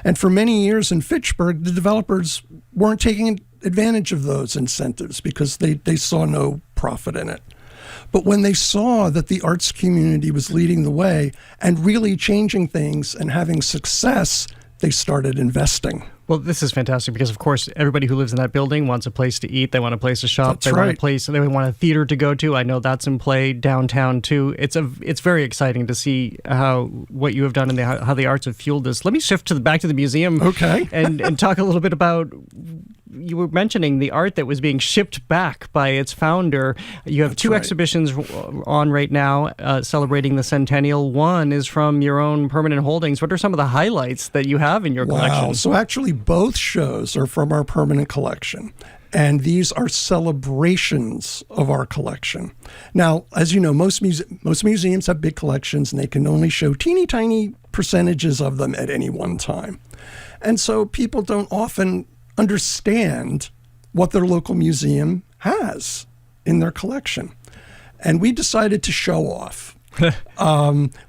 And for many years in Fitchburg, the developers weren't taking advantage of those incentives because they saw no profit in it. But when they saw that the arts community was leading the way and really changing things and having success, they started investing. Well, this is fantastic because, of course, everybody who lives in that building wants a place to eat. They want a place to shop. That's they right. want a place. They want a theater to go to. I know that's in play downtown too. It's very exciting to see what you have done and how the arts have fueled this. Let me shift back to the museum. Okay. and talk a little bit about. You were mentioning the art that was being shipped back by its founder. You have two exhibitions on right now celebrating the centennial. One is from your own permanent holdings. What are some of the highlights that you have in your collection? Wow. So actually both shows are from our permanent collection. And these are celebrations of our collection. Now, as you know, most museums have big collections and they can only show teeny tiny percentages of them at any one time. And so people don't often understand what their local museum has in their collection. And we decided to show off.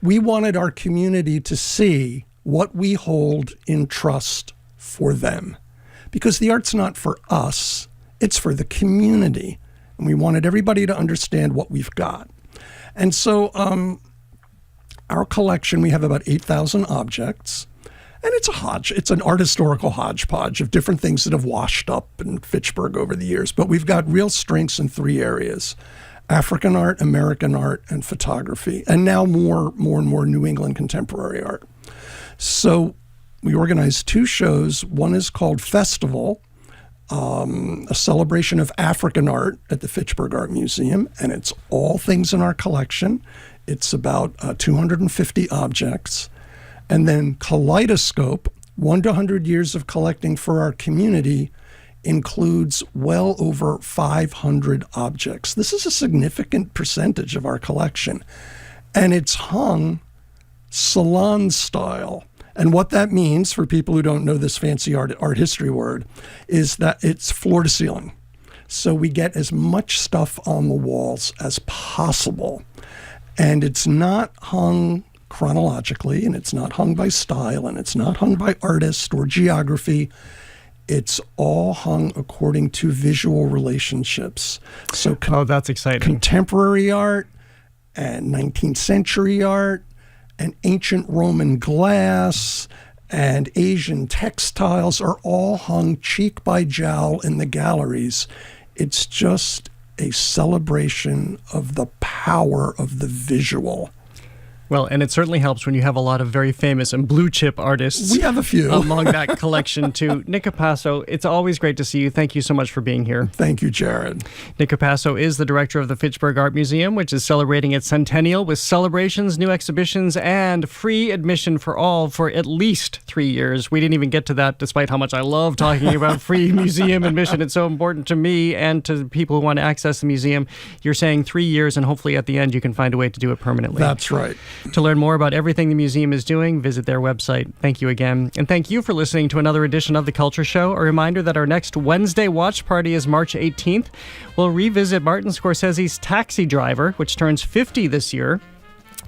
We wanted our community to see what we hold in trust for them. Because the art's not for us, it's for the community. And we wanted everybody to understand what we've got. And so our collection, we have about 8,000 objects. And it's an art historical hodgepodge of different things that have washed up in Fitchburg over the years. But we've got real strengths in three areas: African art, American art, and photography. And now more and more New England contemporary art. So we organized two shows. One is called Festival, a celebration of African art at the Fitchburg Art Museum. And it's all things in our collection. It's about 250 objects. And then Kaleidoscope, 1 to 100 years of collecting for our community, includes well over 500 objects. This is a significant percentage of our collection. And it's hung salon style. And what that means, for people who don't know this fancy art history word, is that it's floor to ceiling. So we get as much stuff on the walls as possible. And it's not hung chronologically, and it's not hung by style, and it's not hung by artist or geography. It's all hung according to visual relationships. So that's exciting. Contemporary art and 19th century art and ancient Roman glass and Asian textiles are all hung cheek by jowl in the galleries. It's just a celebration of the power of the visual. Well, and it certainly helps when you have a lot of very famous and blue chip artists. We have a few. Among that collection, too. Nick Capasso, it's always great to see you. Thank you so much for being here. Thank you, Jared. Nick Capasso is the director of the Fitchburg Art Museum, which is celebrating its centennial with celebrations, new exhibitions, and free admission for all for at least 3 years. We didn't even get to that, despite how much I love talking about free museum admission. It's so important to me and to people who want to access the museum. You're saying 3 years, and hopefully at the end you can find a way to do it permanently. That's right. To learn more about everything the museum is doing, visit their website. Thank you again. And thank you for listening to another edition of The Culture Show. A reminder that our next Wednesday watch party is March 18th. We'll revisit Martin Scorsese's Taxi Driver, which turns 50 this year.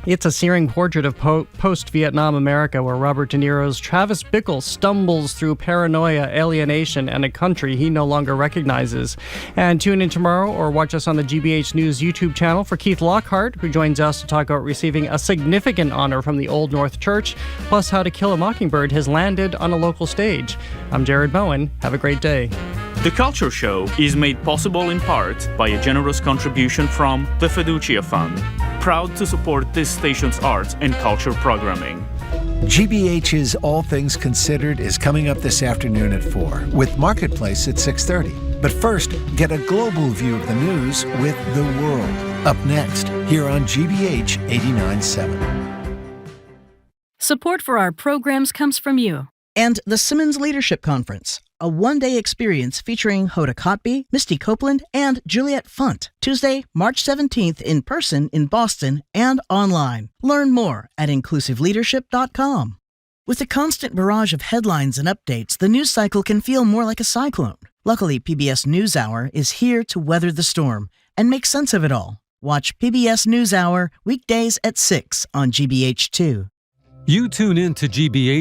It's a searing portrait of post-Vietnam America, where Robert De Niro's Travis Bickle stumbles through paranoia, alienation, and a country he no longer recognizes. And tune in tomorrow or watch us on the GBH News YouTube channel for Keith Lockhart, who joins us to talk about receiving a significant honor from the Old North Church, plus How to Kill a Mockingbird has landed on a local stage. I'm Jared Bowen. Have a great day. The Culture Show is made possible in part by a generous contribution from the Fiducia Fund, proud to support this station's arts and culture programming. GBH's All Things Considered is coming up this afternoon at 4, with Marketplace at 6:30. But first, get a global view of the news with The World. Up next, here on GBH 89.7. Support for our programs comes from you. And the Simmons Leadership Conference, a one-day experience featuring Hoda Kotb, Misty Copeland, and Juliette Funt. Tuesday, March 17th in person in Boston and online. Learn more at inclusiveleadership.com. With the constant barrage of headlines and updates, the news cycle can feel more like a cyclone. Luckily, PBS NewsHour is here to weather the storm and make sense of it all. Watch PBS NewsHour weekdays at 6 on GBH2. You tune in to GBH